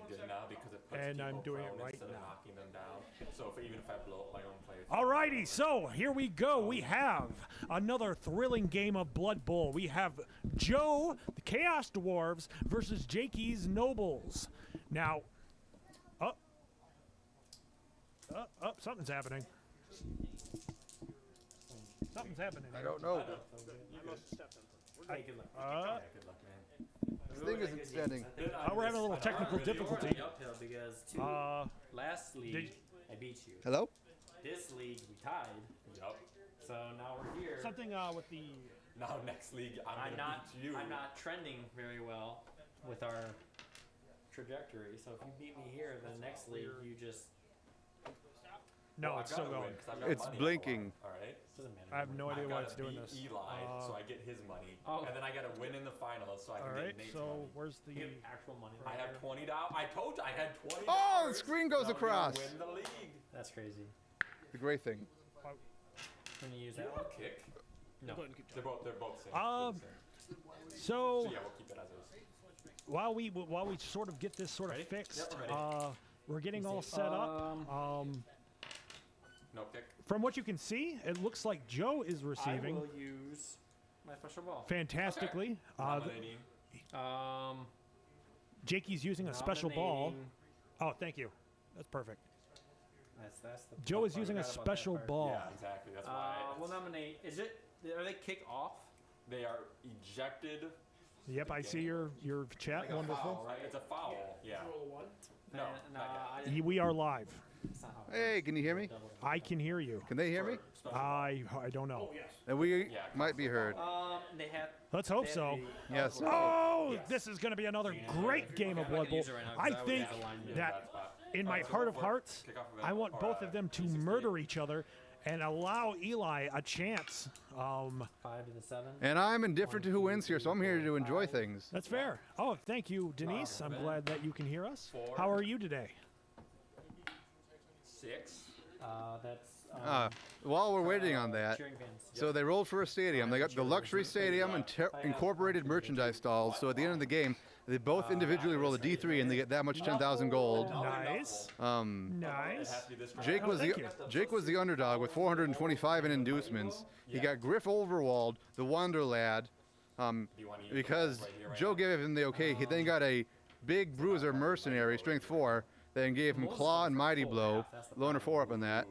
actually good now because it puts And people I'm doing it prone right instead of now. knocking them down. So even if I blow up my own players. Alrighty, so here we go. We have another thrilling game of Blood Bowl. We have Joe, the Chaos Dwarfs, versus Jakee's Nobles. Now, something's happening. Something's happening. I don't know. Good luck, man. This thing isn't standing. We're having a little technical difficulty. Uphill because last league I beat you. Hello? This league we tied. Yup. So now we're here. Something with the... Now next league, I'm gonna not. beat you. I'm not trending very well with our trajectory. So if you beat me here, then next league you just No, Well, it's I still gotta win going. 'cause I've got It's money on the blinking. line, all right. doesn't matter. I have no idea I why gotta it's doing beat this. Eli, so I get his money, Oh. and then I gotta win in the finals, so I can All get right, Nate's so money. where's You the... have actual money. I have $20. I told you I had $20. Oh, the screen goes So I'm gonna across. Win the league. That's crazy. The gray thing. Can you use Do you that want one? a kick? No. They're both same. Um, They're the same. So, So yeah, we'll keep it as is. while we sort of get this sort of Ready? fixed, Yep, we're we're getting all set up. No kick. From what you can see, it looks like Joe is I receiving will use my special ball. fantastically. Nominating. Jakee's using a special ball. Nominating- Oh, thank you. That's perfect. That's the Joe is part. I using a forgot about that special part. ball. Yeah, exactly. That's why. We'll nominate. Is it? Are they kick off? They are ejected. Yep, I see your chat. Like a Wonderful. foul, right? It's a foul. Yeah. No, Nah, not yet. I didn't. We are live. That's not how it Hey, can you hear me? double. I can hear you. Can they hear me? Special ball. I don't know. And we Yeah, might be heard. They have. Let's hope they have so. to be Yes. eligible. Oh, Yes. this is going to be another great game of I'm not Blood gonna Bowl. use it right now 'cause I I would think have a line. that in my Alright, so heart go of for it. hearts, Kick off of I want or, both of them to 268. murder each other and allow Eli a chance. 5 to the 7. And I'm indifferent to who wins here, so I'm here to enjoy things. That's fair. Oh, thank you, Denise. I'm glad that you can hear us. 4. How are you today? 6. That's. While we're waiting on that, Cheering fans. so they rolled for a stadium. They got the luxury stadium and incorporated merchandise stalls. So at the end of the game, they both individually roll a D3 and they get that much 10,000 gold. Nice. It Nice. has to be this round. Jake was thank the you. Jake was the underdog with 425 in inducements. He got Griff Overwald, the Wonder Lad, Do you want to use because the right here, right Joe now? gave him the okay. He then got a big bruiser mercenary, strength 4, then gave him claw and mighty blow, loner 4 up on that.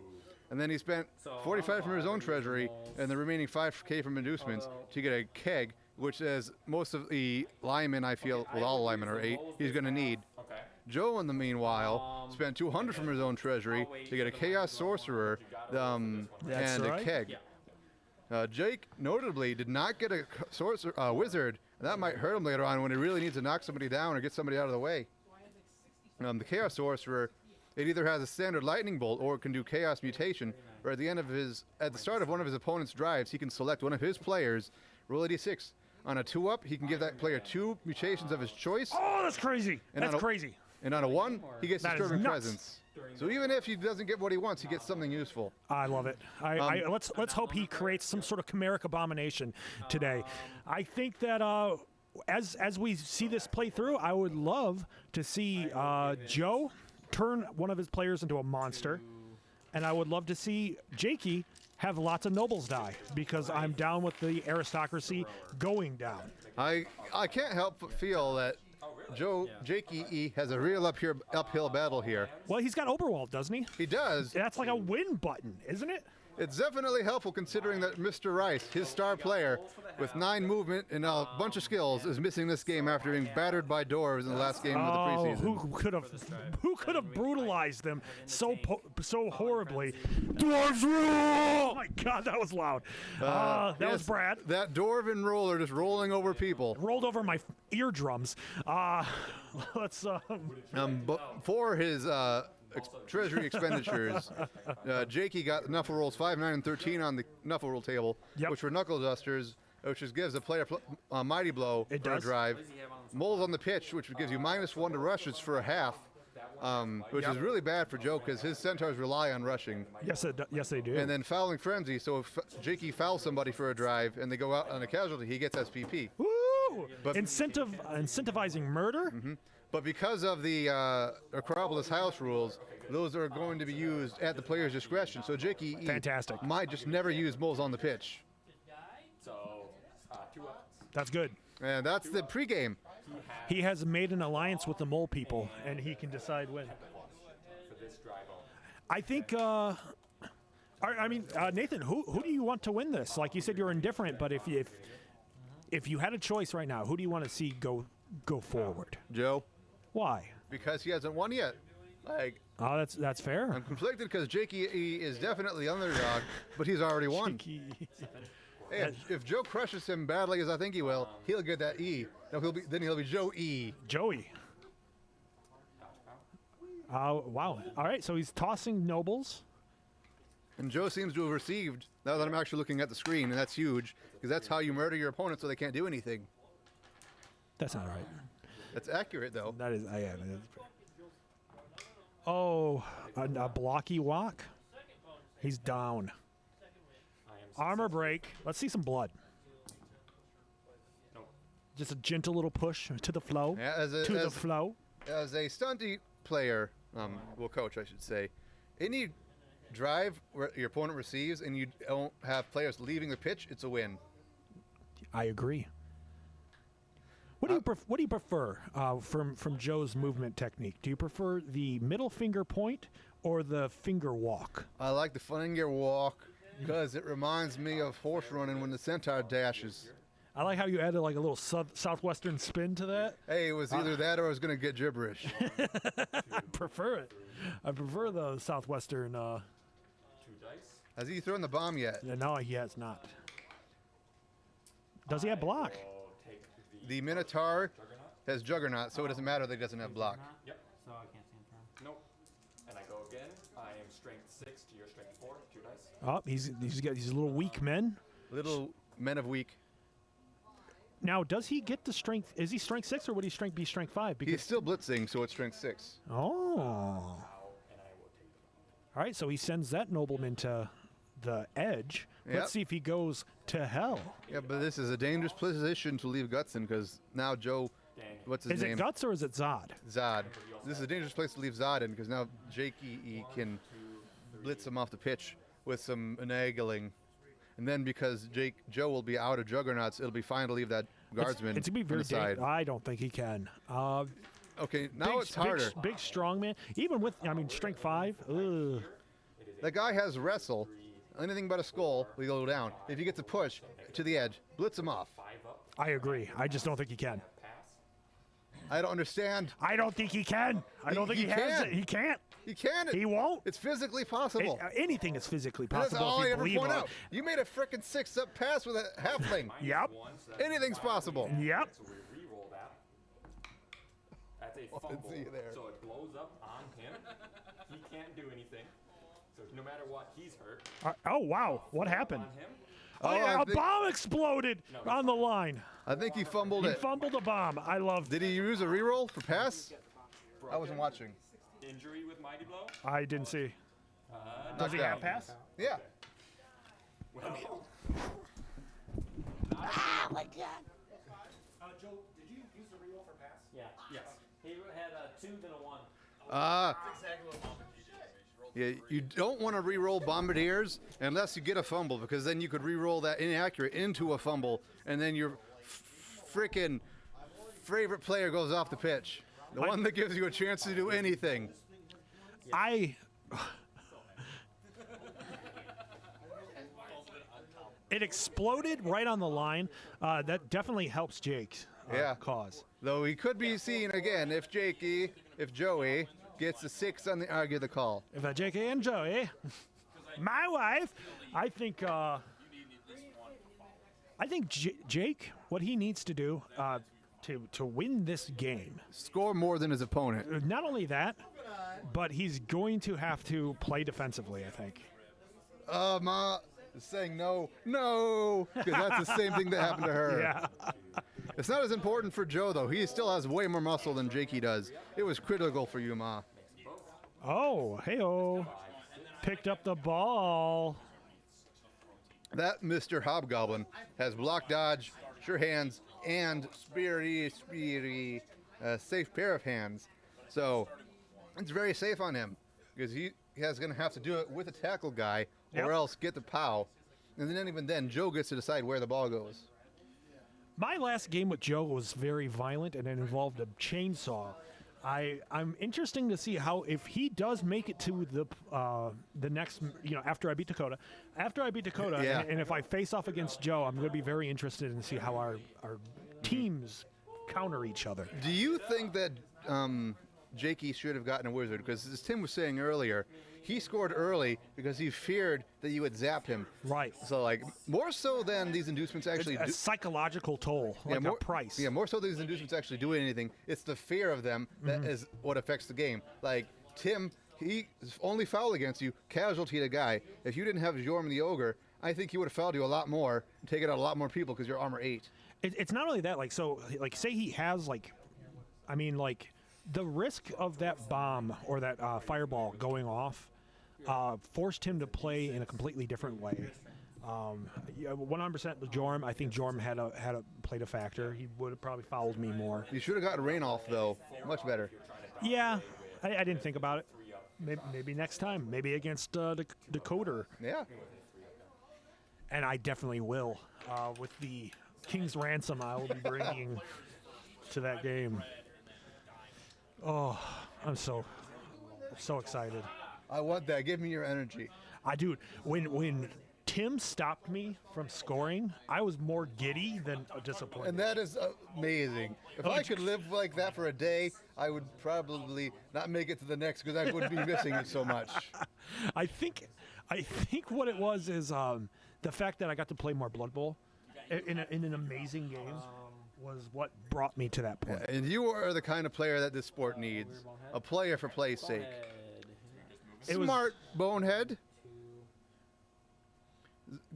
And then he spent 45 from his own treasury and the remaining 5k from inducements to get a keg, which as most of the linemen, I feel, well, all linemen are 8, he's going to need. Okay. Joe, in the meanwhile, spent 200 from his own treasury to get a Chaos Sorcerer and That's a right. keg. Yeah. Jake, notably, did not get a wizard. And that might hurt him later on when he really needs to knock somebody down or get somebody out of the way. The Chaos Sorcerer, it either has a standard lightning bolt or it can do Chaos Mutation. Or at the start of one of his opponent's drives, he can select one of his players, roll a d6. On a 2-up, he can give that player 2 mutations of his choice. Oh, that's crazy. And That's on a- crazy. And on a 1, he gets That is Disturbing nuts. Presence. So even if he doesn't get what he wants, he gets something useful. I love it. Let's hope he creates some sort of chimeric abomination today. I think that as we see this play through, I would love to see Joe turn one of his players into a monster, and I would love to see Jakee have lots of nobles die because I'm down with the aristocracy going down. I can't help but feel that Jakee has a real uphill battle here. Well, he's got Oberwald, doesn't he? He does. That's like a win button, isn't it? It's definitely helpful considering that Mr. Rice, his star player, with 9 movement and a bunch of skills, is missing this game after being battered by dwarves in the last game of the Oh, preseason. who could have brutalized them so horribly? Dwarves rule! Oh my God, that was loud. That was Yes, Brad. That dwarven roller just rolling over people. Rolled over my eardrums. Let's. But for his treasury expenditures, Jakee got the Knuffle rolls 5, 9, and 13 on the Knuffle roll table, Yep. which were knuckle dusters, which just gives a player mighty blow It for a does. drive. Moles on the pitch, which gives you -1 to rushes for a half, which is really bad for Joe because his centaurs rely on rushing. Yes, yes, they do. And then fouling frenzy, so if Jakee fouls somebody for a drive and they go out on a casualty, he gets SPP. Woo! Incentivizing murder. But because of the Acropolis house rules, those are going to be used at the player's discretion. So Jakee Fantastic. might just never use moles on the pitch. So 2 outs. That's good. And that's the pregame. He has made an alliance with the mole people, and he can decide when. For this drive home. I think. Nathan, who do you want to win this? Like you said, you're indifferent, but if you had a choice right now, who do you want to see go forward? Joe, Why? because he hasn't won yet. Like, Oh, that's fair. I'm conflicted because Jakee is definitely the underdog, but he's already won. Hey, if Joe crushes him badly as I think he will, he'll get that E. No, he'll be Joe E. Joey. Wow. All right, so he's tossing nobles. And Joe seems to have received, now that I'm actually looking at the screen, and that's huge, because that's how you murder your opponent so they can't do anything. That's not right. That's accurate, though. That is. Oh, a blocky walk. He's down. Armor break. Let's see some blood. Nope. Just a gentle little push to the flow. Yeah, The flow. As a stunty player, coach, I should say, any drive where your opponent receives and you don't have players leaving the pitch, it's a win. I agree. What do you prefer from Joe's movement technique? Do you prefer the middle finger point or the finger walk? I like the finger walk because it reminds me of horse running when the centaur dashes. I like how you added like a little southwestern spin to that. Hey, it was either that or I was going to get gibberish. I prefer it. I prefer the southwestern. 2 dice. Has he thrown the bomb yet? No, he has not. Does he have block? We'll take The Minotaur Juggernaut. has Juggernaut, so it doesn't matter that he doesn't have block. Yep. So I can't stand firm. Nope. And I go again. I am strength 6 to your strength 4. 2 dice. Oh, he's got these little weak men. Little men of weak. Now, does he get the strength? Is he strength 6 or would he be strength 5? He's still blitzing, so it's strength 6. Oh. Ow, and I will take the All right, so he sends that nobleman to the edge. Yep. Let's see if he goes to hell. Yeah, but this is a dangerous position to leave Guts in because now Joe, dang. what's his Is name? it Guts or is it Zod? Zod. This is a dangerous place to leave Zod in because now Jakee can blitz him off the pitch with some enabling. And then because Joe will be out of Juggernauts, it'll be fine to leave that guardsman It's going to be on very the side. dangerous. I don't think he can. Okay, now it's harder. Big strong man. Even with, strength 5. Ugh. The guy has wrestle. Anything but a skull will go down. If he gets a push to the edge, blitz him off. 5 up. I agree. I just don't think he can. Pass. I don't understand. I don't think he can. I don't think He he has can. it. He can't. He can't. He won't. It's physically possible. Anything is physically That's possible all if I you ever believe point on out. You made a frickin' 6-up pass with a halfling. Yep. 1, so that's Anything's 5. possible. Yep. So we re-roll that. That's a Oh, I fumble. see you there. So it blows up on him. He can't do anything. So no matter what, he's hurt. Oh, wow. What happened? On him. Oh, yeah, I a think- bomb exploded on the line. I think he fumbled He it. fumbled a bomb. I love Did he use a reroll for pass? I wasn't watching. Injury with Mighty Blow. I didn't see. Does he Knockdown. have pass? Yeah. Well, Joe, did you use the reroll for pass? Yeah. yes. He had a 2 then a 1. Yeah, you don't want to re-roll Bombardiers unless you get a fumble because then you could re-roll that inaccurate into a fumble and then your freaking favorite player goes off the pitch. The one that gives you a chance to do anything. It exploded right on the line. That definitely helps Jake's Yeah. cause. Though he could be seen again if Joey gets a 6 on the argue the call. If Jakee and Joey, my wife, I think Jake, what he needs to do to win this game, Score more than his opponent. not only that, but he's going to have to play defensively, I think. Ma is saying no, because that's the same thing that happened to her. Yeah. It's not as important for Joe, though. He still has way more muscle than Jakee does. It was critical for you, Ma. Oh, hey-oh. Picked up the ball. That Mr. Hobgoblin has block dodge, sure hands, and speary. a safe pair of hands. So it's very safe on him because he is going to have to do it with a tackle guy Yep. or else get the POW. And then even then, Joe gets to decide where the ball goes. My last game with Joe was very violent, and it involved a chainsaw. I'm interesting to see how if he does make it to the next, after I beat Dakota. After I beat Dakota, Yeah. and if I face off against Joe, I'm going to be very interested in see how our teams counter each other. Do you think that Jakee should have gotten a wizard? Because as Tim was saying earlier, he scored early because he feared that you would zap him. Right. So, like, more so than these inducements actually A do. psychological toll, like a price. Yeah, more so than these inducements actually doing anything. It's the fear of them that is what affects the game. Like, Tim, he only fouled against you, casualty a guy. If you didn't have Jorm the Ogre, I think he would have fouled you a lot more and taken out a lot more people because you're armor 8. It's not only that, say he has, the risk of that bomb or that fireball going off forced him to play in a completely different way. 100% the Jorm. I think Jorm played a factor. He would have probably fouled me more. You should have gotten rain off, though. Much better. Yeah, I didn't think about it. Maybe next time. Maybe against Dakota. Yeah. And I definitely will. With the King's Ransom I will be bringing to that game. Oh, I'm so excited. I want that. Give me your energy. Dude, when Tim stopped me from scoring, I was more giddy than disappointed. And that is amazing. If I could live like that for a day, I would probably not make it to the next because I would be missing you so much. I think what it was is the fact that I got to play more Blood Bowl in an amazing game was what brought me to that point. And you are the kind of player that this sport needs. A player for play's sake. Smart bonehead.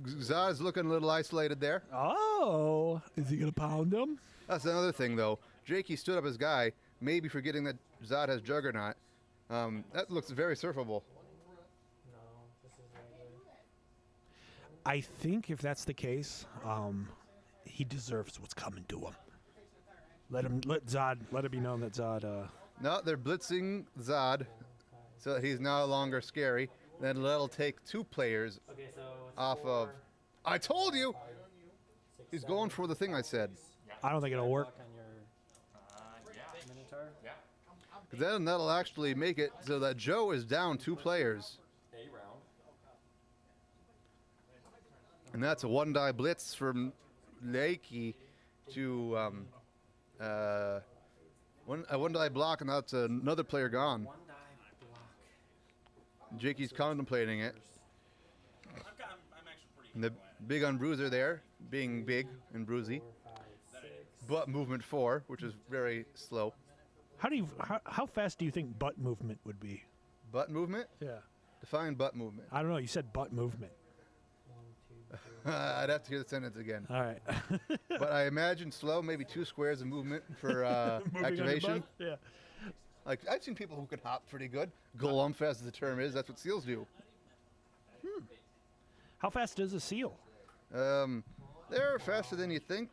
Zod's looking a little isolated there. Oh, is he gonna pound him? That's another thing, though. Jakee stood up his guy, maybe forgetting that Zod has Juggernaut. That looks very surfable. I think if that's the case, he deserves what's coming to him. Let it be known that Zod. No, they're blitzing Zod, so that he's no longer scary. Then that'll take 2 players off of. I told you. He's going for the thing I said. I don't think it'll work. Then that'll actually make it so that Joe is down 2 players. A round. And that's a 1-die blitz from Jakee to a 1-die block, and that's another player gone. Jakee's contemplating it. And the big unbruiser there, being big and bruisey. Butt movement 4, which is very slow. How fast do you think butt movement would be? Butt movement? Yeah. Define butt movement. I don't know. You said butt movement. I'd have to hear the sentence again. All right. But I imagine slow, maybe 2 squares of movement for Moving on your activation. butt? Yeah. Like, I've seen people who can hop pretty good. Glump, as the term is. That's what seals do. How fast is a seal? They're faster than you think.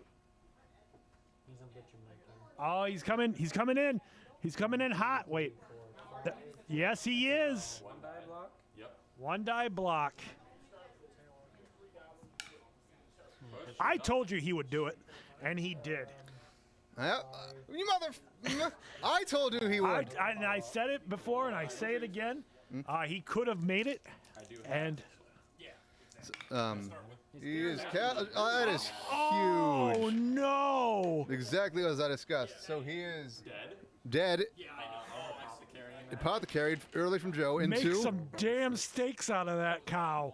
Oh, he's coming. He's coming in. He's coming in hot. Wait. Yes, he is. 1-die block? Yep. 1-die block. I told you he would do it, and he did. You mother... I told you he would. I said it before, and I say it again. He could have made it, and... He is... that is huge. Oh, no! Exactly as I discussed. So he is... Dead. Dead. Apothecary early from Joe into... Make some damn steaks out of that cow.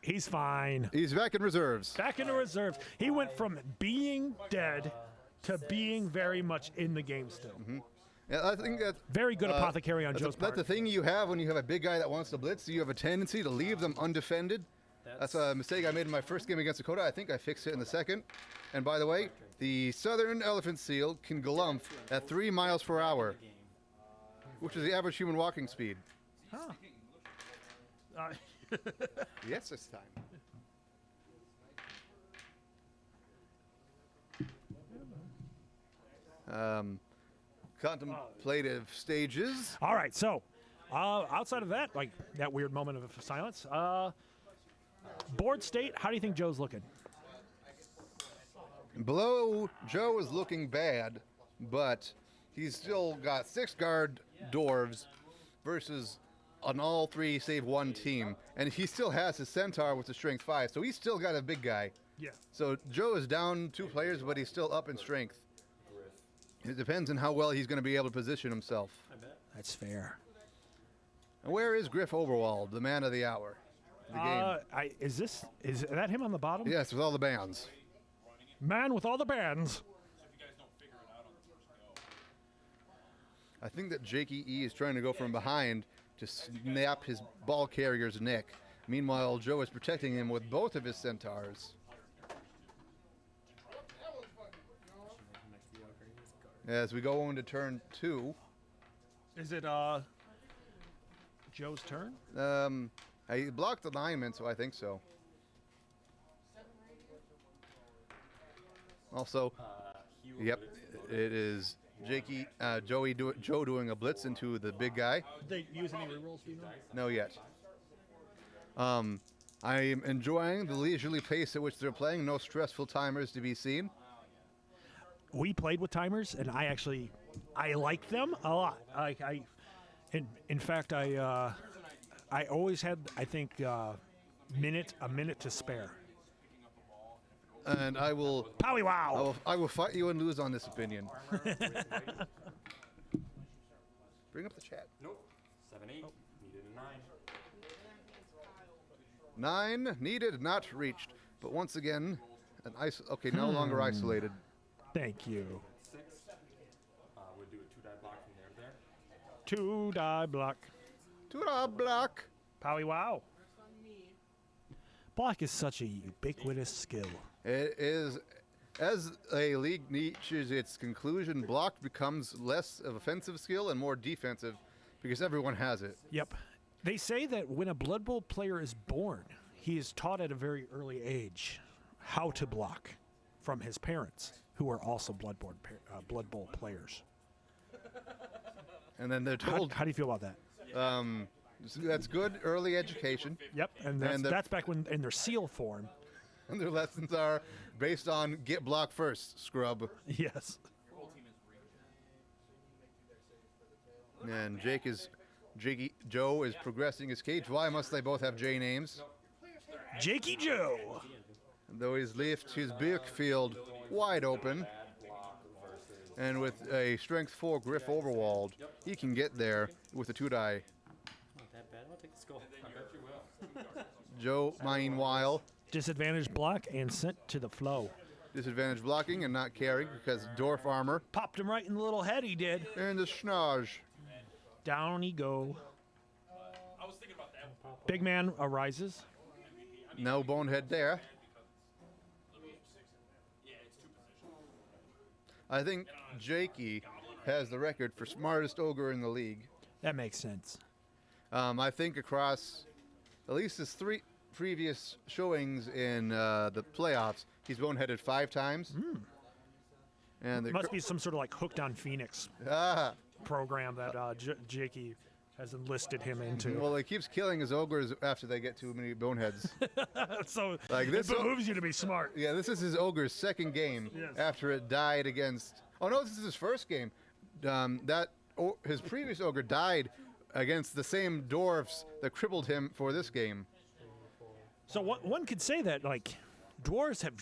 He's fine. He's back in reserves. Back into reserves. He went from being dead to being very much in the game still. Yeah, I think that Very good apothecary on Joe's part. that's the thing you have when you have a big guy that wants to blitz. You have a tendency to leave them undefended. That's a mistake I made in my first game against Dakota. I think I fixed it in the second. And by the way, the southern elephant seal can galump at 3 miles per hour, which is the average human walking speed. Huh. Yes, this time. contemplative stages. All right, so outside of that, like that weird moment of silence, board state, how do you think Joe's looking? Below, Joe is looking bad, but he's still got 6 guard dwarves versus an all 3 save 1 team, and he still has his centaur with the strength 5, so he's still got a big guy. Yeah. So Joe is down 2 players, but he's still up in strength. It depends on how well he's going to be able to position himself. I bet. That's fair. And where is Griff Overwald, the man of the hour? The game. Is that him on the bottom? Yes, with all the bands. Man with all the bands. I think that Jakee is trying to go from behind to snap his ball carrier's neck. Meanwhile, Joe is protecting him with both of his centaurs. As we go into turn 2. Is it Joe's turn? I blocked alignment, so I think so. Also, yep, it is Jakee, Joe doing a blitz into the big guy. Did they use any rerolls, do you know? No yet. I am enjoying the leisurely pace at which they're playing. No stressful timers to be seen. We played with timers, and I like them a lot. In fact, I always had, I think, a minute to spare. And I will. Powie wow! I will fight you and lose on this opinion. Bring up the chat. Nope. 7-8. Needed a 9. 9 needed, not reached. But once again, okay, no longer isolated. Thank you. 6. We'll do a 2-die block from there. 2-die block. 2-die block. Powie wow. Block is such a ubiquitous skill. It is, as a league reaches its conclusion, block becomes less of offensive skill and more defensive because everyone has it. Yep. They say that when a Blood Bowl player is born, he is taught at a very early age how to block from his parents, who are also Blood Bowl players. And then they're told... How do you feel about that? That's good early education. Yep, and that's back when in their SEAL form. And their lessons are based on get block first, scrub. Yes. And Joe is progressing his cage. Why must they both have J names? Jakee Joe. Though he's left his big field wide open. And with a strength 4 Griff Overwald, he can get there with a 2-die. Not that bad. I'll take the skull. I bet you will. Joe, meanwhile, Disadvantage block and sent to the flow. disadvantage blocking and not carrying because dwarf armor. Popped him right in the little head, he did. And the schnoz. Down he go. Big man arises. No bonehead there. I think Jakee has the record for smartest ogre in the league. That makes sense. I think across at least his 3 previous showings in the playoffs, he's boneheaded 5 times. And It must be some sort of like Hooked on Phoenix program that Jakee has enlisted him into. Well, he keeps killing his ogres after they get too many boneheads. So Like this it behooves you to be smart. Yeah, this is his ogre's second game after it died against... Oh, no, this is his first game. His previous ogre died against the same dwarfs that crippled him for this game. So one could say that, like, dwarves have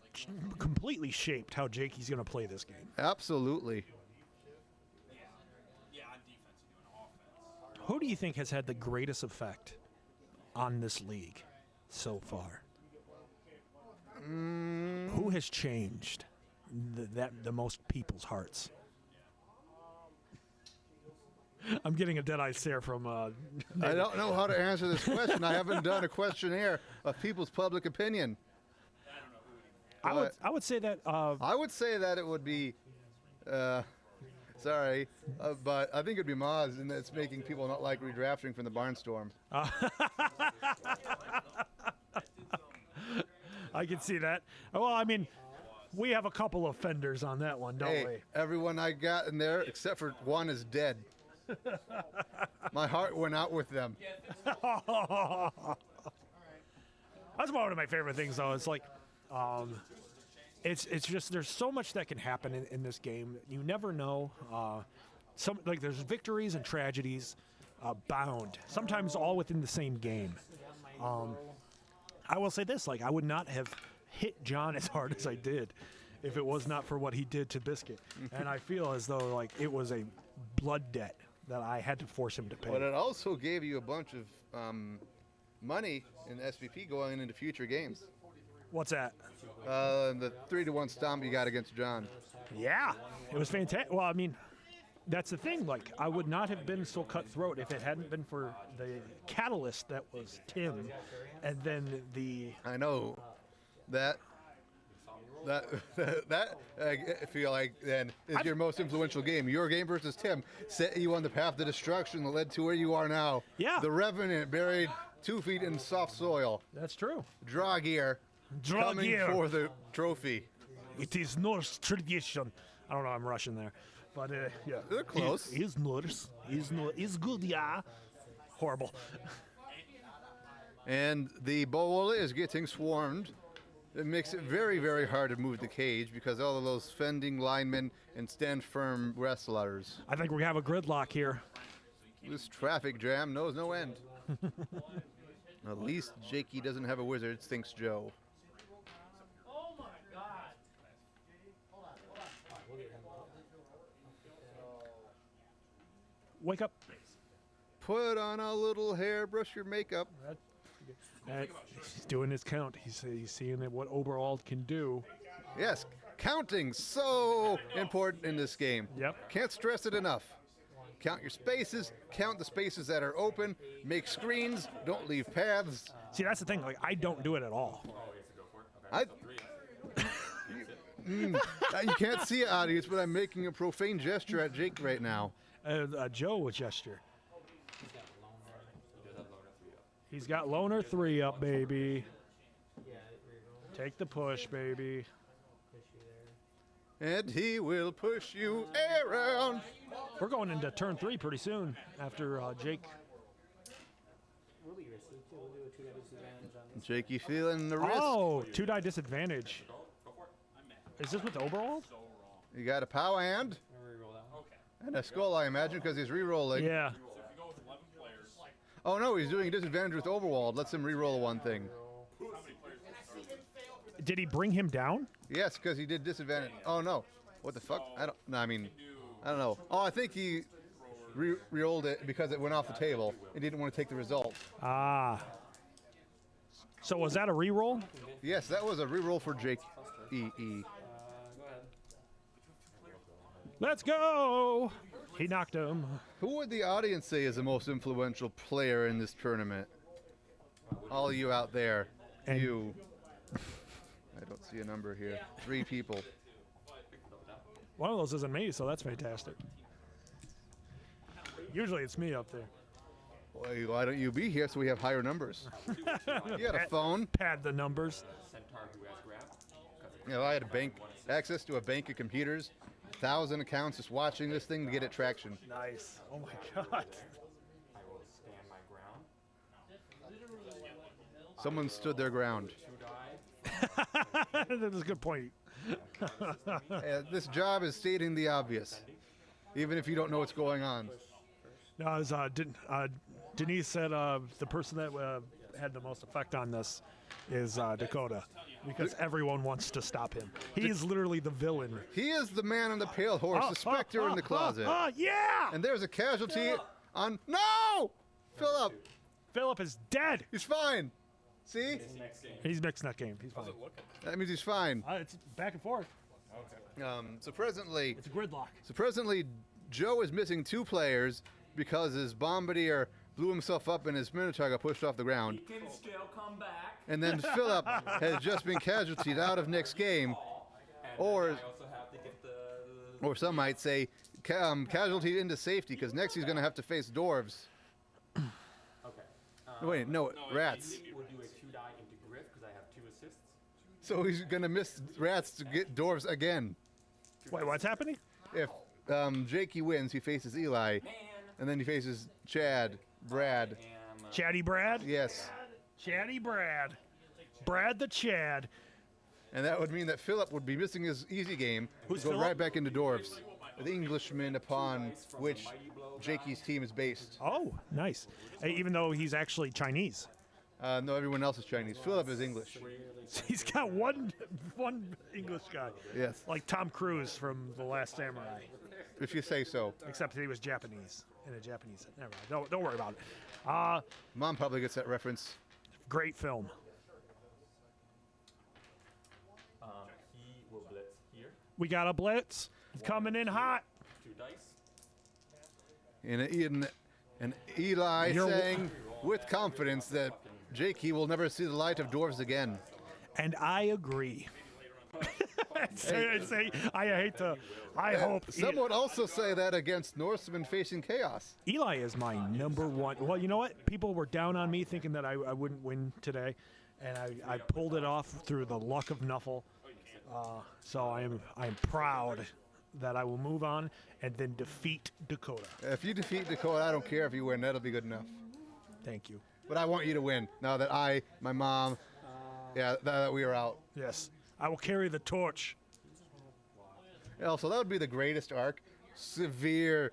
completely shaped how Jakee's going to play this game. Absolutely. Who do you think has had the greatest effect on this league so far? Who has changed the most people's hearts? I'm getting a dead-eye stare from... I don't know how to answer this question. I haven't done a questionnaire of people's public opinion. I would say that... I would say that it would be... sorry, but I think it'd be Maz, and that's making people not like redrafting from the Barnstorm. I can see that. Well, I mean, We have a couple of fenders on that one, don't Hey, we? everyone I got in there except for one is dead. My heart went out with them. That's one of my favorite things, though. It's like, it's just there's so much that can happen in this game. You never know. There's victories and tragedies bound. Sometimes all within the same game. I will say this: like, I would not have hit John as hard as I did if it was not for what he did to Biscuit. And I feel as though like it was a blood debt that I had to force him to pay. But it also gave you a bunch of money in SVP going into future games. What's that? The 3-1 stomp you got against John. Yeah, it was fantastic. Well, I mean, that's the thing. Like, I would not have been so cutthroat if it hadn't been for the catalyst that was Tim, and then I know that I feel like then is your most influential game. Your game versus Tim set you on the path to destruction that led to where you are now. Yeah. The Revenant buried 2 feet in soft soil. That's true. Draw gear. Coming Dragir. for the trophy. It is Norse tradition. I don't know. I'm Russian there, but yeah, They're close. He's Norse. He's good. Yeah. Horrible. And the Bola is getting swarmed. It makes it very, very hard to move the cage because all of those fending linemen and stand firm wrestlers. I think we have a gridlock here. This traffic jam knows no end. At least Jakee doesn't have a wizard, thinks Joe. Oh my god. Wake up. Put on a little hair, brush your makeup. He's doing his count. He's seeing what overall can do. Yes, counting so important in this game. Yep. Can't stress it enough. Count your spaces, count the spaces that are open, make screens, don't leave paths. See, that's the thing. Like, I don't do it at all. I, you can't see it, audience, but I'm making a profane gesture at Jake right now. Joe would gesture. He's got loner 3 up, baby. Take the push, baby. And he will push you around. We're going into turn 3 pretty soon after Jake. We'll be risky too. We'll do a 2-die disadvantage on this. Jakey feeling the risk. Oh, 2-die disadvantage. Is this with overall? You got a power hand Reroll that one. and a skull, I imagine, because he's re-rolling. Yeah. Oh no, he's doing a disadvantage with Overwald. Lets him re-roll one thing. Did he bring him down? Yes, because he did disadvantage. Oh no, what the fuck? I don't. No, I mean, I don't know. Oh, I think he re-rolled it because it went off the table. He didn't want to take the result. Ah. So was that a reroll? Yes, that was a re-roll for Jake. Go ahead. Let's go. He knocked him. Who would the audience say is the most influential player in this tournament? All you out there. And- You. I don't see a number here. 3 people. One of those isn't me, so that's fantastic. Usually it's me up there. Well, why don't you be here so we have higher numbers? You got a phone. Pad the numbers. Centaur who has grab. You know, I had access to a bank of computers, 1,000 accounts just watching this thing to get it traction. Nice. Oh my god. I will stand my ground. Someone stood their ground. 2 die. That's a good point. This job is stating the obvious, even if you don't know what's going on. No, it was, Denise said the person that had the most effect on this is Dakota, because everyone wants to stop him. He is literally the villain. He is the man on the pale horse, the specter in the closet. Yeah! And there's a casualty on. No! Philip! Philip is dead. He's fine. See? Next game. He's mixed that game. He's fine. That means he's fine. It's back and forth. So presently, It's a gridlock. Joe is missing 2 players because his Bombardier blew himself up and his Minotaur got pushed off the ground. He can still come back. And then Philip has just been casualtied out of next game. And Or- I also have to get the Or some might say casualty into safety because next he's going to have to face dwarves. okay. Wait, no, rats. We'll do a 2-die into Griff because I have 2 assists. So he's gonna miss rats to get dwarves again. Wait, what's happening? If Jakey wins, he faces Eli, and then he faces Chad, Brad. Chatty Brad? Yes, Chatty Brad. Brad the Chad. and that would mean that Philip would be missing his easy game. Who's go Philip? right back into dwarves, the Englishman upon which Jakey's team is based. Oh, nice. Even though he's actually Chinese. No, everyone else is Chinese. Philip is English. He's got one English guy. Yes, Like Tom Cruise from The Last Samurai. if you say so. Except he was Japanese. In a Japanese. Never mind. Don't worry about it. Mom probably gets that reference. Great film. He will blitz here. We got a blitz. It's coming in hot. 2 dice. And Eli You're- saying with confidence that Jakey will never see the light of dwarves again. And I agree. I hope. Some would also say that against Norsemen facing Chaos. Eli is my number one. Well, you know what? People were down on me thinking that I wouldn't win today, and I pulled it off through the luck of Nuffle. So I'm proud that I will move on and then defeat Dakota. If you defeat Dakota, I don't care if you win. That'll be good enough. Thank you. But I want you to win now that my mom, that we are out. Yes, I will carry the torch. So that would be the greatest arc. Severe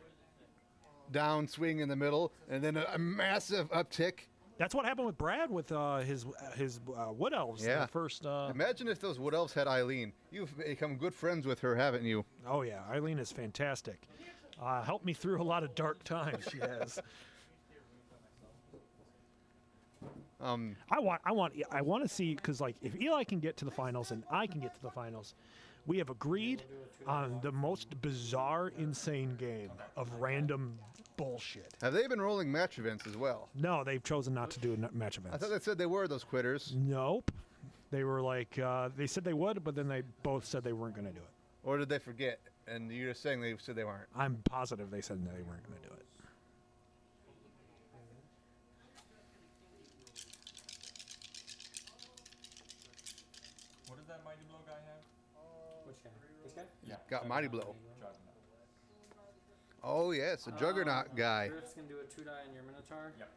downswing in the middle, and then a massive uptick. That's what happened with Brad with his wood elves. Yeah. The first. Imagine if those wood elves had Eileen. You've become good friends with her, haven't you? Oh yeah, Eileen is fantastic. Helped me through a lot of dark times. She has. I want to see, because like if Eli can get to the finals and I can get to the finals, we have agreed on the most bizarre, insane game of random bullshit. Have they been rolling match events as well? No, they've chosen not to do match I events. thought they said they were those quitters. Nope. They were like they said they would, but then they both said they weren't going to do it. Or did they forget? And you're just saying they said they weren't. I'm positive they said they weren't going to do it. What does that mighty blow guy have? Which guy? This guy? Yeah. Got mighty blow. Juggernaut. Oh yes, a juggernaut guy. Griff's gonna do a 2 die on your Minotaur. Yep.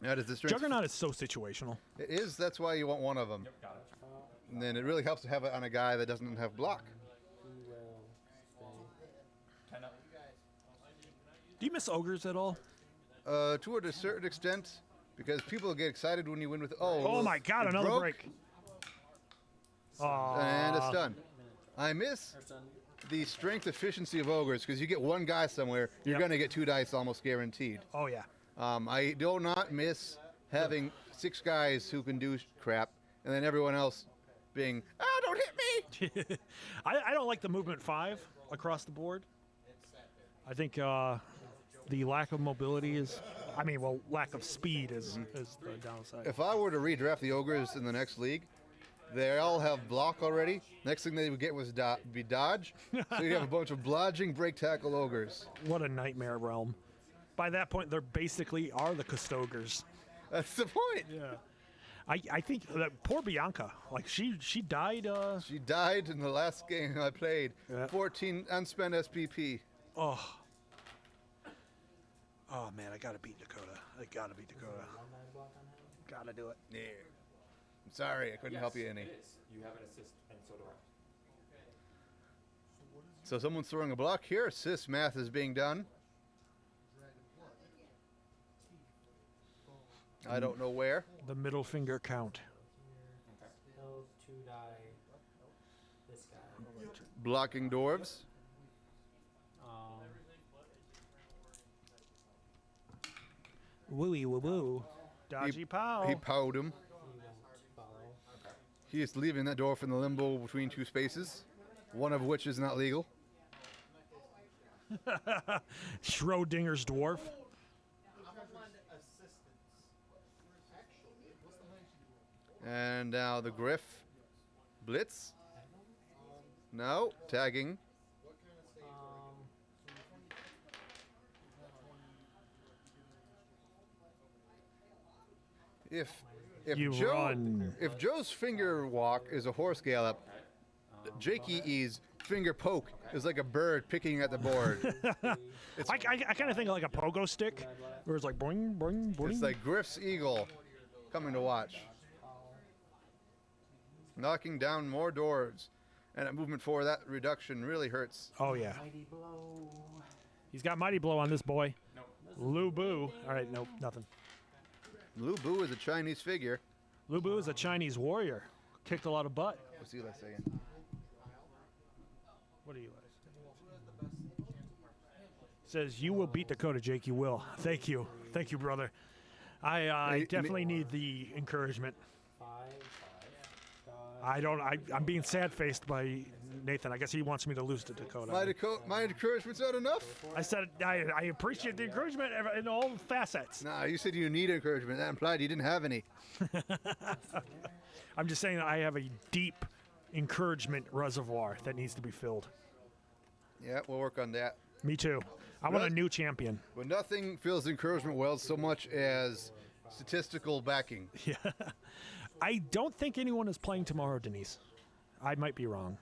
Now does the strength? Juggernaut is so situational. It is. That's why you want one of them. Yep, got it. And then it really helps to have it on a guy that doesn't have block. He will stay. 10 up. Do you miss ogres at all? To a certain extent, because people get excited when you win with. Oh my God! it Another broke, break. And it's done. I miss First done. the strength efficiency of ogres because you get one guy somewhere, you're Yep. gonna get 2 dice almost guaranteed. Oh yeah. I do not miss having 6 guys who can do crap, and then everyone else being, don't hit me. I don't like the movement 5 across the board. I think the lack of mobility is, lack of speed is the downside. If I were to redraft the ogres in the next league, they all have block already. Next thing they would get was be dodge. So you have a bunch of blodging break tackle ogres. What a nightmare realm. By that point, they're basically are the Custogers. That's the point. Yeah. I think that poor Bianca, like she died. She died in the last game I played. Yeah. 14 unspent SPP. Oh man, I gotta beat Dakota. I gotta beat Dakota. Gotta do it. Yeah. I'm sorry, I couldn't help you any. It is. You have an assist, and so do I. So someone's throwing a block here. Assist math is being done. I don't know where. The middle finger count. He'll 2 die. This guy. Blocking dwarves. Wooey woo woo. Dodgy pow. He powed him. He won't follow. He is leaving that dwarf in the limbo between 2 spaces, one of which is not legal. Schrodinger's dwarf. And now the Griff. Blitz. No, tagging. You run. If Joe's finger walk is a horse gallop, Jakee's finger poke is like a bird picking at the board. I kind of think of like a pogo stick, where it's like boing, boing, boing. It's like Griff's eagle coming to watch. Knocking down more doors. And a movement for that reduction really hurts. Oh, yeah. Mighty blow. He's got mighty blow on this boy. Lu Bu. All right, nope, nothing. Lu Bu is a Chinese figure. Lu Bu is a Chinese warrior. Kicked a lot of butt. What's Eli saying? What are you like? Says, you will beat Dakota, Jake. You will. Thank you. Thank you, brother. I definitely need the encouragement. I'm being sad-faced by Nathan. I guess he wants me to lose to Dakota. My encouragement's not enough? I said I appreciate the encouragement in all facets. Nah, you said you need encouragement. That implied you didn't have any. I'm just saying that I have a deep encouragement reservoir that needs to be filled. Yeah, we'll work on that. Me too. I want a new champion. But nothing fills encouragement well so much as statistical backing. Yeah. I don't think anyone is playing tomorrow, Denise. I might be wrong.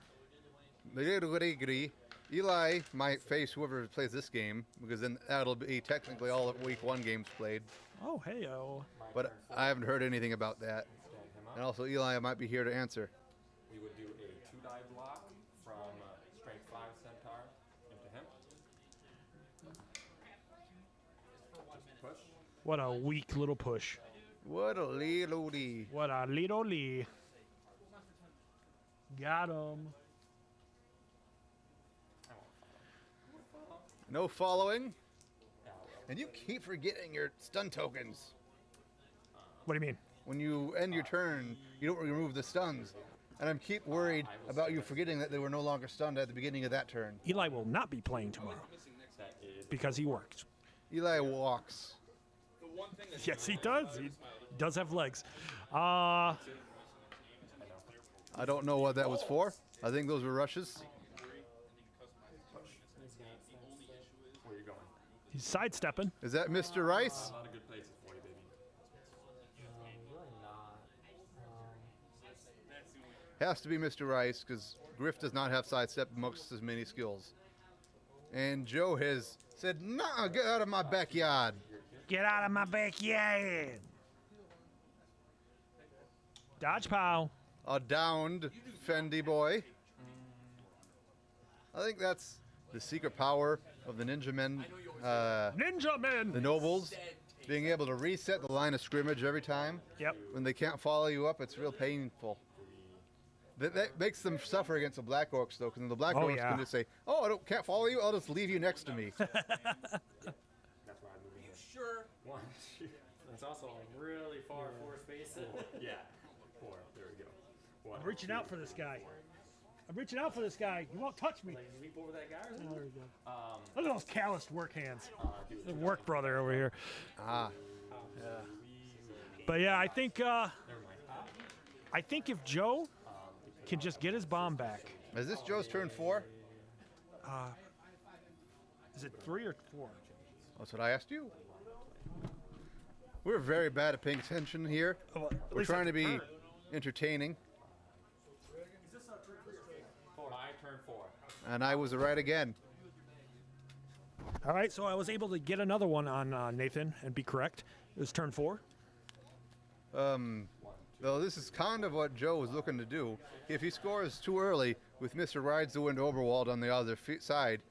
Eli might face whoever plays this game, because then that'll be technically all of week 1 games played. Oh, hey-oh. But I haven't heard anything about that. And also, Eli might be here to answer. We would do a 2-dive block from strength 5 centaur into him. Just push. What a weak little push. What a little lee. What a little lee. Got him. No following. And you keep forgetting your stun tokens. What do you mean? When you end your turn, you don't remove the stuns. And I'm keep worried about you forgetting that they were no longer stunned at the beginning of that turn. Eli will not be playing tomorrow because he works. Eli walks. Yes, he does. He does have legs. I don't know what that was for. I think those were rushes. Where are you going? He's sidestepping. Is that Mr. Rice? A lot of good places for you, baby. Really not. Has to be Mr. Rice, because Griff does not have sidestep amongst his many skills. And Joe has said, nah, get out of my backyard. Get out of my backyard. Dodge pow. A downed Fendi boy. I think that's the secret power of the ninja men. Ninja men. The nobles. Being able to reset the line of scrimmage every time. Yep. When they can't follow you up, it's real painful. That makes them suffer against the Black Orcs, though, because the Black Orcs can just say, oh, can't follow you, I'll just leave you next to me. That's why I'm moving here. Sure. 1, 2. That's also a really far 4 spaces. Yeah. 4. There we go. 1, I'm reaching 2, out for this guy. I'm reaching out for this guy. He won't touch me. Like, you leap over that guy or Oh, something? there we go. Look at those calloused work hands. do The work brother over here. Ah. But yeah, I think Never mind. if Joe can just get his bomb back. Is this Joe's turn 4? Is it 3 or 4? That's what I asked you. We're very bad at paying attention here. Oh, well, at We're least trying to I've be heard. entertaining. My turn 4. And I was right again. All right, so I was able to get another one on Nathan and be correct. It was turn 4. Though this is kind of what Joe was looking to do. If he scores too early with Mr. Rides the Wind Overwald on the other side,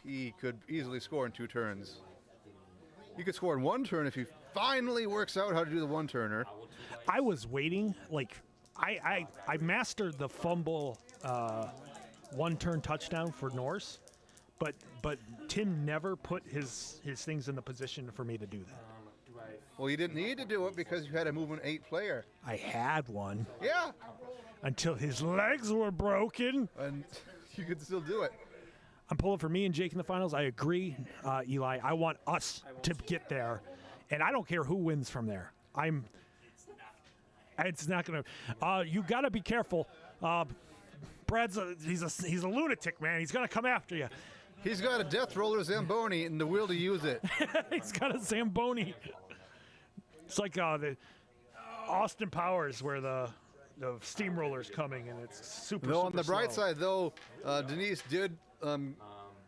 he could easily score in 2 turns. He could score in 1 turn if he finally works out how to do the 1-turner. I was waiting, like, I mastered the fumble 1-turn touchdown for Norse, but Tim never put his things in the position for me to do that. Well, you didn't need to do it because you had a movement 8 player. I had one Yeah, until his legs were broken. and you could still do it. I'm pulling for me and Jake in the finals. I agree, Eli. I want us to get there, and I don't care who wins from there. It's not gonna. You got to be careful. Brad's he's a lunatic, man. He's gonna come after you. He's got a Death Roller Zamboni and the will to use it. He's got a Zamboni. It's like Austin Powers where the steamroller's coming and it's super. No, on super the bright slow. side, though, Denise did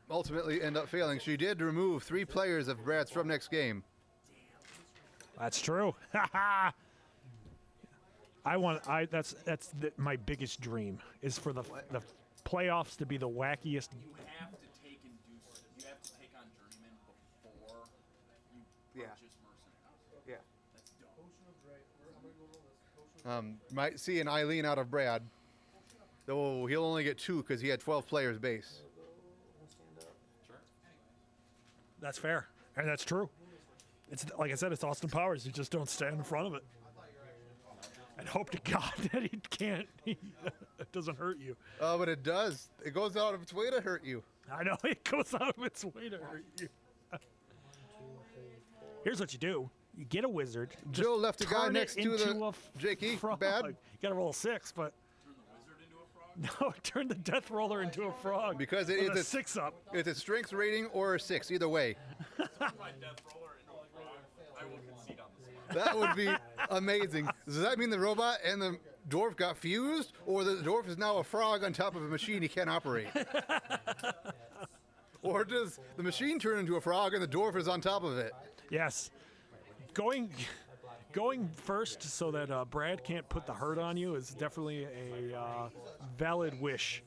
ultimately end up failing. She did remove 3 players of Brad's from next game. That's true. That's my biggest dream is for the playoffs to be the wackiest. You have to take you have to take on Journeyman before you purchase Mercenaries. Yeah. That's dope. Might see an Eileen out of Brad, though he'll only get 2 because he had 12 players base. That's fair, and that's true. It's like I said, it's Austin Powers. You just don't stand in front of it. And hope to God that it doesn't hurt you. But it does. It goes out of its way to hurt you. I know it goes out of its way to hurt you. Here's what you do: you get a wizard. just Joe left a guy turn next it to into the a Jakee. frog. Bad. You gotta roll a 6, but Turn the wizard into a frog? no, turn the death roller into a frog. Because with it's a a 6 up. It's a strength rating or a 6, either way. My death roller into a frog. I will concede on this one. That would be amazing. Does that mean the robot and the dwarf got fused, or the dwarf is now a frog on top of a machine he can't operate? Or does the machine turn into a frog and the dwarf is on top of it? Yes, going first so that Brad can't put the hurt on you is definitely a valid wish.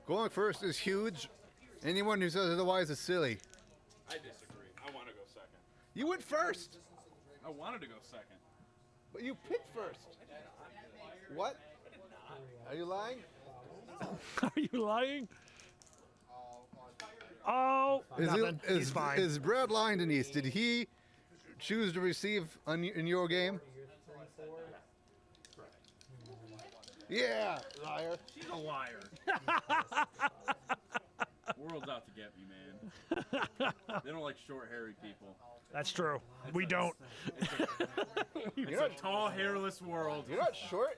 Going first is huge. Anyone who says otherwise is silly. I disagree. I want to go second. You went first, I wanted to go second. but you picked first. What? Are you lying? Are you lying? Oh, nothing. He's fine. Is Brad lying, Denise? Did he choose to receive in your game? Yeah, liar. She's a liar. World's out to get me, man. They don't like short, hairy people. That's true. We don't. It's a tall, hairless world. You're not short.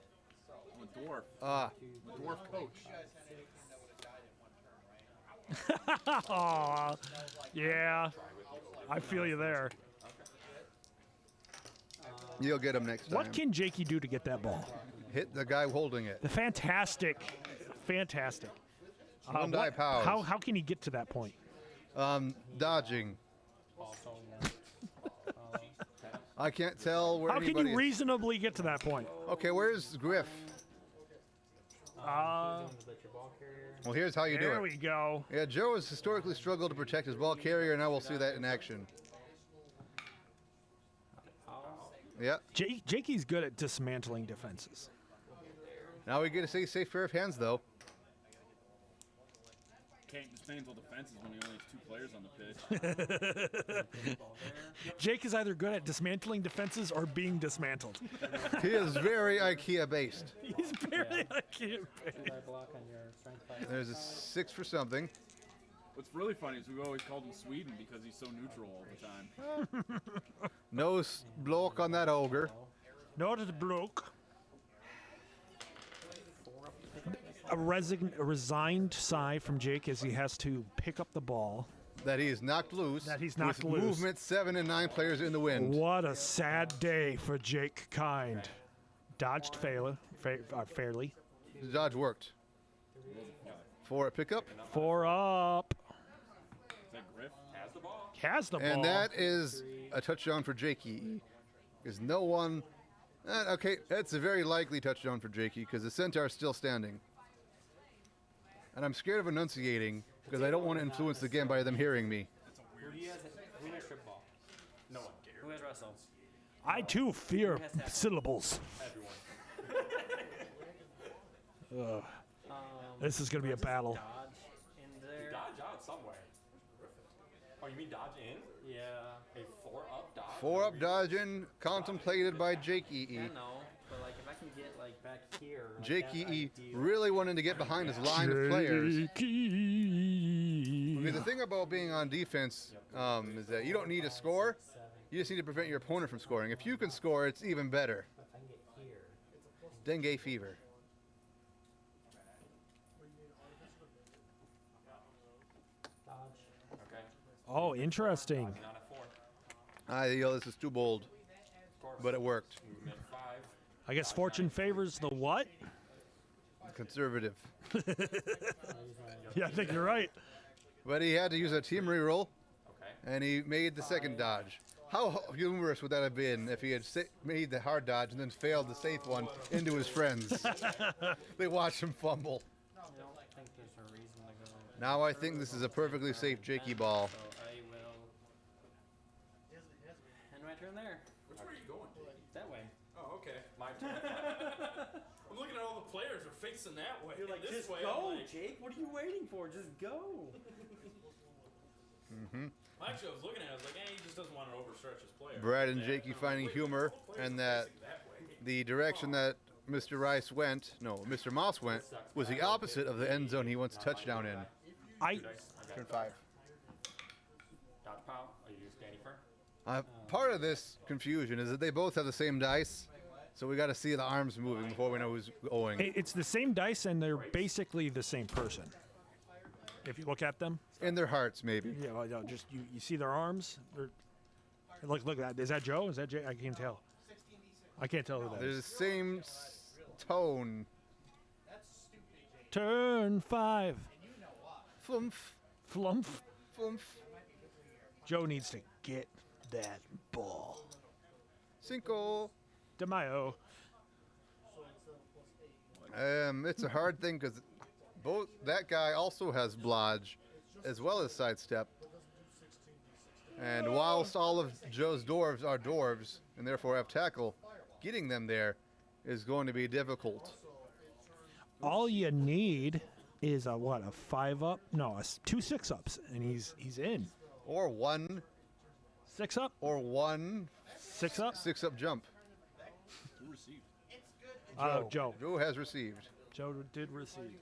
I'm a dwarf. Ah, I'm a dwarf coach. Aw, yeah. I feel you there. you'll get him next time. What can Jakee do to get that ball? Hit the guy holding it. The fantastic. One die pows. How can he get to that point? Dodging. I can't tell where How can anybody you is. reasonably get to that point? Okay, where's Griff? Well, here's how you do There it. we go. Yeah, Joe has historically struggled to protect his ball carrier, and now we'll see that in action. Yep. Jakee's good at dismantling defenses. Now we get to see safe pair of hands, though. Can't dismantle defenses when he only has 2 players on the pitch. Jake is either good at dismantling defenses or being dismantled. He is very IKEA-based. He's very IKEA. Block on your strength 5. There's a 6 for something. What's really funny is we've always called him Sweden because he's so neutral all the time. No block on that ogre. Not a bloke. A resigned sigh from Jake as he has to pick up the ball. That he is knocked loose. That he's knocked with loose. Movement 7 and 9 players in the wind. What a sad day for Jake Kind. Dodged fairly. The dodge worked. 4 at pickup. 4 up. Is that Griff? Has the ball. Has the ball. And that is a touchdown for Jakee. Because no one... okay, that's a very likely touchdown for Jakee because the Centaur is still standing. And I'm scared of enunciating because I don't want to influence the game by them hearing me. Who has strip ball? No one. Who has wrestle? I too fear syllables. Everyone. This is going to be a battle. Dodge in there. Dodge out somewhere. Oh, you mean dodge in? Yeah. A 4-up dodge? 4-up dodging contemplated by Jakee. I know, but like if I can get like back here. Like Jakee that's ideal. really wanting to get behind his line of players. Jakee. Because the thing about being on defense is that you don't need to score. You just need to prevent your opponent from scoring. If you can score, it's even better. If I can get here. Dengue fever. Dodge. Okay. Oh, interesting. Not a 4. This is too bold, but it worked. Movement 5. I guess fortune favors the what? Conservative. Yeah, I think you're right. But he had to use a team reroll, Okay. and he made the second dodge. How humorous would that have been if he had made the hard dodge and then failed the safe one into his friends? They watched him fumble. I don't think there's a reason to go. Now I think this is a perfectly safe Jakee ball. So I will end my turn there. Which way are you going, Jake? That way. Oh, okay. My turn. I'm looking at all the players are facing that way. You're like, this just way. go, I'm like, Jake. What are you waiting for? Just go. Actually, I was looking at it. I was like, he just doesn't want to overstretch his player. Brad and Yeah. Jakee I'm like, finding wait, humor, all the players and are that facing that way. the direction that Mr. Rice went, no, Mr. Moss went, was the opposite of the end zone he wants a touchdown in. I Two dice. I got Turn it. 5. Dodge pile. Are you standing firm? Part of this confusion is that they both have the same dice, so we got to see the arms moving before we know who's going. it's the same dice and they're basically the same person. If you look at them, In their hearts, maybe. yeah, well, just you see their arms. They're, look at that. Is that Joe? Is that Jay? I can't tell. I can't tell who that They're is. the same tone. Turn 5. Flumph, Flumph. flumph. Joe needs to get that ball. Cinco. DeMaio. It's a hard thing because both that guy also has blodge, as well as sidestep. And whilst all of Joe's dwarves are dwarves and therefore have tackle, getting them there is going to be difficult. All you need is a 5 up? No, 2 6-ups, and he's in. Or one 6 up? or one 6 up? 6-up jump. Who received? Joe. Joe has received. Joe did receive. He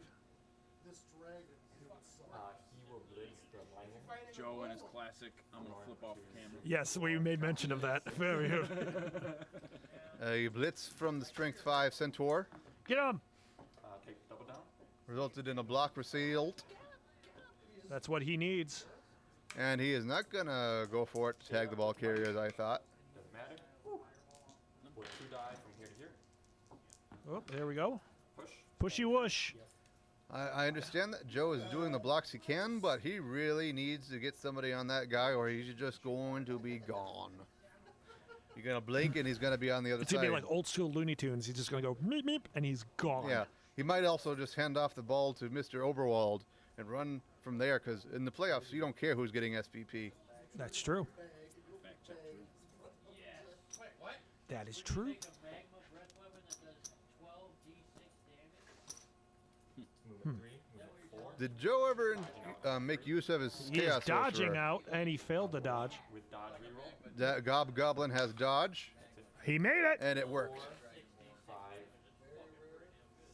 will blitz the lineman. Joe and his classic, I'm going to flip off the camera. Yes, we made mention of that. Very good. A blitz from the strength 5 Centaur Get him. Take double down. resulted in a block resealed. That's what he needs. And he is not going to go for it to tag the ball carrier as I thought. Doesn't matter. With 2 die from here to here. Oh, there we go. Push. Pushy whoosh. I understand that Joe is doing the blocks he can, but he really needs to get somebody on that guy or he's just going to be gone. You're going to blink and he's going to be on the other It's side. gonna be like old school Looney Tunes. He's just gonna go meep meep, and he's gone. Yeah. He might also just hand off the ball to Mr. Oberwald and run from there because in the playoffs, you don't care who's getting SPP. That's true. Fact check true. That is true. Movement 3. Movement 4. Did Joe ever make use of his He is Chaos dodging Sorcerer? out, and he failed to dodge. With dodge reroll. That Goblin has dodge, He made it. and it worked. 5.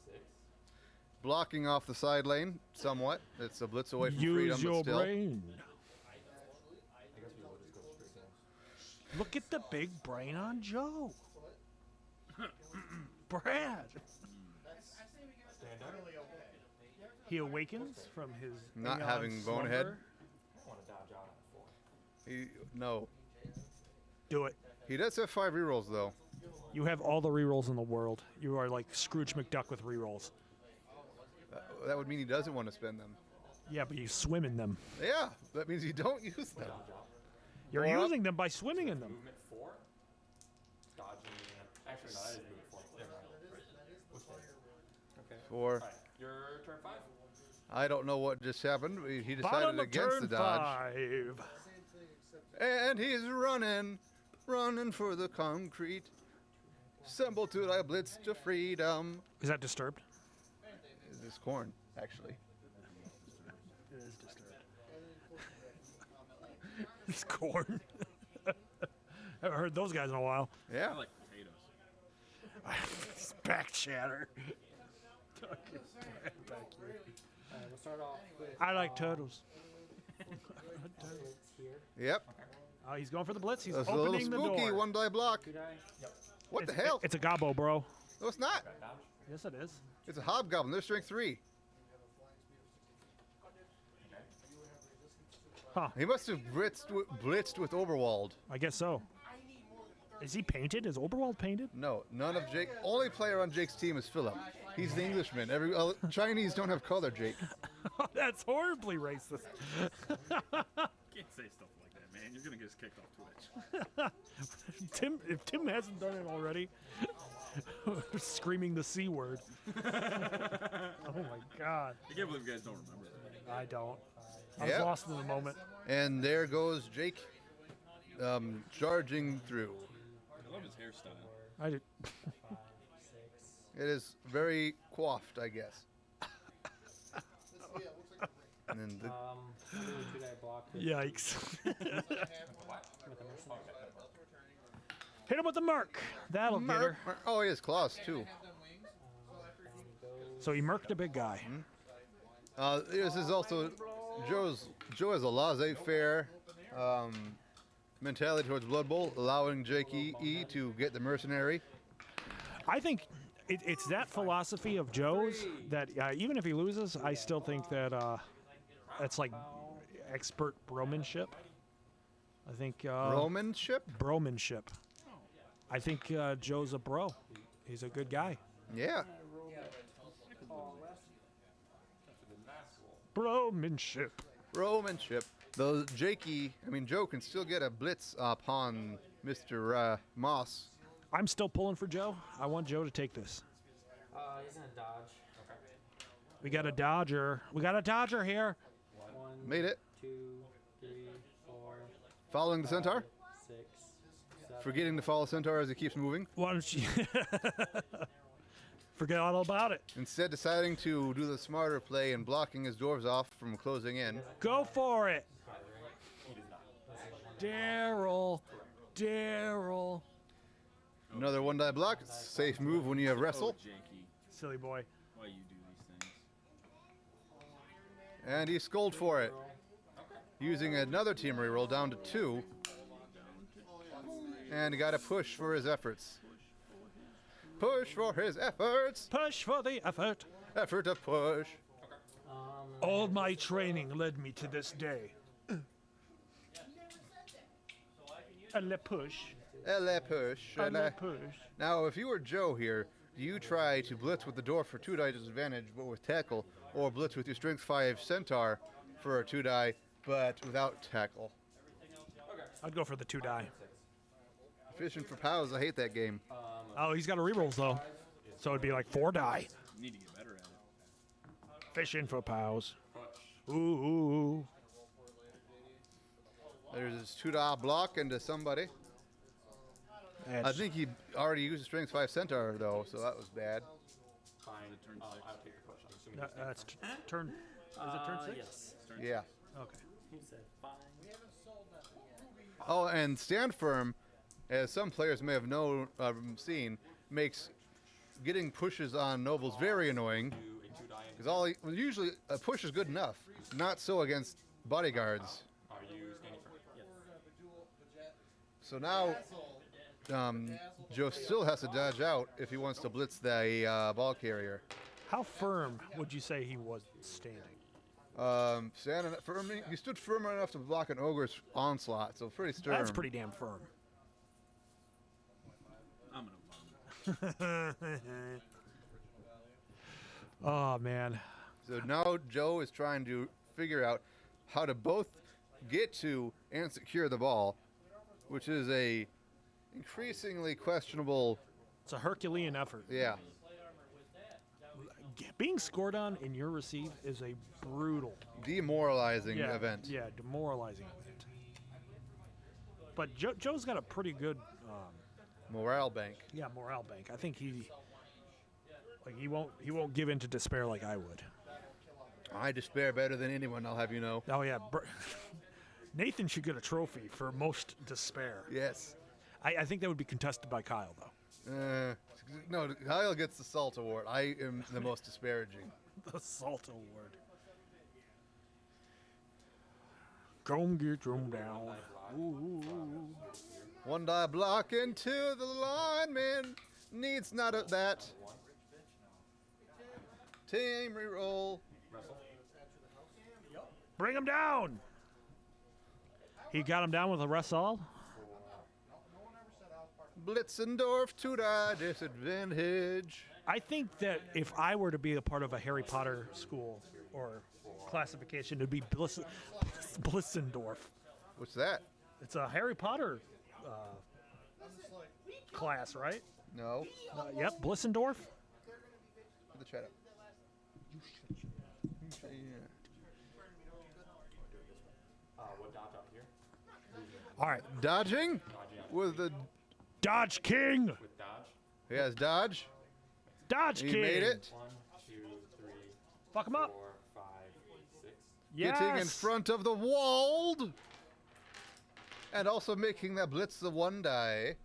6. Blocking off the side lane somewhat. It's a blitz away from Use freedom, your but still. brain. I guess we will just go straight down. Look at the big brain on Joe. Brad. Stand up. He awakens from his Not aeon having bonehead. slumber. I want to dodge out on 4. No. Do it. He does have 5 rerolls, though. You have all the rerolls in the world. You are like Scrooge McDuck with rerolls. That would mean he doesn't want to spend them. Yeah, but you swim in them. Yeah, that means you don't use them. Dodge out. You're Four up. using them by swimming in them. Movement 4. Dodging. Actually, no, that is movement 4. Never mind. We'll stay. Okay. 4. Alright, your turn 5. I don't know what just happened. He decided Bottom of against turn the dodge. 5. And he's running for the concrete. Symbol to thy blitz to freedom. Is that disturbed? This corn, actually. It is disturbed. It's corn. Haven't heard those guys in a while. Yeah. I like potatoes. It's back chatter. We'll start off with. I like turtles. Blitz here. Yep. He's going for the blitz. He's That's a little opening the spooky. door. 1 die block. 2 die. What the It's- hell? It's a gobbo, bro. No, it's not. Dodge. Yes, it is. It's a hobgoblin. They're strength 3. Huh. He must have blitzed with Overwald. I guess so. Is he painted? Is Oberwald painted? No, none of Jake. Only player on Jake's team is Philip. He's the Englishman. Chinese don't have color, Jake. That's horribly racist. Can't say stuff like that, man. You're gonna get us kicked off Twitch. If Tim hasn't done it already, screaming the C word. Oh my God. I can't believe you guys don't remember that. I don't. I was Yep. lost in the moment. And there goes Jake, charging through. I love his hairstyle. I did. It is very coiffed, I guess. And then the, Really two-die block with Yikes. with a mercenary. Hit him with the Merc. That'll get her. oh, he has claws too. So he merked a big guy. This is also Joe has a laissez-faire mentality towards Blood Bowl, allowing Jakee to get the mercenary. I think it's that philosophy of Joe's that even if he loses, I still think that it's like expert bromanship. I think Romanship? bromanship. I think Joe's a bro. He's a good guy. Yeah. Bromanship. Romanship. Though Joe can still get a blitz upon Mr. Moss. I'm still pulling for Joe. I want Joe to take this. He's gonna dodge. We got a Dodger. We got a Dodger here. 1, Made it. 2, 3, 4, Following the Centaur. 6, 7. Forgetting to follow Centaur as he keeps moving. Why don't you forget all about it? Instead deciding to do the smarter play and blocking his dwarves off from closing in. Go for it. Daryl. Daryl. Another one-die block. Safe move when you have wrestle. Jakey, Silly boy. why you do these things? And he scolded for it. Using another team reroll down to 2. And he got a push for his efforts. Push for his efforts. Push for the effort. Effort to push. All my training led me to this day. A le push. Elle push. A le push. Now, if you were Joe here, do you try to blitz with the dwarf for 2-die disadvantage but with tackle, or blitz with your strength 5 centaur for a 2-die but without tackle? I'd go for the 2-die. Fishing for pows, I hate that game. Oh, he's got a rerolls though. So it'd be like 4-die. You need to get better at it. Fishing for pows. Ooh. There's his 2-die block into somebody. I think he already used a strength 5 centaur though, so that was bad. Fine. I'll take your push. I'm assuming That's turn. Is it turn 6? Yes. Yeah. Okay. He said fine. Oh, and stand firm, as some players may have seen, makes getting pushes on nobles very annoying. do a 2-die and Because usually a push is good enough. Not so against bodyguards. are you standing for? Yes. So now Joe still has to dodge out if he wants to blitz the ball carrier. How firm would you say he was standing? Standing firmly, he stood firm enough to block an ogre's onslaught, so pretty stern. That's pretty damn firm. I'm gonna vomit. Oh man. So now Joe is trying to figure out how to both get to and secure the ball, which is a increasingly questionable. It's a Herculean effort. Yeah. Being scored on in your receive is a brutal, Demoralizing event. Yeah, demoralizing event. But Joe's got a pretty good, Morale bank. morale bank. I think he won't give in to despair like I would. I despair better than anyone, I'll have you know. Oh yeah, Nathan should get a trophy for most despair. Yes. I think that would be contested by Kyle though. No, Kyle gets the Salt Award. I am the most disparaging. The Salt Award. Come get them down. Ooh. 1-die block into the lineman. Needs not of that. Team reroll. Bring him down. He got him down with a wrestle. Blitzendorf to the disadvantage. I think that if I were to be a part of a Harry Potter school or classification, it'd be Blissendorf. What's that? It's a Harry Potter class, right? No. Yep, Blissendorf. Put the chat up. What dodge up here? All right, Dodging with the. Dodge King. With dodge. He has dodge. Dodge He King. made it. 1, 2, 3, Fuck him 4, up. 5, 6. Yes. Getting in front of the wall. And also making that blitz the 1 die.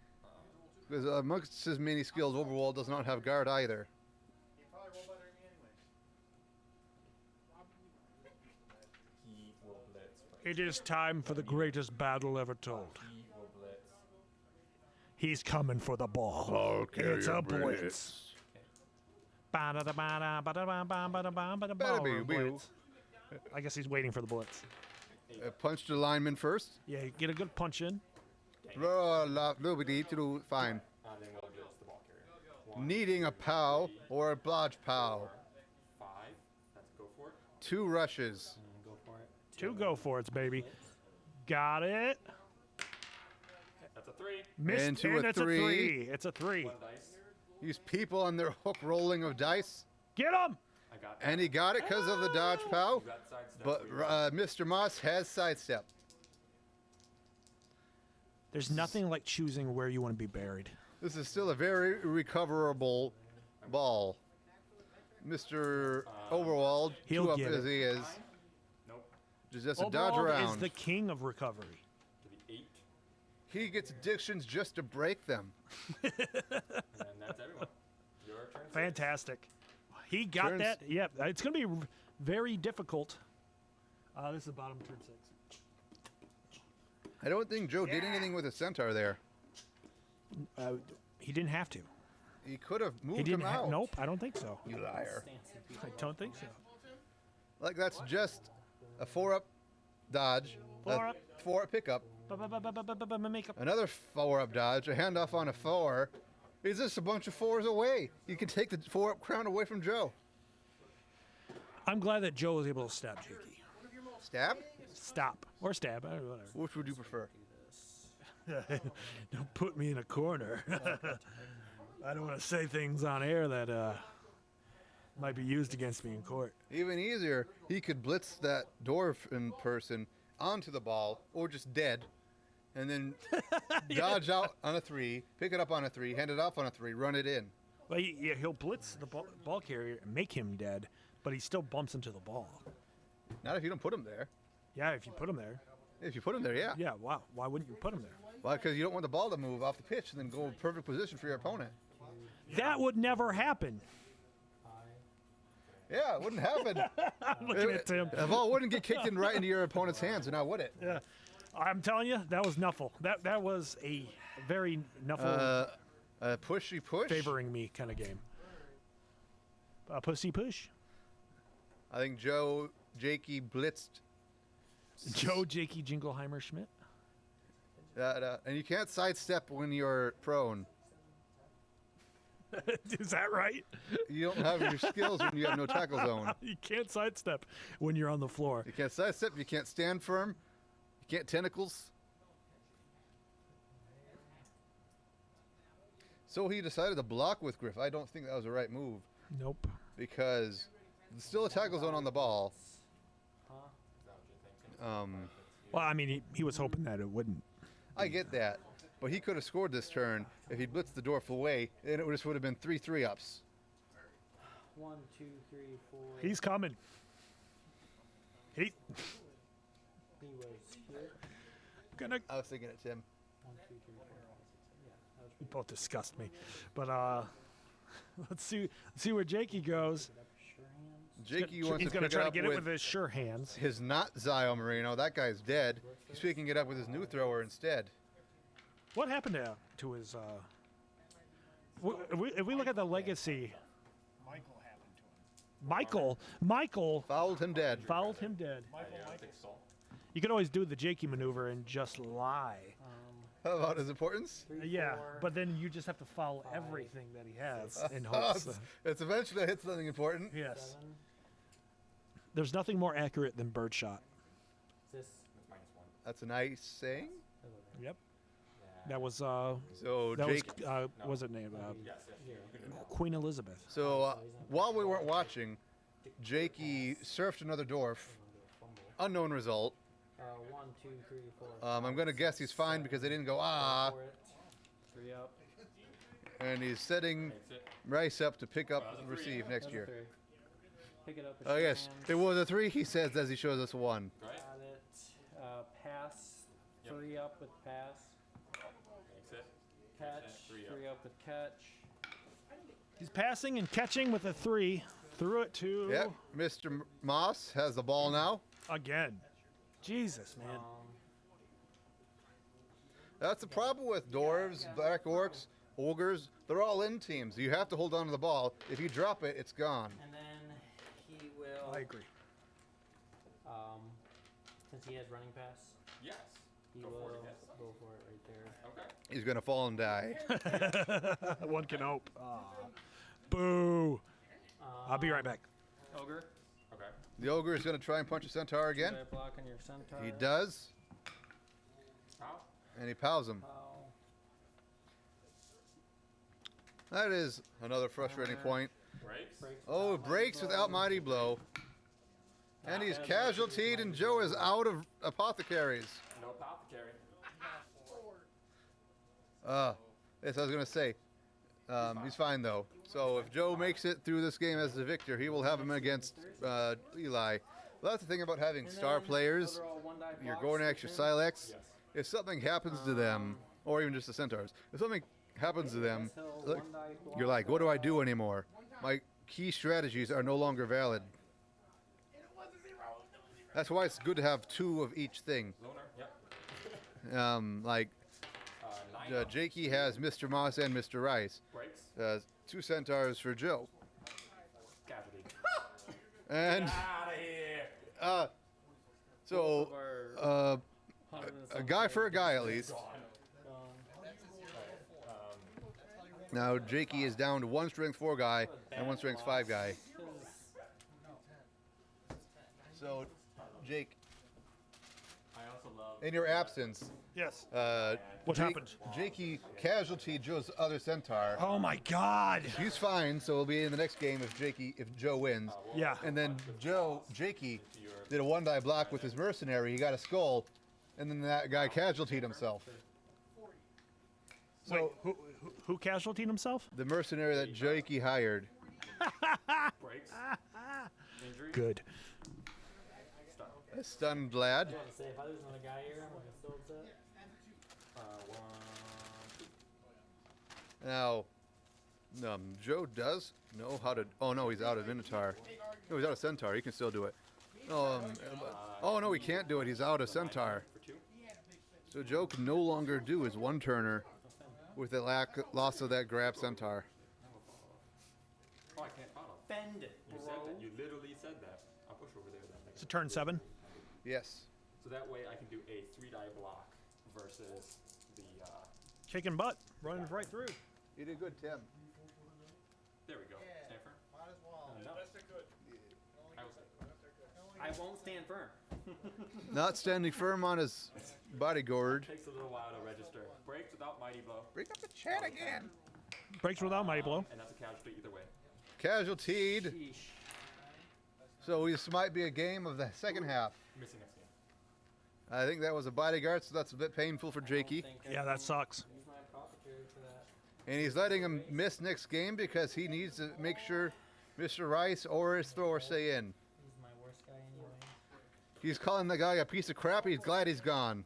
Because amongst his many skills, Overwall does not have guard either. He will blitz. It is time for the greatest battle ever told. He will blitz. He's coming for the ball. Ball It's a carrier blitz. Ballroom Bada-bing, blitz. I guess he's waiting for the blitz. Punched the lineman first. Yeah, get a good punch in. Fine. Then we'll blitz the ball carrier. 1, Needing a pow or a blodge pow. 5. Let's go for it. 2 rushes. Go for it. 2 go for it, baby. Got it. That's a 3. Missed, Into and a it's three. a 3. It's a 3. 1 dice. Use people on their hook rolling of dice. Get him! I got that. And he got it because of the dodge pow. You got sidestep. But so you got Mr. Moss has sidestep. There's nothing like choosing where you want to be buried. This is still a very recoverable ball. Mr. Overwald, He'll 2 up get as it. he is, 9. Nope. just a dodge Overall around. is the king of recovery. To the 8. He gets addictions just to break them. And that's everyone. Your turn. 6. Fantastic. He got Turns- that. Yep, it's going to be very difficult. This is the bottom turn 6. I don't think Joe did anything with a centaur there. He didn't have to. He could have He moved him didn't. out. Nope, I don't think so. You liar. I don't think so. Like that's just a 4-up dodge. 4-up. 4-up pickup. Makeup. Another 4-up dodge. A handoff on a 4. Is this a bunch of 4s away? You can take the 4-up crown away from Joe. I'm glad that Joe was able to stab Jakey. Stab? Stop or stab, whatever. Which would you prefer? Don't put me in a corner. I don't want to say things on air that might be used against me in court. Even easier, he could blitz that dwarf in person onto the ball, or just dead, and then dodge out on a 3, pick it up on a 3, hand it off on a 3, run it in. Well, he'll blitz the ball carrier and make him dead, but he still bumps into the ball. Not if you don't put him there. Yeah, if you put him there. If you put him there, yeah. Yeah, wow. Why wouldn't you put him there? Why? Because you don't want the ball to move off the pitch and then go in perfect position for your opponent. That would never happen. Yeah, it wouldn't happen. I'm looking at Tim. The ball wouldn't get kicked in right into your opponent's hands, or now would it? Yeah, I'm telling you, that was Nuffle. That was a very Nuffle A pushy push. favoring me kind of game. Pussy push. I think Jakey blitzed. Joe Jakey Jingleheimer Schmidt. And you can't sidestep when you're prone. Is that right? You don't have your skills when you have no tackle zone. You can't sidestep when you're on the floor. You can't sidestep. You can't stand firm. You can't tentacles. So he decided to block with Griff. I don't think that was the right move Nope. because there's still a tackle zone on the ball. Well, I mean, he was hoping that it wouldn't. I get that. But he could have scored this turn if he blitzed the dwarf away, and it just would have been 3 3-ups. 1, 2, 3, 4. He's coming. He He was here. gonna. I was thinking it, Tim. 1, 2, 3, 4, 5, 6, 7. Yeah, that was You both disgust me. But let's see where Jakey goes. right. Sure hands. Jakey wants He's to gonna pick try it to up get it with with his sure hands. his not Zio Marino. That guy's dead. He's picking it up with his new thrower instead. What happened to his? If we look at the legacy, Michael happened to him. Michael Fouled him dead. fouled him dead. Michael, I think so. You could always do the Jakey maneuver and just lie. About his importance? Three, Yeah, four, but then you just have to follow five, everything that he has in hopes. that- It's eventually hit something important. Yes. 7. There's nothing more accurate than birdshot. Is this? -1. That's a nice saying. Yep. Yeah. That was So that Jake. was it named Yes, yes. Here. You can do that. Queen Elizabeth. So while we weren't watching, Jakee surfed another dwarf. Unknown result. 1, 2, 3, 4. I'm gonna guess he's fine because they didn't go ah, For it. 3 up. and he's setting Makes it. Rice up to pick up Well, that and was a 3. receive next That's a year. 3. Pick it up. with Oh your yes, hands. it was a 3. He says as he shows us 1. Right? Got it. Pass. Yep. 3 up with pass. Makes it. Catch. Three up. 3 up with catch. He's passing and catching with a 3. Threw it to Yep, Mr. Moss has the ball now. again. Jesus, man. That's the problem with dwarves, black orcs, ogres. They're all in teams. You have to hold on to the ball. If you drop it, it's gone. And then he will. I agree. Since he has running pass, Yes. he Go will for it, yes. go for it right there. Okay. He's gonna fall and die. One can hope. Boo. I'll be right back. Ogre. Okay. The ogre is gonna try and punch a centaur again. Got a block on your centaur. He does, How? and he pows him. Pow. That is another frustrating point. Breaks. Breaks Oh, without breaks mighty without blow. mighty blow. And he's casualtied, and Joe is out of apothecaries. No apothecary. Yes, I was gonna say. He's fine though. So if Joe makes it through this game as the victor, he will have him against Eli. Well, that's the thing about having And star then players. those are all one die Your blocks Gornax, your within- Silex. Yes. If something happens to them, or even just the centaurs, if something happens to them, This hill, look, one die block you're like, what do I that. do anymore? My key strategies are no longer valid. That's why it's good to have 2 of each thing. Loner. Yep. Like 9 up. Jakee has Mr. Moss and Mr. Rice. Breaks. 2 centaurs for Joe. Casualty. And Out of here. so Both of our 100 and a something guy for a guy at Gone. least. gone. Now Jakee is down to 1 strength 4 guy and 1 strength 5 guy. 'Cause So Jake, I also love. in your absence, Yes. What Jake- happened? Jakee casualty Joe's other centaur. Oh my God. He's fine, so he'll be in the next game if Joe wins. Yeah. And then Jakee did a 1 die block with his mercenary. He got a skull, and then that guy casualtied himself. So Wait, who casualtied himself? the mercenary that Jakee hired. Breaks. Injury. Good. Stop. A stunned lad. I was about to say, if I lose another guy here, I'm gonna still upset. 1, 2. Now, Joe does know how to. Oh no, he's out of Minotaur. No, he's out of Centaur. He can still do it. Oh no, he can't do it. He's out of Centaur. For 2. So Joe can no longer do his 1 turner with the loss of that grab Centaur. Oh, I can't follow. Bend it, You bro. said that. You literally said that. I'll push over there then. It's a turn 7. Yes. So that way I can do a 3 die block versus the. Kicking butt. Running right through. You did good, Tim. There we go. Stand firm. No, I will say. I won't stand firm. Not standing firm on his bodyguard. Takes a little while to register. Breaks without mighty blow. Bring up the chat again. Breaks without mighty blow. And that's a casualty either way. Casualtied. Sheesh. So this might be a game of the second half. Missing next game. I think that was a bodyguard, so that's a bit painful for I don't Jakee. think I Yeah, can that sucks. Use my apothecary for that. And he's letting him miss next game because he needs to make sure Mr. Rice or his thrower stay in. He's my worst guy anyway. He's calling the guy a piece of crap. He's glad he's gone.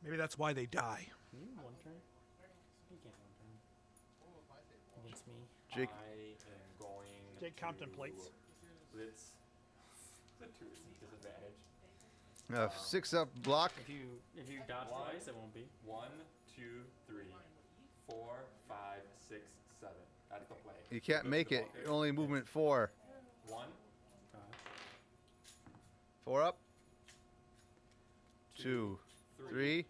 Maybe that's why they die. Can you 1 turn? You can't 1 turn. Against me. Jake, I am going. Jake to contemplates. Blitz. The 2 is a disadvantage. 6 up block. If you dodge One. twice, it won't be. 1, 2, 3, 4, 5, 6, 7. That is the play. You can't make it. Only movement 4. 1, 4 up. 2, 3,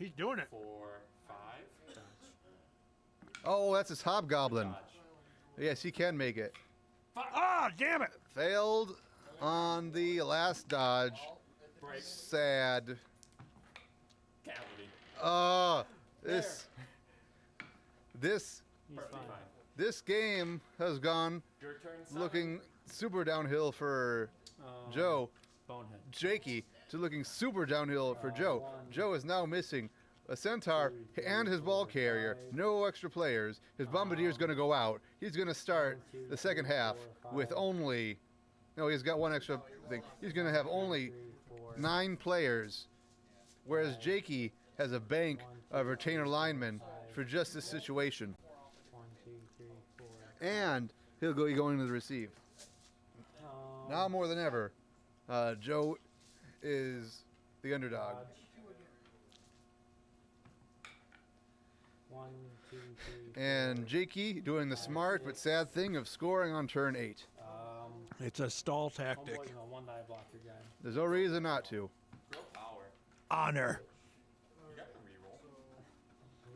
He's doing it. 4, 5. Oh, that's his hobgoblin. Dodge. Yes, he can make it. Ah, damn it. Failed on the last dodge. Break. Sad. Cavity. This He's Perfectly fine. this game has gone Your turn, 7. looking super downhill for Joe. Bonehead. Jakey to looking super downhill for Joe. 1, Joe is now missing a centaur and his ball carrier. No extra players. His bombardier is going to go out. He's going to start the second half with only. No, he's got one extra thing. He's going to have only 9 players, whereas Jakey has a bank of retainer linemen for just this situation. 1, 2, 3, 4. And he'll be going to the receive. Now more than ever, Joe is the underdog. Dodge. 1, 2, 3. And Jakey doing the smart but sad thing of scoring on turn 8. It's a stall tactic. Homeboy's gonna one die block your guy. There's no reason not to. Real power. Honor. You got to reroll.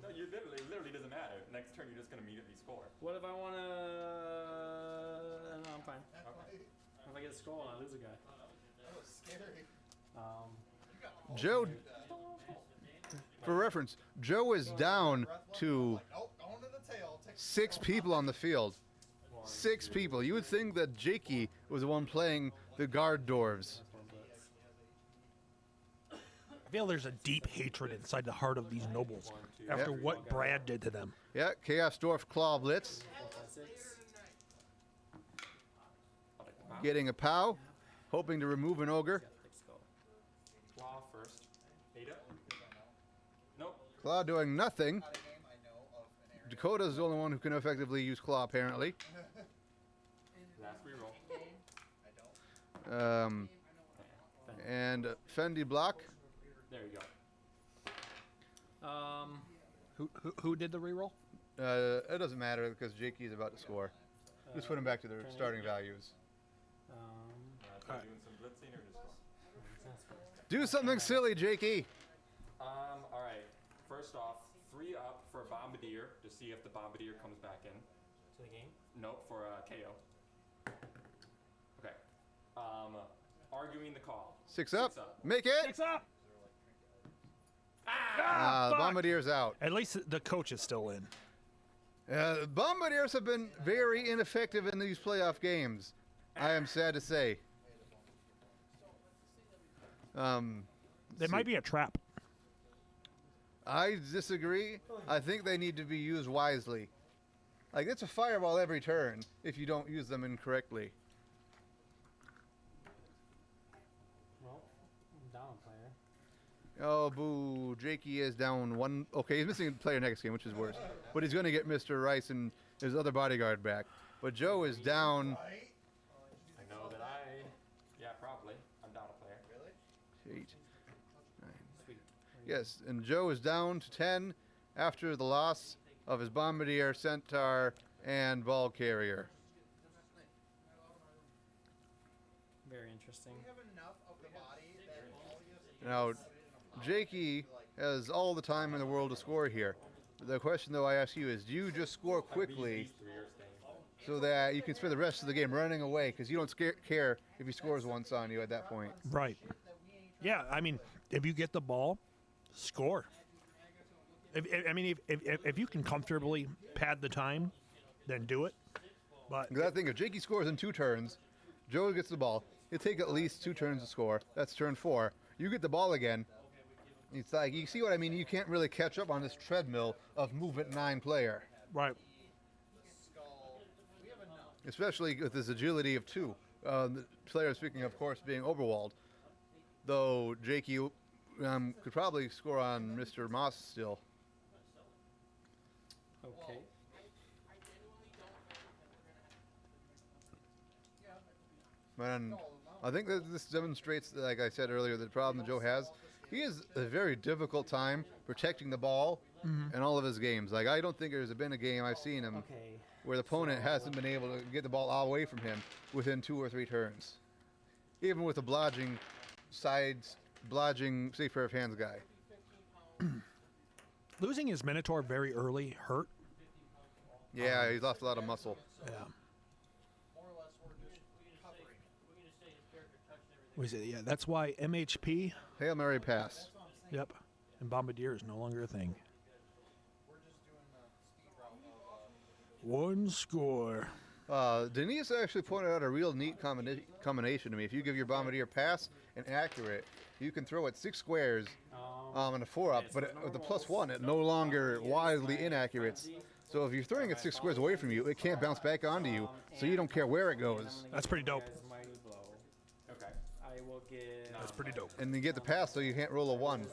No, you literally doesn't matter. Next turn, you're just gonna immediately score. What if I wanna? No, I'm fine. Okay. If I get a skull and I lose a guy. Joe, for reference, Joe is down to 6 people on the field. 6 people. You would think that Jakey was the one playing the guard dwarves. I feel there's a deep hatred inside the heart of these nobles after Yep. what Brad did to them. Yeah, Chaos Dwarf Claw Blitz. 6. I'll take the power. Getting a POW, hoping to remove an ogre. Big skull. Claw first. Ada. Nope. Claw doing nothing. Dakota's the only one who can effectively use Claw, apparently. Last reroll. And Fendi block. There you go. Who did the reroll? It doesn't matter because Jakey's about to score. Just put him back to their starting values. Doing some blitzing or just score? Do something silly, Jakey. All right. First off, 3 up for Bombardier to see if the Bombardier comes back in. To the game. Nope, for KO. Okay. Arguing the call. 6 up. 6 up. Make it. Six up. The fuck. Bombardier's out. At least the coach is still in. Bombardiers have been very ineffective in these playoff games. I am sad to say. They might be a trap. I disagree. I think they need to be used wisely. Like, it's a fireball every turn if you don't use them incorrectly. Well, I'm down a player. Oh, boo. Jakey is down 1. Okay, he's missing a player next game, which is worse. But he's going to get Mr. Rice and his other bodyguard back. But Joe is down I know that yeah, probably. I'm down a player. 8, 9. Sweet. Yes, and Joe is down to 10 after the loss of his Bombardier, Centaur, and Ball Carrier. Very interesting. Now, Jakey has all the time in the world to score here. The question, though, I ask you is, do you just score quickly These 3 are staying. so that you can spend the rest of the game running away? Because you don't care if he scores once on you at that point. Right. Yeah, I mean, if you get the ball, score. If you can comfortably pad the time, then do it. But Because I think if Jakey scores in 2 turns, Joe gets the ball. It'll take at least 2 turns to score. That's turn 4. You get the ball again. It's like, you see what I mean? You can't really catch up on this treadmill of movement 9 player. right. Especially with this agility of 2. The player, speaking of course, being overwalled. Though Jakey could probably score on Mr. Moss still. Okay. And I think that this demonstrates, like I said earlier, the problem that Joe has. He has a very difficult time protecting the ball in all of his games. Like, I don't think there's been a game I've seen him Okay. where the opponent hasn't been able to get the ball all away from him within 2 or 3 turns. Even with a blodging safe pair of hands guy. Losing his Minotaur very early hurt. Yeah, he's lost a lot of muscle. Yeah. What is it? Yeah, that's why MHP. Hail Mary pass. Yep. And Bombardier is no longer a thing. One score. Denise actually pointed out a real neat combination to me. If you give your Bombardier pass and accurate, you can throw it 6 squares and a 4-up, but with the +1, it no longer wildly inaccurate. So if you're throwing it 6 squares away from you, it can't bounce back onto you, so you don't care where it goes. That's pretty dope. Mighty blow. Okay. I will give. That's pretty dope. And you get the pass, so you can't roll a 1.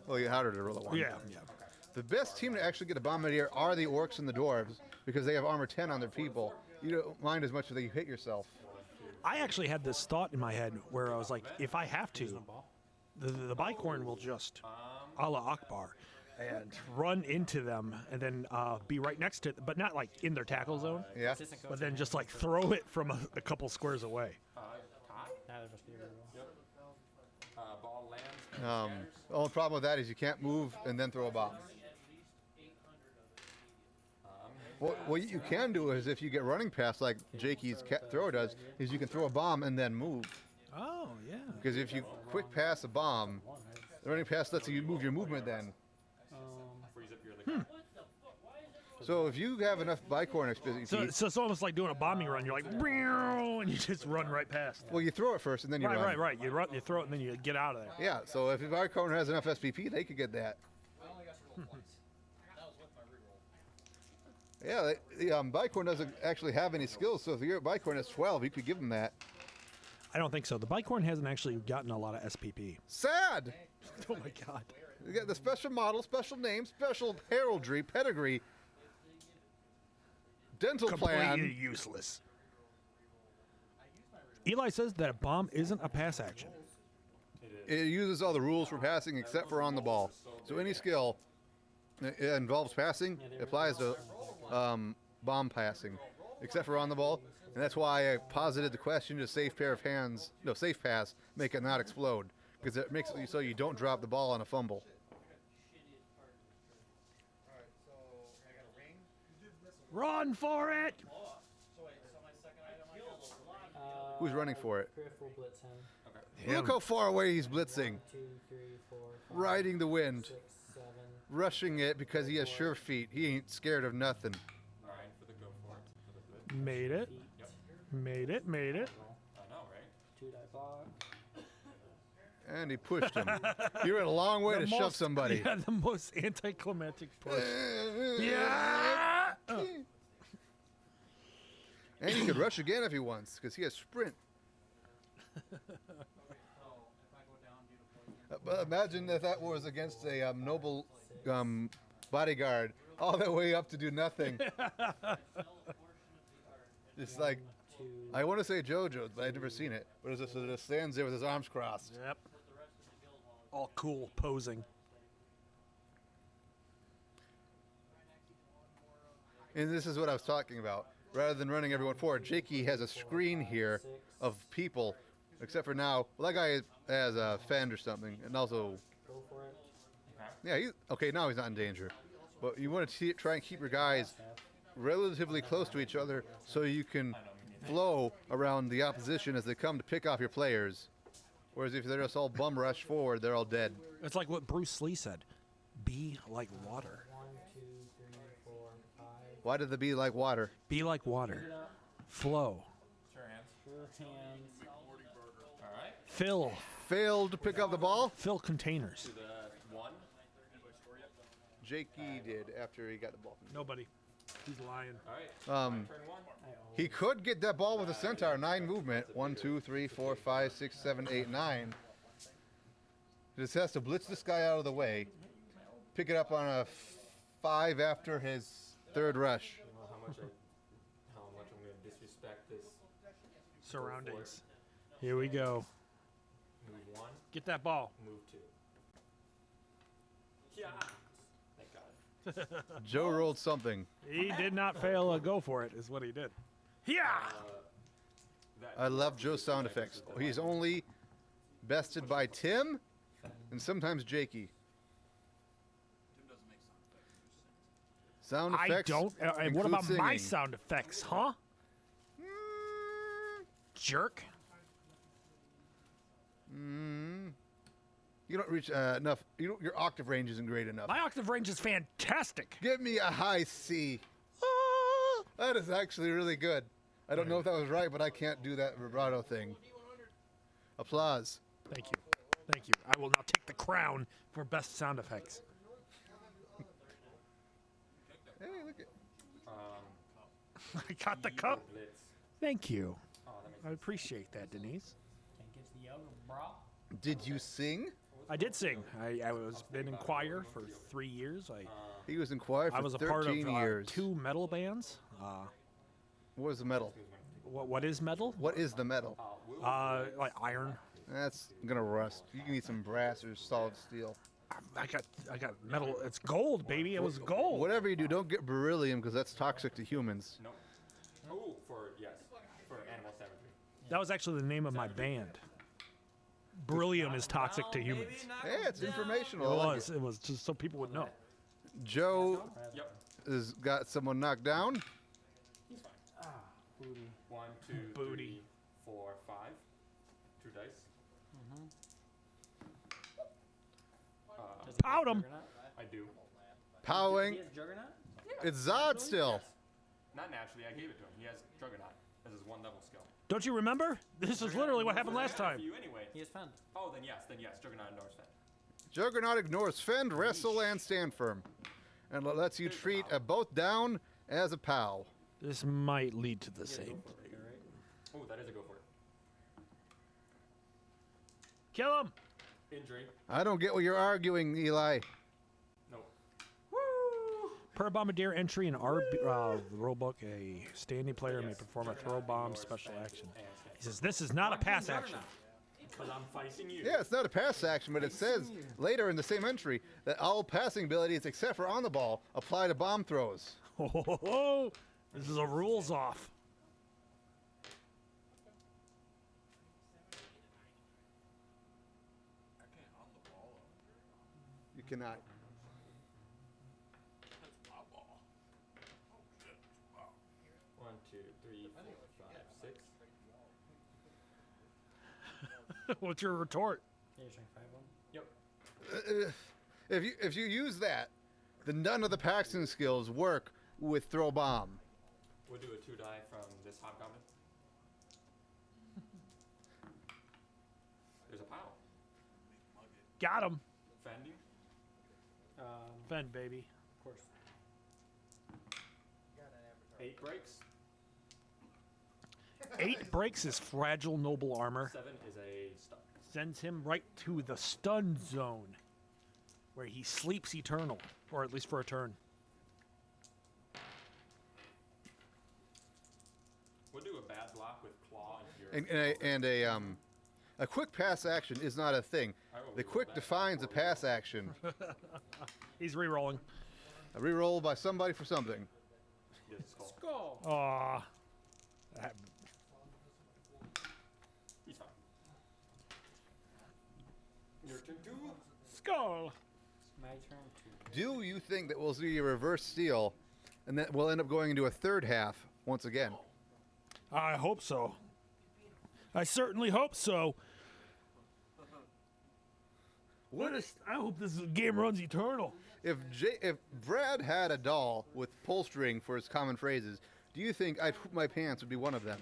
Well, you harder to roll a 1. Yeah, yeah. The best team to actually get a Bombardier are the Orcs and the Dwarves, because they have armor 10 on their people. You don't mind as much as you hit yourself. I actually had this thought in my head where I was like, if I have to, the Bicorn will just a la Akbar and run into them and then be right next to it, but not like in their tackle zone, Yeah. but then just like throw it from a couple squares away. That'll just be brutal. Yep. Ball lands. The only problem with that is you can't move and then throw a bomb. What you can do is if you get running past like Jakee's throw does, is you can throw a bomb and then move. Oh, yeah. Because if you quick pass a bomb, the running pass lets you move your movement then. Freeze up your other guy. So if you have enough Bicorn experience, So it's almost like doing a bombing run. You're like, "Meow," and you just run right past. well, you throw it first and then you run. Right. You run, you throw it, and then you get out of there. Yeah, so if your Bicorn has enough SPP, they could get that. Yeah, the Bicorn doesn't actually have any skills, so if your Bicorn has 12, you could give them that. I don't think so. The Bicorn hasn't actually gotten a lot of SPP. Sad! Oh my god. You got the special model, special name, special heraldry, pedigree, dental Completely plan. useless. Eli says that a bomb isn't a pass action. It uses all the rules for passing except for on the ball. So any skill that involves passing applies to bomb passing, except for on the ball. And that's why I posited the question to safe pair of hands, no, safe pass, make it not explode. Because it makes it so you don't drop the ball on a fumble. Run for it! Who's running for it? Griff will blitz him. Look how far away he's blitzing. 2, 3, 4, 5, Riding the wind. 6, 7. Rushing it because he has sure feet. He ain't scared of nothing. 9 for the go for it. For the blitz. Made it. Made it. I know, right? 2 die block. And he pushed him. He went a long way to shove somebody. Yeah, the most anticlimactic push. Yeah! And he could rush again if he wants, because he has sprint. But imagine if that was against a noble bodyguard, all the way up to do nothing. It's like, I want to say JoJo's, but I've never seen it. But it just stands there with his arms crossed. Yep. All cool, posing. And this is what I was talking about. Rather than running everyone forward, Jakee has a screen here of people, except for now. Well, that guy has a fend or something, and also, Go for it. yeah, okay, now he's not in danger. But you want to try and keep your guys relatively close to each other so you can flow around the opposition as they come to pick off your players. Whereas if they're just all bum rush forward, they're all dead. It's like what Bruce Lee said. Be like water. 1, 2, 3, 4, 5. Why did the be like water? Be like water. Flow. Sure hands. Sure hands. All right. Fill. Failed to pick up the ball? Fill containers. To the 1. Jakee did after he got the ball. Nobody. He's lying. All right. Um, Turn 1. He could get that ball with a centaur. 9 movement. 1, 2, 3, 4, 5, 6, 7, 8, 9. Just has to blitz this guy out of the way. Pick it up on a 5 after his 3rd rush. You know how much I'm going to disrespect this. Surroundings. Here we go. Move 1. Get that ball. Move 2. Yeah. Thank God. Joe rolled something. He did not fail a go for it, is what he did. Yeah! I love Joe's sound effects. He's only bested by Tim and sometimes Jakee. Tim doesn't make Sound I effects. don't. And what include about my singing. sound effects, huh? Jerk. You don't reach enough. Your octave range isn't great enough. My octave range is fantastic. Give me a high C. Ah. That is actually really good. I don't know if that was right, but I can't do that vibrato thing. Applause. Thank you. Thank you. I will now take the crown for best sound effects. Hey, look at. I got the cup. Blitz. Thank you. Oh, that makes I appreciate that, Denise. Can't get the other bra. Did you sing? I did sing. I was been in choir for 3 years. He was in choir for I was a 13 part of years. 2 metal bands. What is the metal? What is metal? What is the metal? Like iron. That's gonna rust. You can need some brass or solid steel. I got metal. It's gold, baby. It was gold. Whatever you do, don't get beryllium because that's toxic to humans. No. Oh, for animal savagery. That was actually the name of my band. Beryllium is toxic to humans. Hey, it's informational. I like It was just so people would know. it. Joe Yep. has got someone knocked down. He's fine. Booty. 1, 2, Booty. 3, 4, 5. 2 dice. Does he Pout have 'em. Juggernaut? I do. Powing. He has Juggernaut? It's Zod still. Yes. Not naturally. I gave it to him. He has Juggernaut as his 1 level skill. Don't you remember? This is literally what happened last time. For you anyway. He has Fend. Oh, then yes. Juggernaut ignores that. Juggernaut ignores fend, wrestle, and stand firm, and lets you treat a both down as a POW. This might lead to the same. Oh, that is a go for it. Kill him. Injury. I don't get what you're arguing, Eli. No. Per Bombardier entry in our rulebook, a standing player may perform a throw bomb special action. He says this is not a pass action. Because I'm fighting you. Yeah, it's not a pass action, but it says later in the same entry that all passing abilities except for on the ball apply to bomb throws. Oh, this is a rules off. I can't on the ball. You cannot. That's my ball. Oh shit. Wow. 1, 2, 3, 4, 5, 6. What's your retort? Yeah, you're trying 5 1. Yep. If you use that, then none of the passing skills work with throw bomb. We'll do a 2 die from this hobgoblin. There's a POW. Got him. Fending. Fend, baby. Of course. 8 breaks. 8 breaks his fragile noble armor. 7 is a stun. Sends him right to the stun zone, where he sleeps eternal, or at least for a turn. We'll do a bad block with claw and fury. And a quick pass action is not a thing. I will The reroll quick that defines a before we pass action. He's re-rolling. A reroll by somebody for something. Yes, skull. Go! Aw. He's fine. Your turn 2. Skull. My turn 2. Do you think that we'll see a reverse steal, and that we'll end up going into a third half once again? I hope so. I certainly hope so. I hope this game runs eternal. If Brad had a doll with pull string for his common phrases, do you think I'd poop my pants would be one of them?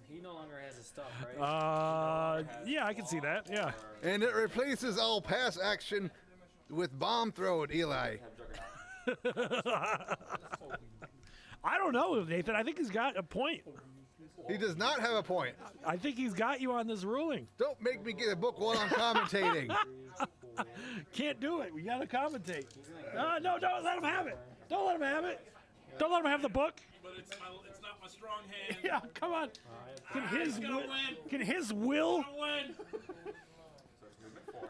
He no longer has his stuff, right? Yeah, I can see that. Yeah. And it replaces all pass action with bomb throw, Eli. Have Juggernaut. I don't know, Nathan. I think he's got a point. He does not have a point. I think he's got you on this ruling. Don't make me get a book while I'm commentating. Can't do it. We got to commentate. No, don't let him have it. Don't let him have it. Don't let him have the book. But it's not my strong hand. Yeah, come on. He's gonna win. Can his will? Win. So it's movement 4.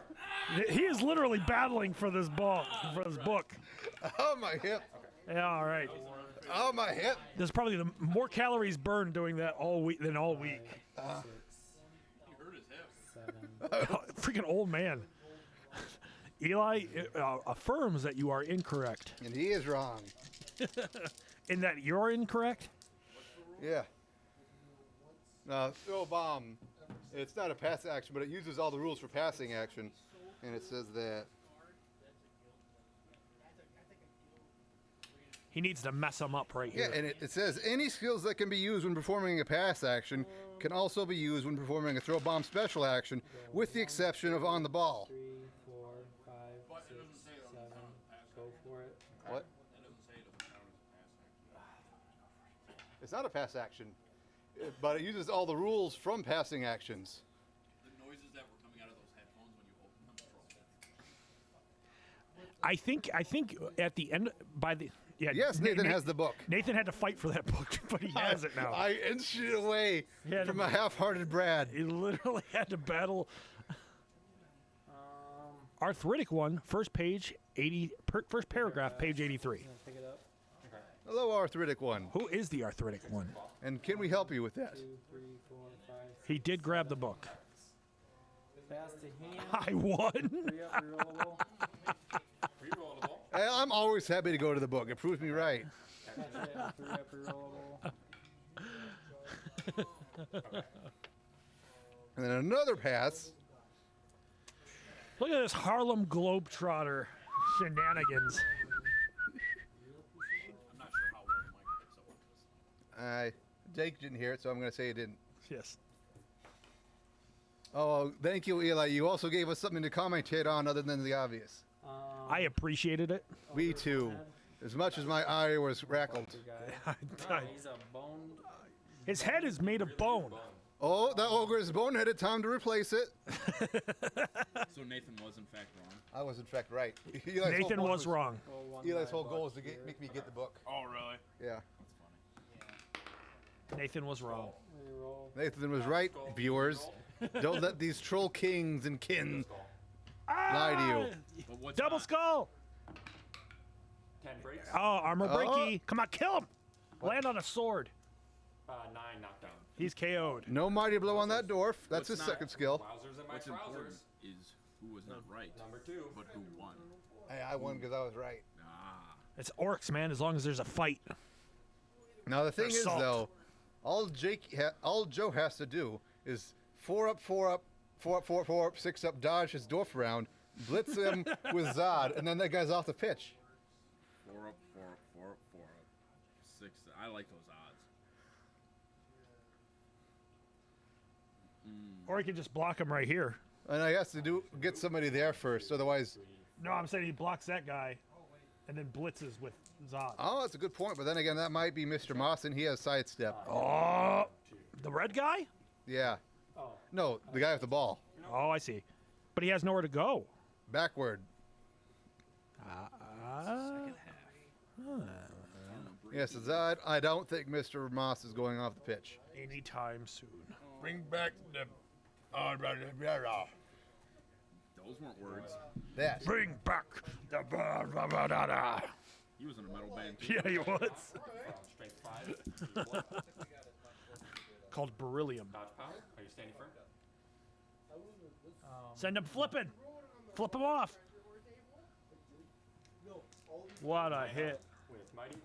He is literally battling for this ball, for this book. Oh, my hip. Yeah, all right. Oh, my hip. There's probably the more calories burned doing that all week than all week. 6, He hurt his hip. 7. Freaking old man. Eli affirms that you are incorrect. And he is wrong. In that you're incorrect? Yeah. Throw a bomb. It's not a pass action, but it uses all the rules for passing action. And it says that. He needs to mess them up right here. Yeah, and it says any skills that can be used when performing a pass action can also be used when performing a throw bomb special action, with the exception of on the ball. 3, 4, 5, 6, 7. Go for it. What? It's not a pass action, but it uses all the rules from passing actions. The noises that were coming out of those headphones when you opened them. I think at the end, by the Yes, Nathan has the book. Nathan had to fight for that book, but he has it now. I inched it away Yeah, from a half-hearted Brad. He literally had to battle. Arthritic one, first page 80, first paragraph, page 83. Pick it up. Hello, arthritic one. Who is the arthritic one? And can we help you with that? 2, 3, 4, 5. He did grab the book. Pass to hand. I won. 3 up, rerollable. Rerollable. Hey, I'm always happy to go to the book. It proves me right. Catch it. 3 up, rerollable. And then another pass. Look at this Harlem Globetrotter shenanigans. I'm not sure how well the mic picks up on this. Jake didn't hear it, so I'm going to say he didn't. Yes. Oh, thank you, Eli. You also gave us something to commentate on other than the obvious. I appreciated it. We too. As much as my eye was rackled. He's a boned. His head is made of bone. Oh, that ogre is boneheaded. Time to replace it. So Nathan was in fact wrong. I was in fact right. Eli's Nathan whole was point wrong. Eli's whole goal is to make me get the book. Oh really? Yeah. Nathan was wrong. Reroll. Nathan was right, viewers. Don't let these troll kings and kin lie to you. But what's Double not? skull. 10 breaks. Oh, armor Oh. breaky. Come on, kill him. Land on a sword. 9 knockdown. He's KO'd. No mighty blow on that dwarf. That's What's his not- second skill. Wowzers in my What's important trousers. is who was not right, Number 2. but who won. Hey, I won because I was right. Ah. It's orcs, man, as long as there's a fight. Now the thing is, Assault. though, all Joe has to do is 4 up, 4 up, 4 up, 4 up, 4 up, 6 up, dodge his dwarf around, blitz him with Zod, and then that guy's off the pitch. 4 up, 4 up, 4 up, 4 up. 6. I like those odds. Or he can just block him right here. And I has to get somebody there first, otherwise. No, I'm saying he blocks that guy and then blitzes with Zod. Oh, that's a good point. But then again, that might be Mr. Moss, and he has sidestep. Oh, the red guy? Yeah. Oh. No, the guy with the ball. Oh, I see. But he has nowhere to go. Backward. Yes, Zod. I don't think Mr. Moss is going off the pitch. Anytime soon. Bring back the. Those weren't words. That. Bring back the da. He was in a metal band too. Yeah, he was. Strength 5. Called beryllium. Dodge power. Are you standing firm? Send him flipping. Flip him off. What a hit. With Mighty.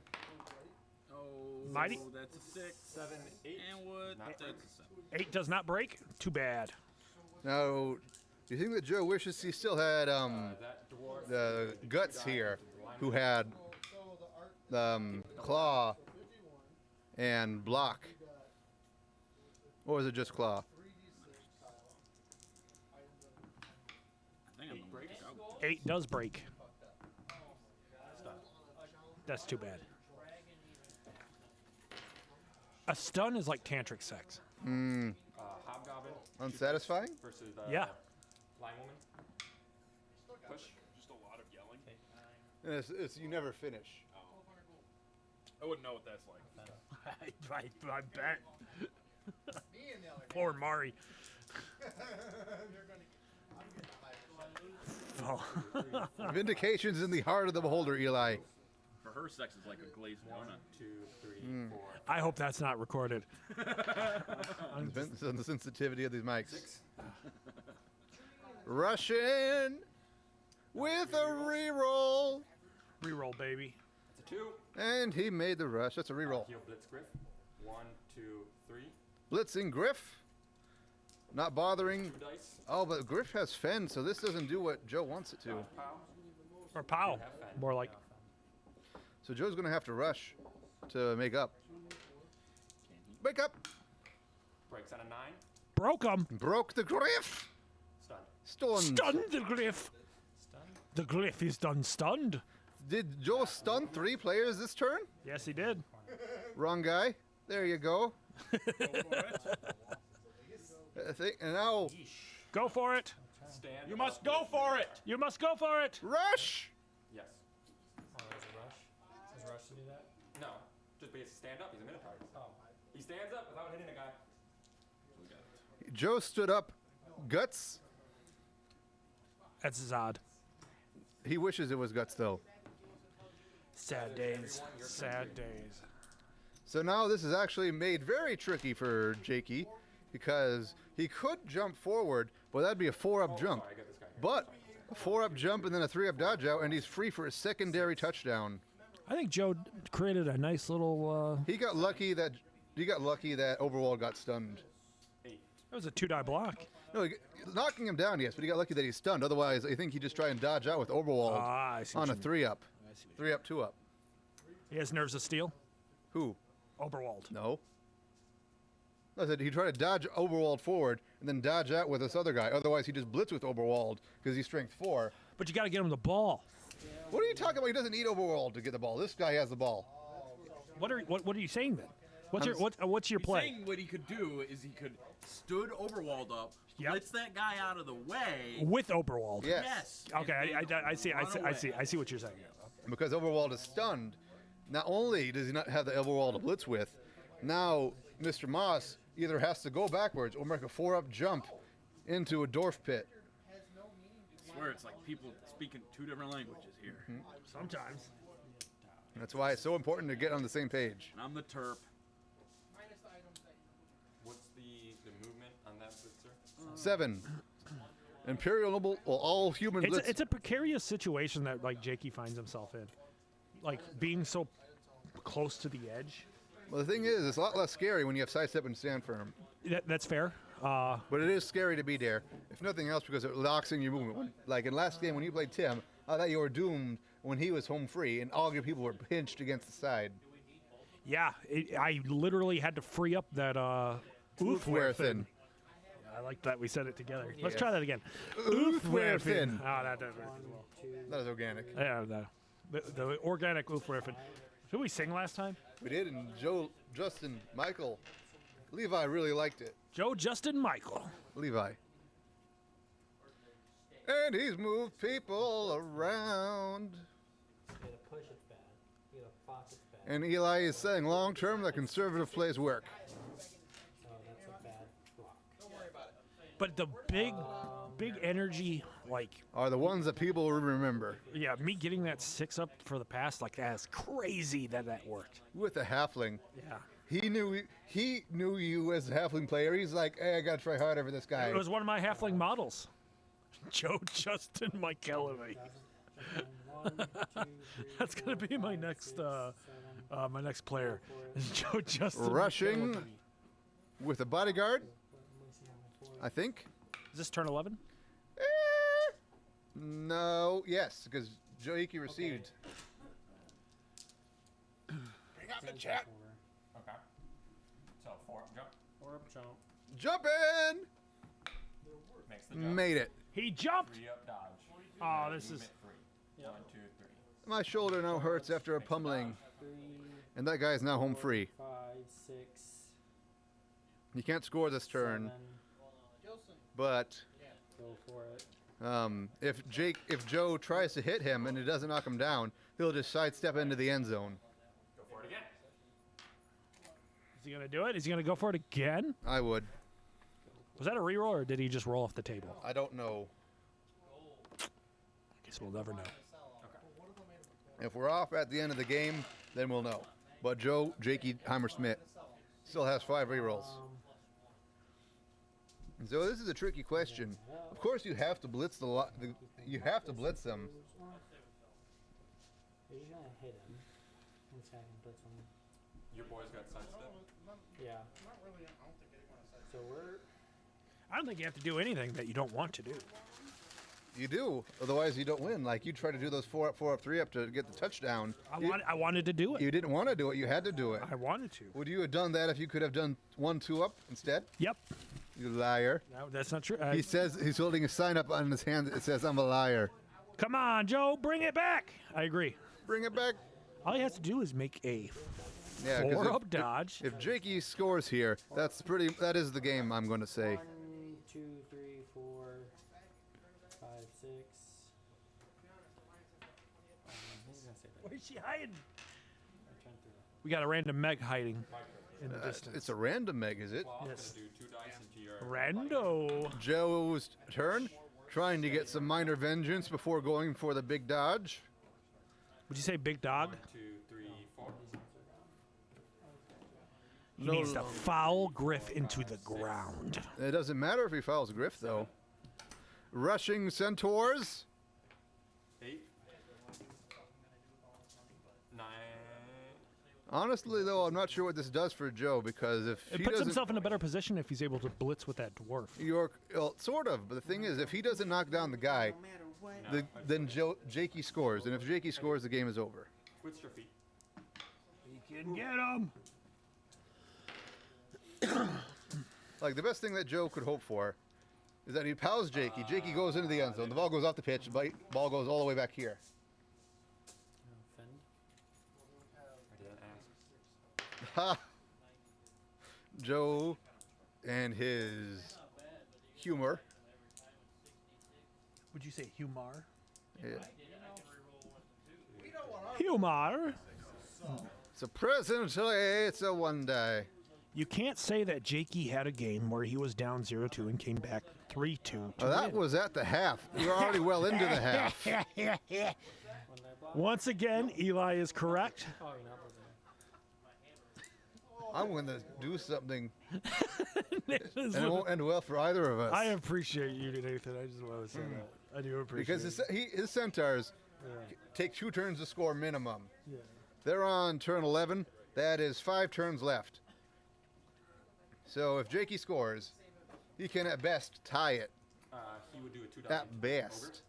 Oh, Mighty? That's a 6. 7, 8. And what? Not That's a 7. 8 does not break. Too bad. Now, do you think that Joe wishes he still had That dwarf. the guts here, who had claw and block? Or was it just claw? I think I'm gonna kick out. 8 does break. That's too bad. A stun is like tantric sex. Hobgoblin. Unsatisfying? Versus Yeah. Line woman. Push. Just a lot of yelling. And it's you never finish. I wouldn't know what that's like. I bet. Poor Mari. Oh. Vindication's in the heart of the beholder, Eli. For her, sex is like a glazed donut. 2, 3, 4. I hope that's not recorded. Depends on the sensitivity of these mics. Russian with a reroll. Reroll, baby. It's a 2. And he made the rush. That's a reroll. Heal blitz griff. 1, 2, 3. Blitzing Griff. Not bothering. 2 dice. Oh, but Griff has Fend, so this doesn't do what Joe wants it to. Pow. Or pow. More like. So Joe's going to have to rush to make up. Make up. Breaks out a 9. Broke him. Broke the Griff. Stunned. Stunned. Stunned the Griff. The Griff is done stunned. Did Joe stun 3 players this turn? Yes, he did. Wrong guy. There you go. And now, Go for it. Stand. You must go for it. You must go for it. rush. Yes. Oh, there's a rush. Does rush to do that? No. Just be stand up. He's a minotaur. Oh. He stands up without hitting a guy. Joe stood up. Guts. That's Zod. He wishes it was Guts, though. Sad days. Sad days. So now this is actually made very tricky for Jakee because he could jump forward, but that'd be a 4-up jump. Sorry, I got this guy here. But a 4-up jump and then a 3-up dodge out, and he's free for a secondary touchdown. I think Joe created a nice little. He got lucky that Overwall got stunned. 8. That was a 2-die block. No, knocking him down, yes, but he got lucky that he's stunned. Otherwise, I think he'd just try and dodge out with Overwall I see. on a what you mean. 3-up. 3-up, 2-up. He has nerves of steel. Who? Oberwald. No. I said he tried to dodge Overwald forward and then dodge out with this other guy. Otherwise, he just blitz with Overwald because he's strength 4. But you got to get him the ball. What are you talking about? He doesn't need Overwald to get the ball. This guy has the ball. What are you saying then? What's your He's play? saying what he could do is he could stood Overwalled up, Yep. blitz that guy out of the way. With Oberwald. Yes. Yes. Okay, and I see. run away. I see what you're saying. Because Overwald is stunned, not only does he not have the Overwald to blitz with, now Mr. Moss either has to go backwards or make a 4-up jump into a dwarf pit. I swear it's like people speaking 2 different languages here. Sometimes. That's why it's so important to get on the same page. And I'm the Terp. What's the movement on that blitzer? 7. Imperial Noble, well, all human blitz. It's a precarious situation that like Jakee finds himself in, like being so close to the edge. Well, the thing is, it's a lot less scary when you have sidestep and stand firm. That's fair. But it is scary to be there, if nothing else, because it locks in your movement. Like in last game when you played Tim, I thought you were doomed when he was home free and all your people were pinched against the side. Yeah, I literally had to free up that Oofwerthin. I like that we said it together. Let's Yeah. try that again. Oofwerthin. Ah, that does work as well. That is organic. Yeah, the organic Oofwerthin. Did we sing last time? We did, and Joe, Justin, Michael, Levi really liked it. Joe, Justin, Michael. Levi. And he's moved people around. You gotta push, it's bad. You gotta pop, it's bad. And Eli is saying long term the conservative plays work. So that's a bad block. But the big energy, like, Are the ones that people will remember. yeah, me getting that 6 up for the pass, like, that's crazy that worked. With the halfling. Yeah. He knew you as a halfling player. He's like, hey, I gotta try harder for this guy. It was one of my halfling models. Joe, Justin, McKelvey. That's gonna be my next player. Is Joe, Justin. Rushing McKelvey. with a bodyguard, I think. Is this turn 11? No, yes, because Jakee received. Bring up the chat. Okay. So 4-up jump. 4-up jump. Jump in! Makes the jump. Made it. He jumped. 3-up dodge. Oh, this is. Movement 3. 1, 2, 3. My shoulder now hurts after a pummeling, 3, and that guy is now home free. 5, 6, He can't score this turn, 7. but Go for it. if Joe tries to hit him and it doesn't knock him down, he'll just sidestep into the end zone. Go for it again. Is he gonna do it? Is he gonna go for it again? I would. Was that a reroll or did he just roll off the table? I don't know. I guess we'll never know. If we're off at the end of the game, then we'll know. But Joe, Jakee, Heimer-Smith still has 5 rerolls. So this is a tricky question. Of course, you have to blitz you have to blitz them. You're just gonna hit him. This guy can blitz him. Your boy's got sidestep. Yeah. So we're. I don't think you have to do anything that you don't want to do. You do, otherwise you don't win. Like you try to do those 4 up, 4 up, 3 up to get the touchdown. I wanted to do it. You didn't want to do it. You had to do it. I wanted to. Would you have done that if you could have done 1, 2 up instead? Yep. You liar. No, that's not true. He says he's holding a sign up on his hand that says, "I'm a liar." Come on, Joe, bring it back. I agree. Bring it back. All he has to do is make a Yeah, 'cause 4-up dodge. If Jakee scores here, that is the game. I'm going to say. 1, 2, 3, 4, 5, 6. He's gonna say that. Where's she hiding? I'm trying to. We got a random Meg hiding in the distance. It's a random Meg, is it? Well, I'm Yes. gonna do 2 dice into your. Rando. Joe's turn, trying to get some minor vengeance before going for the big dodge. Would you say big dog? 1, 2, 3, 4. He needs to foul Griff into the ground. It doesn't matter if he fouls Griff, though. Rushing Centaurs. 8. 9. Honestly, though, I'm not sure what this does for Joe because if It he puts doesn't, himself in a better position if he's able to blitz with that dwarf. well, sort of. But the thing is, if he doesn't knock down the guy, then Jakee scores, and if Jakee scores, the game is over. Twist your feet. He can get him. Like the best thing that Joe could hope for is that he pals Jakee. Jakee goes into the end zone. The ball goes off the pitch. The ball goes all the way back here. Fend. I didn't ask. Ha! Joe and his humor. Would you say humor? Yeah. Humor. It's a present, it's a one day. You can't say that Jakee had a game where he was down 0-2 and came back 3-2. Oh, that was at the half. We were already well into the half. When I block. Once again, Eli is correct. Oh, you're not blitzing. I'm going to do something, Nathan's and it looking- won't end well for either of us. I appreciate you, Nathan. I just want to say that. I do appreciate Because it. his Centaurs Yeah. take 2 turns to score minimum. Yeah. They're on turn 11. That is 5 turns left. So if Jakee scores, he can at best tie it. He would do a 2 die. At best.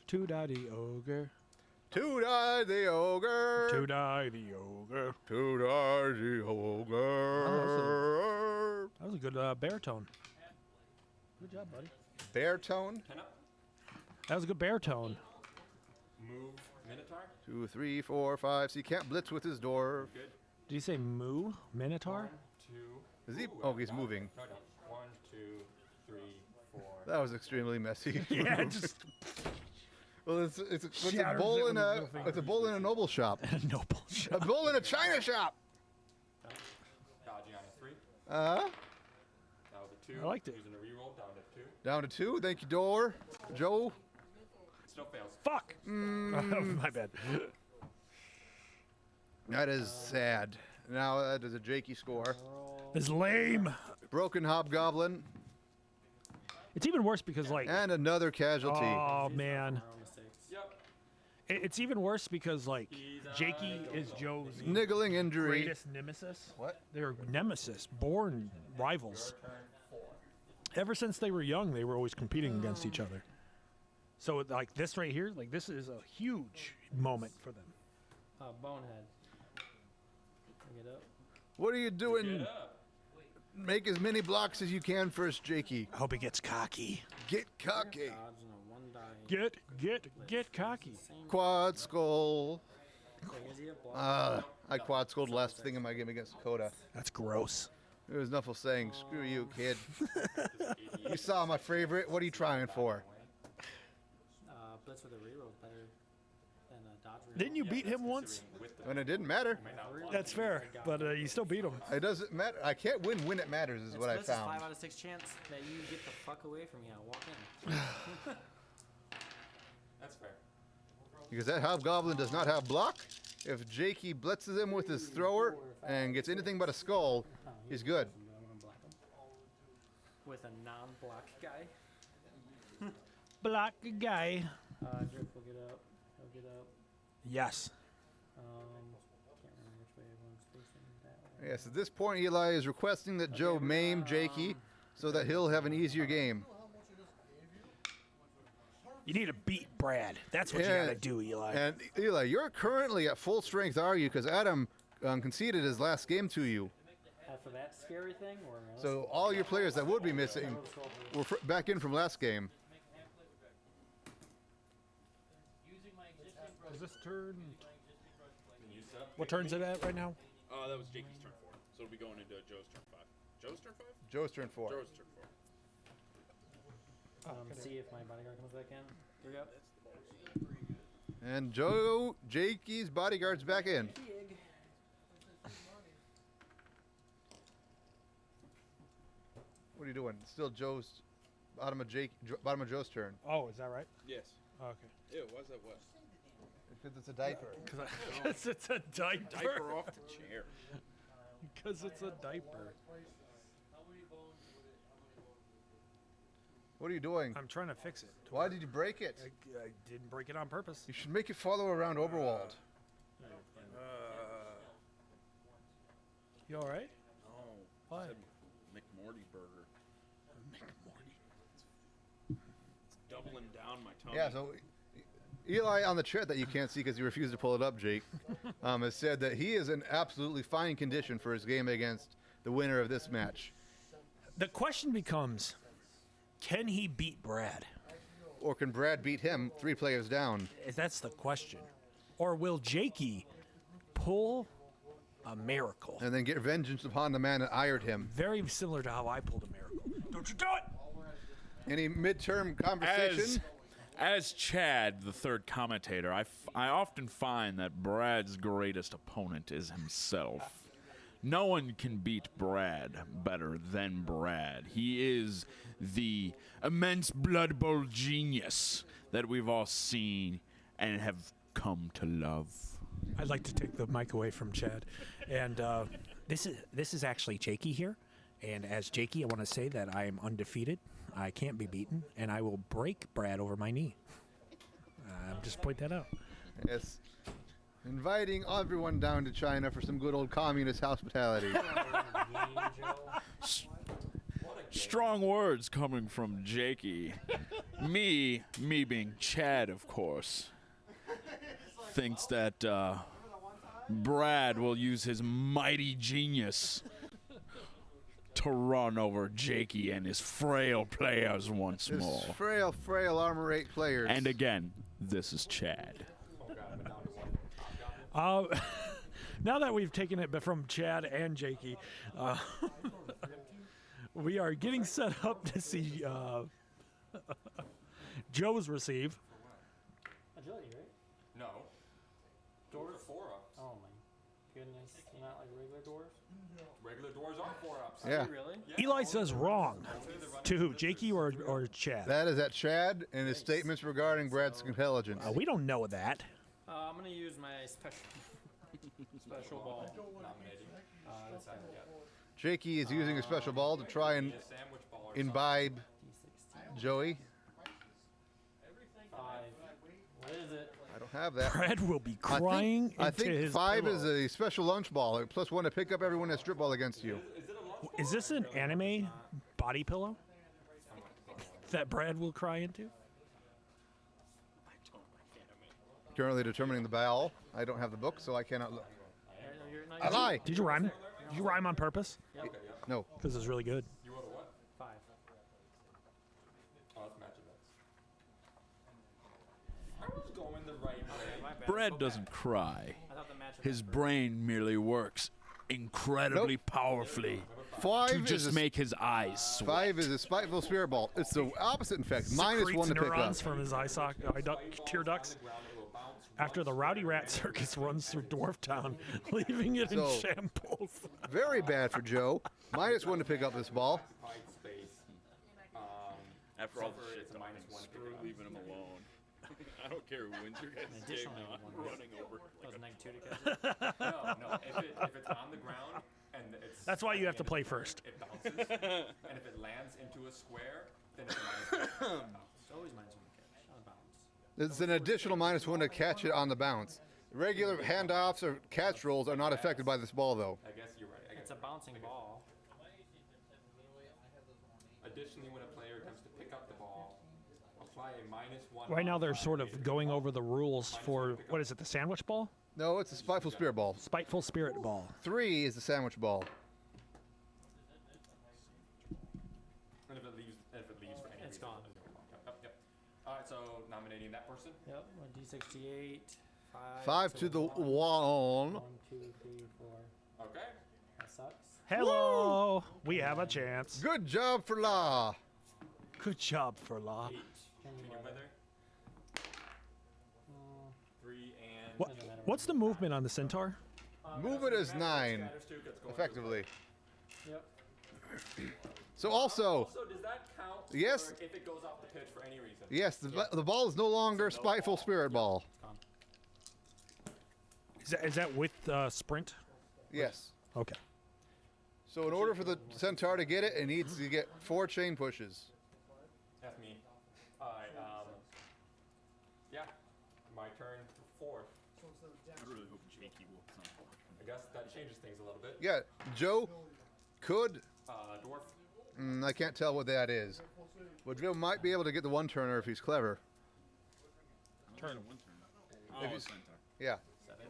To die the ogre. To die the ogre. To die the ogre. To die the ogre. That was a good baritone. Good job, buddy. Baritone. 10 up. That was a good baritone. Move Minotaur. 2, 3, 4, 5. So he can't blitz with his door. Good. Did you say moo? Minotaur? 1, 2. Is he? Ooh, Oh, I he's got it. moving. No, no. 1, 2, 3, 4. That was extremely messy. Yeah, just Well, it's a Shatters bull it in with a his little it's a bull in a noble shop. a noble A shot. bull in a china shop. Dodging on a 3. Uh, That was a 2. I liked it. Using a reroll down to 2. down to 2. Thank you, door. Joe. Still fails. Fuck! My bad. That is sad. Now that is a Jakee score. It's lame. Broken hobgoblin It's even worse because, like, and another casualty. oh, man. Our own mistakes. Yep. It's even worse because, like, He's Jakee is Joe's Niggling injury. greatest nemesis. What? They're nemesis, born rivals. Turn 4. Ever since they were young, they were always competing against each other. So, like, this right here, like, this is a huge moment for them. Bonehead. Bring it up. What are you doing? Get up. Make as many blocks as you can first, Jakee. I hope he gets cocky. Get cocky. Dodge and a 1 die. Get cocky. Same. Quad skull. Wait, is he a block? I quad skulled last thing in my game against Dakota. That's gross. It was Nuffle saying, "Screw you, kid." You saw my favorite. What are you trying for? Blitz with a reroll is better than a dodge reroll. Didn't you beat him once? And it didn't matter. That's fair, but you still beat him. It doesn't matter. I can't win when it matters, is what I Blitz is found. 5 out of 6 chance that you get the fuck away from me. I'll walk in. That's fair. Because that hobgoblin does not have block. If Jakee blitzes him with his thrower and gets anything but a skull, he's good. I'm gonna block him. with a non-block guy. Block guy. Drift will get up. He'll get up. Yes. Can't remember which way everyone's facing that way. Yes, at this point, Eli is requesting that Joe maim Jakey so that he'll have an easier game. You need to beat Brad. That's what you Yeah. gotta do, Eli. And Eli, you're currently at full strength, are you? Because Adam conceded his last game to you. After that scary thing, or So all your players that would be missing were back in from last game. Is this turn? Can you set up? What turn's it at right now? That was Jakee's turn 4. So it'll be going into Joe's turn 5. Joe's turn 5? Joe's turn 4. Joe's turn 4. see if my bodyguard comes back in. Here we go. And Jakey's bodyguard's back in. What are you doing? Still bottom of Joe's turn. Oh, is that right? Yes. Okay. Ew, why's that wet? Because it's a diaper. Because it's a diaper. Diaper off the chair. Because it's a diaper. What are you doing? I'm trying to fix it. Why did you break it? I didn't break it on purpose. You should make it follow around Oberwald. You all right? No. Why? Said McMorty burger. It's doubling down my tummy. Yeah, so Eli on the chat that you can't see because you refused to pull it up, Jake, has said that he is in absolutely fine condition for his game against the winner of this match. The question becomes, can he beat Brad? Or can Brad beat him 3 players down? That's the question. Or will Jakee pull a miracle? And then get vengeance upon the man that ironed him. Very similar to how I pulled a miracle. Don't you do it! Any midterm conversation? As Chad, the third commentator, I often find that Brad's greatest opponent is himself. No one can beat Brad better than Brad. He is the immense Blood Bowl genius that we've all seen and have come to love. I'd like to take the mic away from Chad. And this is actually Jakee here. And as Jakee, I want to say that I am undefeated. I can't be beaten, and I will break Brad over my knee. Just point that out. Yes. Inviting everyone down to China for some good old communist hospitality. Strong words coming from Jakee. me being Chad, of course, thinks that Brad will use his mighty genius to run over Jakee and his frail players once This more. frail Armor 8 players. And again, this is Chad. Now that we've taken it from Chad and Jakee, we are getting set up to see Joe's receive. Agility, right? No. Doors are 4-ups. Oh my goodness. Not like regular doors? Regular doors are 4-ups. Yeah. Really? Eli says wrong. To who, Jakee or Chad? That is at Chad and his statements regarding Brad's intelligence. We don't know that. I'm going to use my special ball. Nominating. That's how you get. Jakey is using a special ball to try and A sandwich ball or imbibe D16. Joey. 5. What is it? I don't have that. Brad will be crying I into think his 5 pillow. is a special lunch ball, +1 to pick up everyone that strip ball against you. Is this an anime body pillow that Brad will cry into? Currently determining the ball. I don't have the book, so I cannot look. You're I lie. Did you rhyme? Did you rhyme on purpose? No. Because it's really good. You want a what? 5. Oh, that's match events. I was going the right way. My bad. Brad doesn't cry. I thought the match His brain merely works incredibly powerfully 5 to is just a, make his eyes sweat. 5 is a spiteful spirit ball. It's the opposite, in fact. -1 Secretes to pick up. neurons from his tear ducts. After the Rowdy Rat Circus runs through Dwarf Town, leaving it in So- shambles. Very bad for Joe. -1 to pick up this ball. Occupied space. After all the Suffer, shit it's a talking, -1 to pick screw it up. leaving him alone. I don't care who wins your guys' An game additional now. I'm -1. running over. That was -2 to catch it. No. If it's on the ground and it's That's why you have to at the play end of the first. turn, it bounces, and if it lands into a square, then it's -1. It's always -1 to catch on bounce. It's an additional -1 to catch it on the bounce. Regular handoffs or catch rolls are not affected by this ball, though. I guess you're right. It's a bouncing ball. Additionally, when a player attempts to pick up the ball, apply a -1. Right now they're sort of going over the rules for, what is it, the sandwich ball? No, it's a Spiteful Spirit ball. Spiteful Spirit ball. 3 is the sandwich ball. And if it leaves for any It's reason, gone. Yep. All right, so nominating that person. Yep, 1d68. 5 to the 1. 1, 2, 3, 4. Okay. That sucks. Hello! We have a chance. Good job for La. Good job for Law. 8. Can you win there? 3 and. What, what's the movement on the Centaur? Movement is 9, Scatter Stuke, it's going effectively. Yep. So also, Also, does that count? Yes. For if it goes off the pitch for any reason? yes, the ball is no longer Spiteful Spirit ball. Gone. Is that with sprint? Yes. Okay. So in order for the Centaur to get it, it needs to get 4 chain pushes. That's me. Alright, yeah. My turn for 4. I really hope Jakee will at some point. I guess that changes things a little bit. Yeah, Joe could, Dwarf. I can't tell what that is, but Joe might be able to get the 1-turner if he's clever. Turn. One turn. Oh, Centaur. Yeah. 7.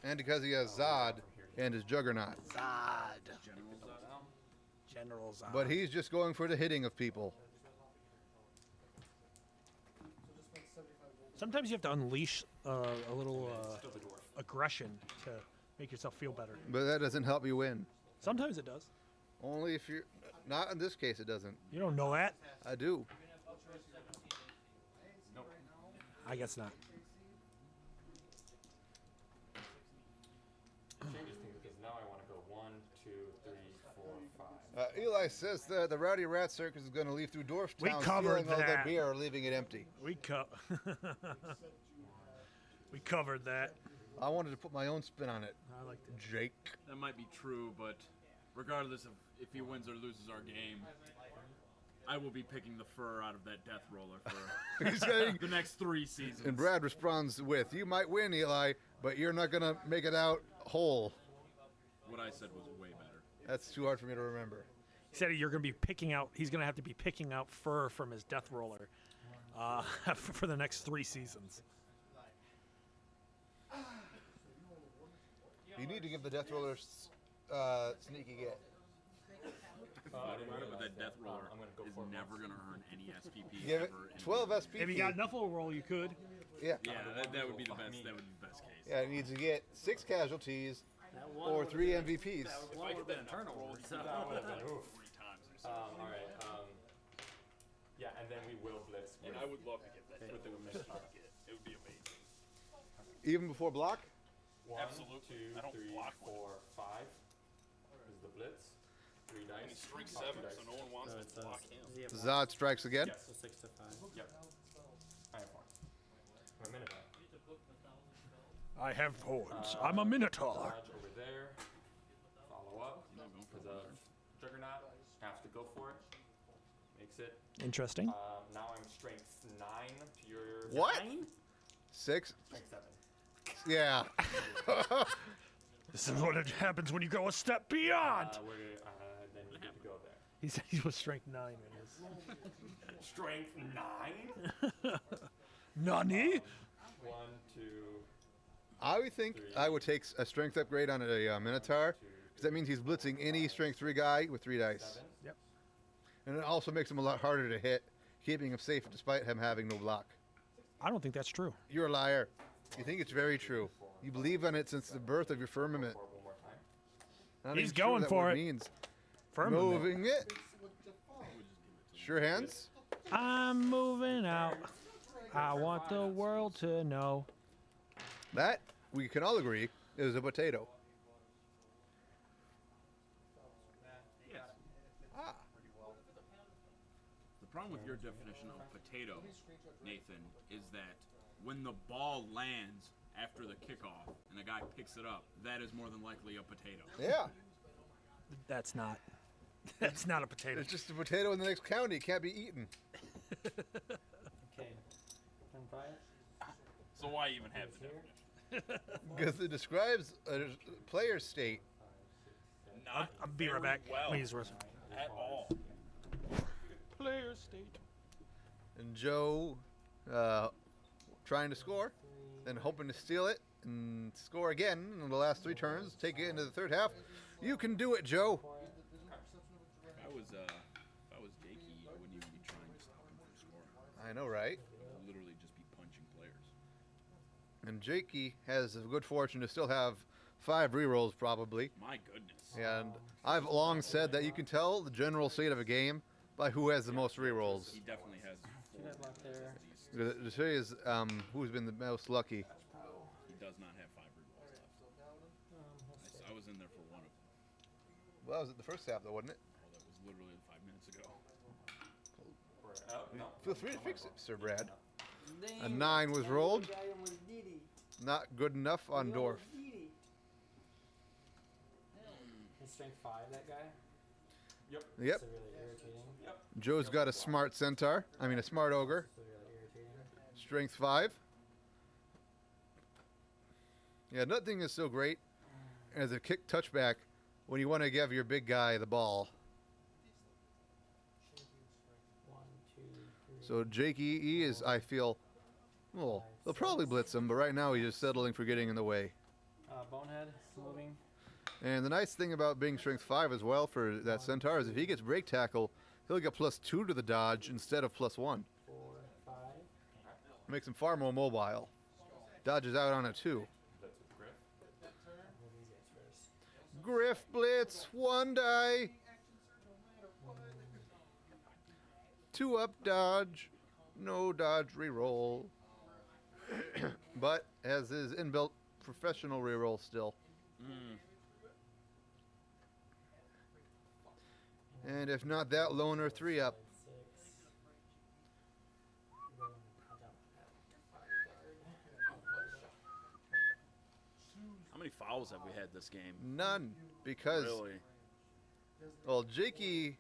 And because he has Zod and his Juggernaut. Zod. General's up. Down. General Zod. But he's just going for the hitting of people. Sometimes you have to unleash a little Still the dwarf. aggression to make yourself feel better. But that doesn't help you win. Sometimes it does. Only if you're... Not in this case, it doesn't. You don't know that? I do. Nope. I guess not. Changes things because now I want to go 1, 2, 3, 4, 5. Eli says that the Rowdy Rat Circus is going to leave through Dwarf We Town, covered stealing all their that. beer, leaving it empty. We we covered that. I wanted to put my own spin on it. I like that. Jake. That might be true, but regardless of if he wins or loses our game, I will be picking the fur out of that death roller for He's saying, the next 3 seasons. and Brad responds with, "You might win, Eli, but you're not going to make it out whole." What I said was way better. That's too hard for me to remember. He said you're going to be picking out. He's going to have to be picking out fur from his death roller for the next 3 seasons. You need to give the Death Roller sneaky get. But that death roller I'm gonna go is for it never going to earn any SPP Give it ever. in 12 the- SPP. If you got enough of a roll, you could. Yeah. Yeah, that would be the best. That would be the best case. Yeah, it needs to get 6 casualties That or 3 MVPs. That one would have been a turnover. So. That would have been 3 times or something. all right. Yeah, and then we will blitz. I would love to get that. with the Mishra. It would be amazing. Even before block? 1, Absolutely. 2, I don't 3, block 4, 5 is the blitz. 3 dice. And he strikes Top 7, 2 dice. so no one wants So to it's block him. Zod strikes again. Yes. So 6 to 5. Yep. I have 1. I'm a Minotaur. I have horns. I'm a minotaur. Dodge over there. Follow up. You know, going for Because the of Juggernaut. Have to go for it. Makes it. Interesting. Now I'm strength 9 to your. What? 6? Strength 7. Yeah. This is what happens when you go a step beyond. Then you get to go there. He said he was strength 9 in his. Strength 9? Nani? 1, 2, I would think I would take a strength upgrade on a Minotaur, because that means he's blitzing any strength 3 guy with 3 dice. 7. Yep. And it also makes him a lot harder to hit, keeping him safe despite him having no block. I don't think that's true. You're a liar. You think it's very true. You believe in it since the birth of your firmament. One more time. I'm not He's even sure going what that for word it. Means. Firmament. Moving it. Sure hands. I'm moving out. I want the world to know. That, we can all agree, is a potato. The problem with your definition of potato, Nathan, is that when the ball lands after the kickoff and the guy picks it up, that is more than likely a potato. Yeah. That's not. That's not a potato. It's just a potato in the next county. It can't be eaten. Okay. Turn 5. So why even have the definition? Because it describes a player's state. Not I'll be right very back. well Please, Russ. at all. Player state. And Joe trying to score, then hoping to steal it and score again in the last 3 turns, take it into the third half. You can do it, Joe. If I was Jakee, I wouldn't even be trying to stop him from scoring. I know, right? I'd literally just be punching players. And Jakee has the good fortune to still have 5 rerolls, probably. My goodness. And I've long said that you can tell the general state of a game by who has the most rerolls. He definitely has 4 Two block there. The theory is who's been the most lucky. He does not have 5 rerolls left. I was in there for one of them. Well, that was at the first half, though, wasn't it? Oh, that was literally 5 minutes ago. Oh, no. Feel free to fix it, Sir Brad. A 9 was rolled. Not good enough on Dwarf. His strength 5, that guy. Yep. It's really irritating. Joe's got a smart centaur. I mean, a smart ogre. It's really irritating. Strength 5. Yeah, nothing is so great as a kick touchback when you want to give your big guy the ball. 1, 2, 3. So Jakee is, I feel, well, they'll probably blitz him, but right now he's just settling for getting in the way. Bonehead moving. And the nice thing about being strength 5 as well for that centaur is if he gets break tackle, he'll get +2 to the dodge instead of +1. 4, 5. Makes him far more mobile. Dodges out on a 2. That's with Griff. Move these guys first. Griff blitz, 1 die. 2 up dodge, no dodge reroll. But has his inbuilt professional reroll still. And if not that, loner 3 up. 6. How many fouls have we had this game? None, because Really? well, Jakee,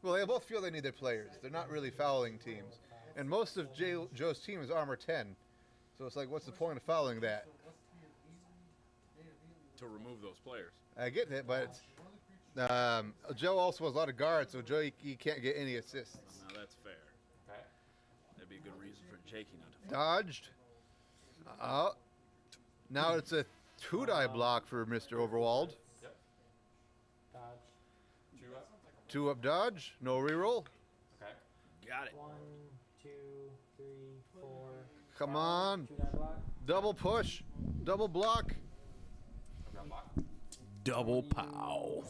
well, they both feel they need their players. They're not really fouling teams, and most of Joe's team is armor 10. So it's like, what's the point of fouling that? To remove those players. I get it, but Joe also has a lot of guards, so Jakee can't get any assists. Now that's fair. Okay. That'd be a good reason for Jakee not to. Dodged. Now it's a 2-die block for Mr. Overwald. Yep. Dodge. 2 up. 2 up dodge, no reroll. Okay. Got it. 1, 2, 3, 4. Come 5. on. 2 die block. Double push, double block. Got block. Double pow.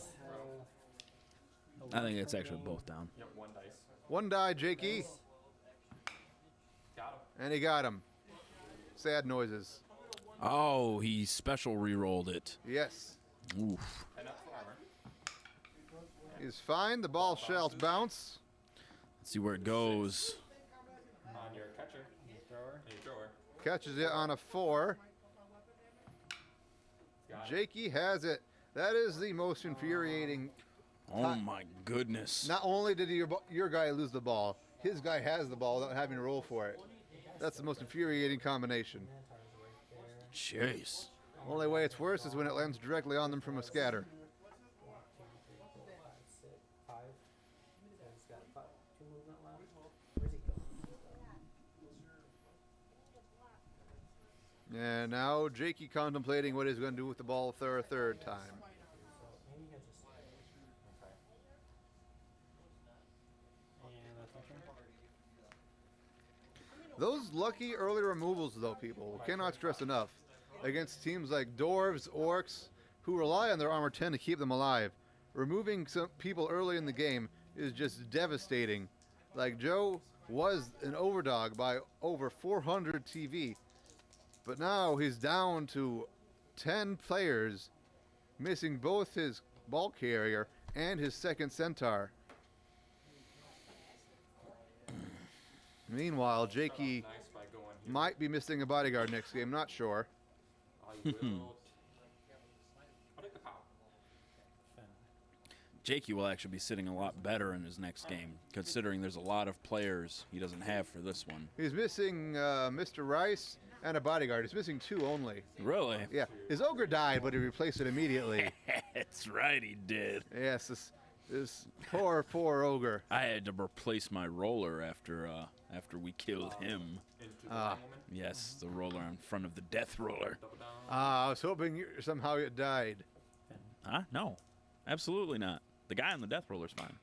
Uh, I think it's actually both down. Yep, 1 dice. 1 die, Jakee, Got him. and he got him. Sad noises. Oh, he special re-rolled it. Yes. Oof. And up for armor. He's fine. The ball shall bounce. Let's see where it goes. On your catcher. thrower. And your thrower. Catches it on a 4. Got it. Jakee has it. That is the most infuriating. Oh my goodness. Not only did your guy lose the ball, his guy has the ball without having to roll for it. That's the most infuriating combination. Jeez. Only way it's worse is when it lands directly on them from a scatter. 1, 2, 3, 4, 5, 6, 5. So he's got 2 movement left. Where's he going? And now Jakee contemplating what he's going to do with the ball for a third time. So maybe he'll just. Okay. And that's my turn. Those lucky early removals, though, people, cannot stress enough. Against teams like Dwarves, Orcs, who rely on their armor 10 to keep them alive. Removing some people early in the game is just devastating. Like, Joe was an overdog by over 400 TV, but now he's down to 10 players, missing both his ball carrier and his second centaur. Meanwhile, Jakee Nice by going here. might be missing a bodyguard next game. Not sure. I will. I'll take the power. Jakee will actually be sitting a lot better in his next game, considering there's a lot of players he doesn't have for this one. He's missing Mr. Rice and a bodyguard. He's missing 2 only. Really? Yeah, his ogre died, but he replaced it immediately. That's right, he did. Yes, this poor ogre. I had to replace my roller after we killed him. Into the woman. Yes, the roller in front of the death roller. Double down. I was hoping somehow it died. Huh? No, absolutely not. The guy on the death roller's fine.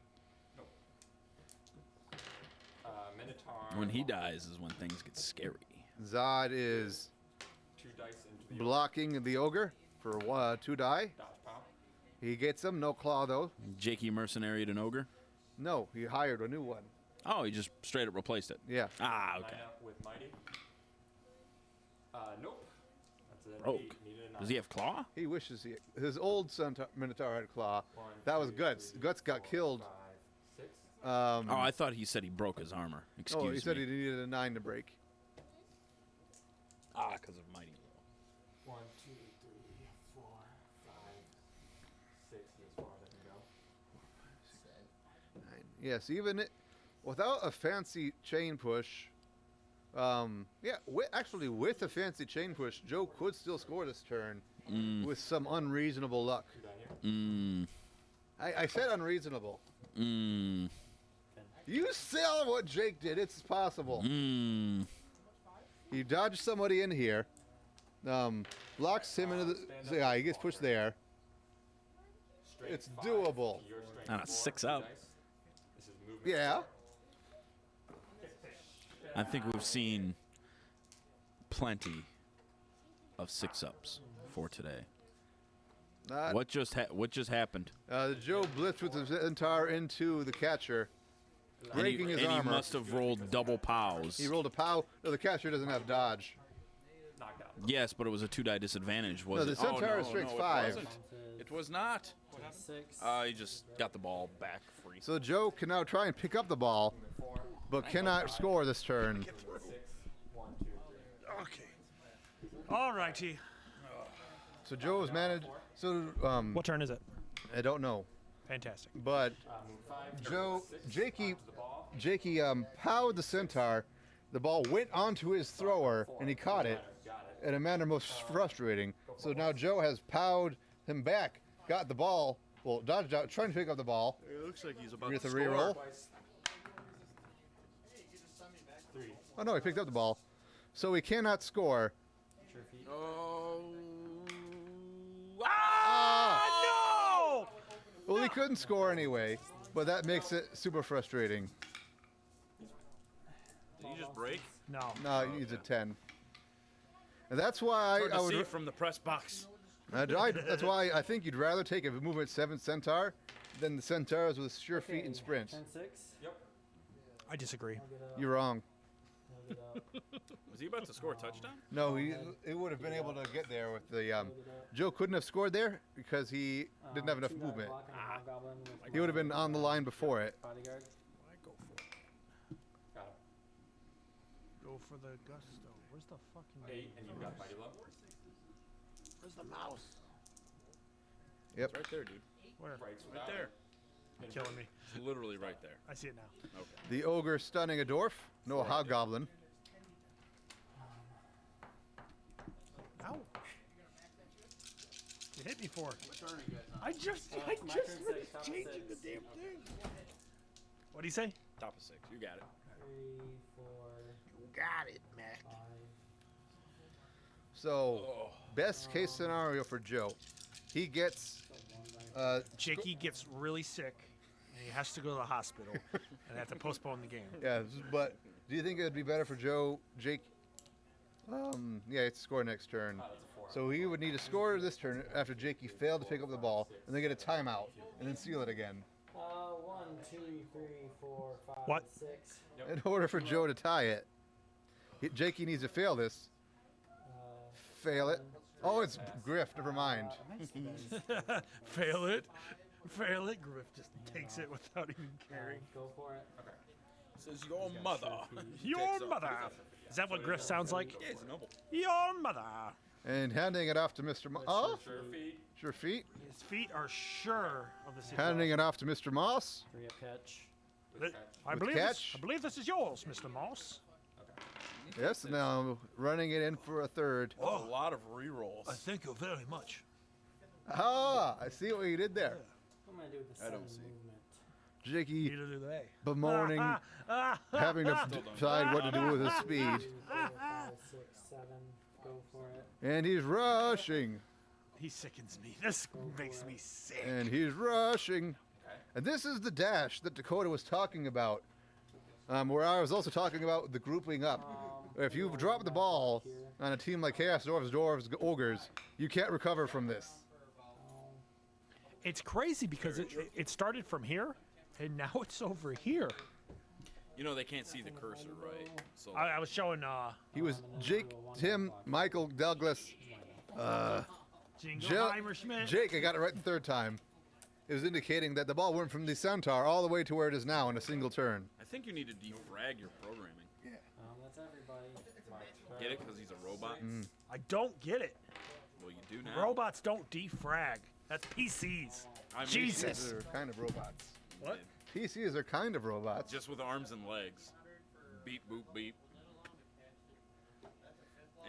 Minotaur. When he dies is when things get scary. Zod is 2 dice into the blocking the ogre for 2 die. dodge power. He gets him, no claw though. Jakee mercenaried an ogre? No, he hired a new one. Oh, he just straight up replaced it. Yeah. Ah, okay. Line up with Mighty. Nope. That's an Rogue. 8. Needed a 9. Does he have claw? He wishes his old son Minotaur had claw. 1, That was 2, Guts. 3, Guts got 4, killed. 5, 6. Oh, I thought he said he broke his armor. Excuse Oh, he said me. he needed a 9 to break. Ah, because of Mighty. 1, 2, 3, 4, 5, 6 is as far as I can go. Yes, even without a fancy chain push, actually with a fancy chain push, Joe could still score this turn with some unreasonable luck. 2 down here. I said unreasonable. Mmm. You saw what Jake did. It's possible. Mmm. He dodged somebody in here, blocks him into the. So yeah, he gets pushed there. Straight It's 5 doable. to your strength On a 4, 6 2 up. dice. This is movement. Yeah. I think we've seen plenty of 6-ups for today. What just happened? Joe blitzed with his entire into the catcher, breaking his and armor. he must have rolled double pows. He rolled a pow. No, the catcher doesn't have dodge. Knocked out. Yes, but it was a 2-die disadvantage, was No, it? the Centaur is strength 5. It was not. 6. He just got the ball back free. So Joe can now try and pick up the ball, 4, but cannot score this turn. 6, 1, 2, 3. Okay. All righty. So Joe has managed. So What turn is it? I don't know, Fantastic. but Move 5. Joe, 6, Jakee, to the ball. Jakee powed the Centaur. The ball went onto his thrower, and he caught it Got it. in a manner most frustrating. So now Joe has powed him back, got the ball, well, dodged out, trying to pick up the ball It looks like he's about with a reroll. Twice. 3. Oh no, he picked up the ball. So he cannot score. Sure feet. Oh. No! Well, he couldn't score anyway, but that makes it super frustrating. Did he just break? No. No, he needs a 10. And that's why Hard I to would. see from the press box. That's why I think you'd rather take a movement 7 Centaur than the Centaurs with sure feet and sprint. 10 6. Yep. I disagree. You're wrong. Was he about to score a touchdown? No, he would have been able to get there with the. Joe couldn't have scored there because he didn't have enough movement. He would have been on the line before it. Bodyguard. Why go for it? Got it. Go for the gusto. Where's the fucking 8, and you've got Mighty Low. Where's the mouse? Yep. It's right there, dude. Where? Breaks Right without there. it. Killing me. It's literally right there. I see it now. Okay. The ogre stunning a dwarf. No hobgoblin. Ow. You hit me for it. I just my turn six, top of changing six. the damn thing. What'd he say? Top of 6. You got it. 3, 4, Got it, Mac. 5. So, best case scenario for Joe, he gets. Jakee gets really sick, and he has to go to the hospital, and they have to postpone the game. Yeah, but do you think it would be better for Joe, Jake? Yeah, it's score next turn. That's a 4. So he would need to score this turn after Jakey failed to pick up the ball, and then get a timeout, and then seal it again. 1, 2, 3, 4, 5, What? 6. In order for Joe to tie it, Jakey needs to fail this. Fail it. Oh, it's Griff. Never mind. Fail it. Fail it. Griff just takes it without even caring. Go for it. Says your mother. Your mother. Is that what Griff sounds like? Yeah, he's a noble. Your mother. And handing it off to Mr. Moss. Oh, Sure feet. sure feet. His feet are sure of the situation. Handing it off to Mr. Moss. 3 a pitch. I With believe catch. I believe this is yours, Mr. Moss. Yes, now running it in for a third. A lot of rerolls. Thank you very much. Ah, I see what you did there. What am I gonna do with the I don't 7 see. movement? Jakey Neither do they. bemoaning having to decide what to do with his speed. 2, 3, 4, 5, 6, 7. Go for it. And he's rushing. He sickens me. This makes me sick. And he's rushing. And this is the dash that Dakota was talking about. Where I was also talking about the grouping up. If you drop the ball on a team like Chaos Dwarfs, Ogres, you can't recover from this. It's crazy because it started from here, and now it's over here. You know they can't see the cursor, right? So I was showing He was Jake, Tim, Michael, Douglas, Jingleheimer Schmidt. Jake, I got it right the third time. It was indicating that the ball went from the centaur all the way to where it is now in a single turn. I think you need to defrag your programming. That's everybody. Get it? Because he's a robot. I don't get it. Well, you do now. Robots don't defrag. That's PCs. I mean, Jesus. They're kind of robots. What? PCs are kind of robots. Just with arms and legs. Beep, boop, beep.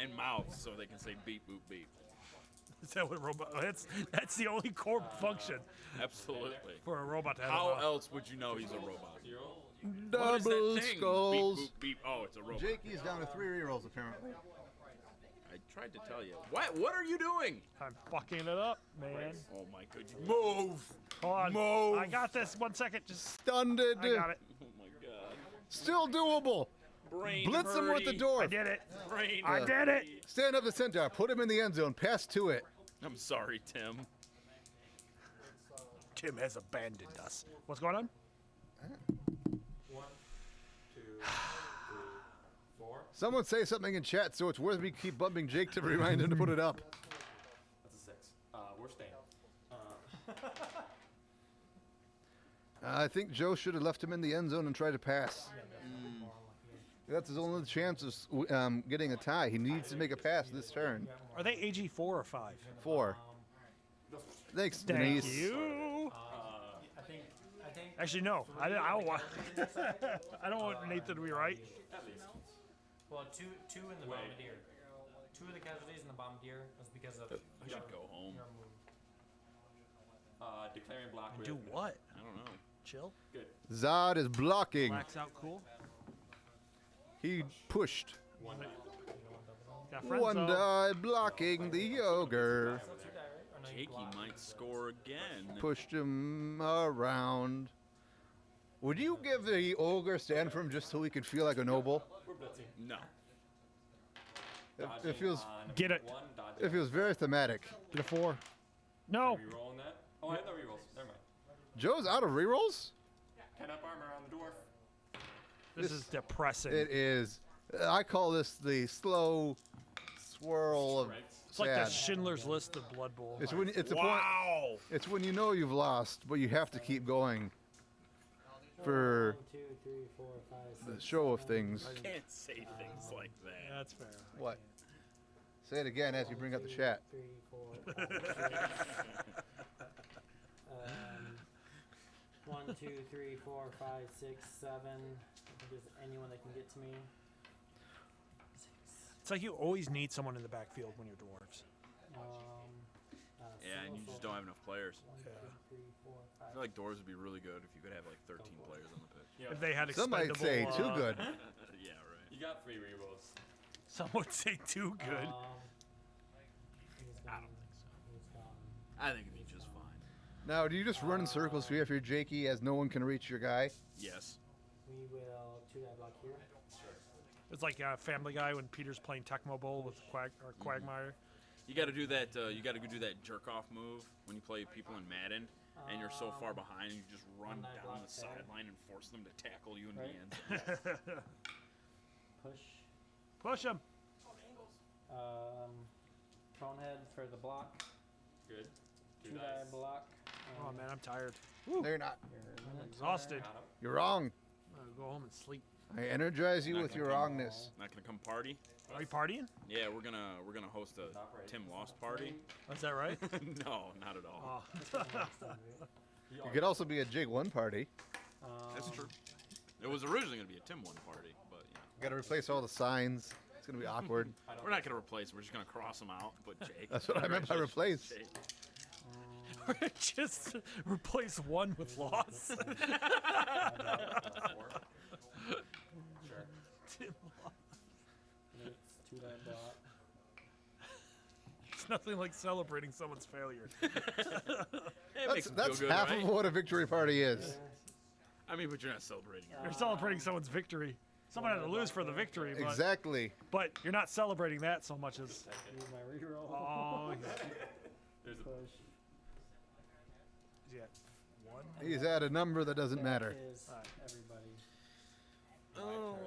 And mouths, so they can say beep, boop, beep. Is that what robot? That's the only core function Absolutely. for a robot to have. How a mouth. else would you know he's a robot? What Double is that thing? skulls. Beep, boop, beep. Oh, it's a robot. Jakey's down to 3 rerolls apparently. I tried to tell you. What are you doing? I'm fucking it up, man. Oh my goodness. Move! Hold on. Move. I got this. 1 second. Just Stunned it. I got it. Oh my god. Still doable. Brain Blitz him with the hurty. door. I did it. Brain I did it. Stand up the centaur. Put him in the end zone. Pass to it. I'm sorry, Tim. Tim has abandoned us. What's going on? 1, 2, 3, 4. Someone say something in chat so it's worth me keep bumping Jake to remind him to put it up. That's a 6. We're staying. I think Joe should have left him in the end zone and tried to pass. That's his only chance of getting a tie. He needs to make a pass this turn. Are they AG 4 or 5? 4. Thanks, Thank Denise. you. I think. Actually, no. I don't want. I don't want Nathan to be right. At least. Well, two in the bombardier. 2 of the casualties in the bombardier was because of. I should go home. your move. Declaring block with. Do what? I don't know. Chill. Good. Zod is blocking. Blacks out cool. He pushed. 1 die. Got friends One though. die blocking the ogre. Still 2 die, right? Or no, you Jakey block. might score again. Pushed him around. Would you give the ogre stand for him just so he could feel like a noble? We're blitzing. No. It feels On Get it. 1, dodge it feels very thematic. Get a 4. No. Are we rolling that? Oh, I have no rerolls. Never mind. Joe's out of rerolls? 10 up armor on the dwarf. This is depressing. It is. I call this the slow swirl of Right. It's like the sad. Schindler's List of Blood Bowl. It's when it's a point. Wow! It's when you know you've lost, but you have to keep going for 1, 2, 3, 4, 5, 6, the show of 7. things. Can't say things like Yeah, that. that's fair. What? Say it again as you bring up the chat. 3, 4, 5, 6. 1, 2, 3, 4, 5, 6, 7. If there's anyone that can get to me. 6. It's like you always need someone in the backfield when you're dwarves. Yeah, and you just don't have enough players. 1, 2, 3, 4, 5. I feel like Doors would be really good if you could have like 13 players on the pitch. Yeah. If they had Some might expendable, say too good. Yeah, right. You got 3 rerolls. Some would say too good. He's I gone. don't think so. He's gone. I think it'd be just fine. Now, do you just run in circles here if you're Jakey as no one can reach your guy? Yes. We will 2 die block here. It's like Family Guy when Peter's playing Tecmo Bowl with Quagmire. You got to do that. You got to do that jerk off move when you play people in Madden, and you're so far behind, you just run one I down blocked the there. sideline and force them to tackle you in Right. the end zone. Push. Push him. Conehead for the block. Good. 2 2 die dice. block. Oh man, I'm tired. No, you're not. Your minutes Exhausted. Got him. You're wrong. go home and sleep. I energize you Not with gonna your come. wrongness. Not gonna come party? Are you partying? Yeah, we're gonna host a Tim Lost party. Is that right? No, not at all. Oh. It could also be a Jig 1 party. That's true. It was originally gonna be a Tim 1 party, but You gotta replace all the signs. It's gonna be awkward. we're not gonna replace. We're just gonna cross them out. But Jake. That's what I meant by replace. Jake. Just replace one with loss. Sure. Tim Loss. It's 2-line dot. It's nothing like celebrating someone's failure. It makes them feel That's good, half right? of what a victory party is. I mean, but you're not celebrating. You're celebrating someone's victory. Someone had to lose for the victory, but, Exactly. but you're not celebrating that so much as. Use my reroll. Oh, There's a Push. yeah. One. He's at a number that doesn't matter. Is everybody. my turn, so.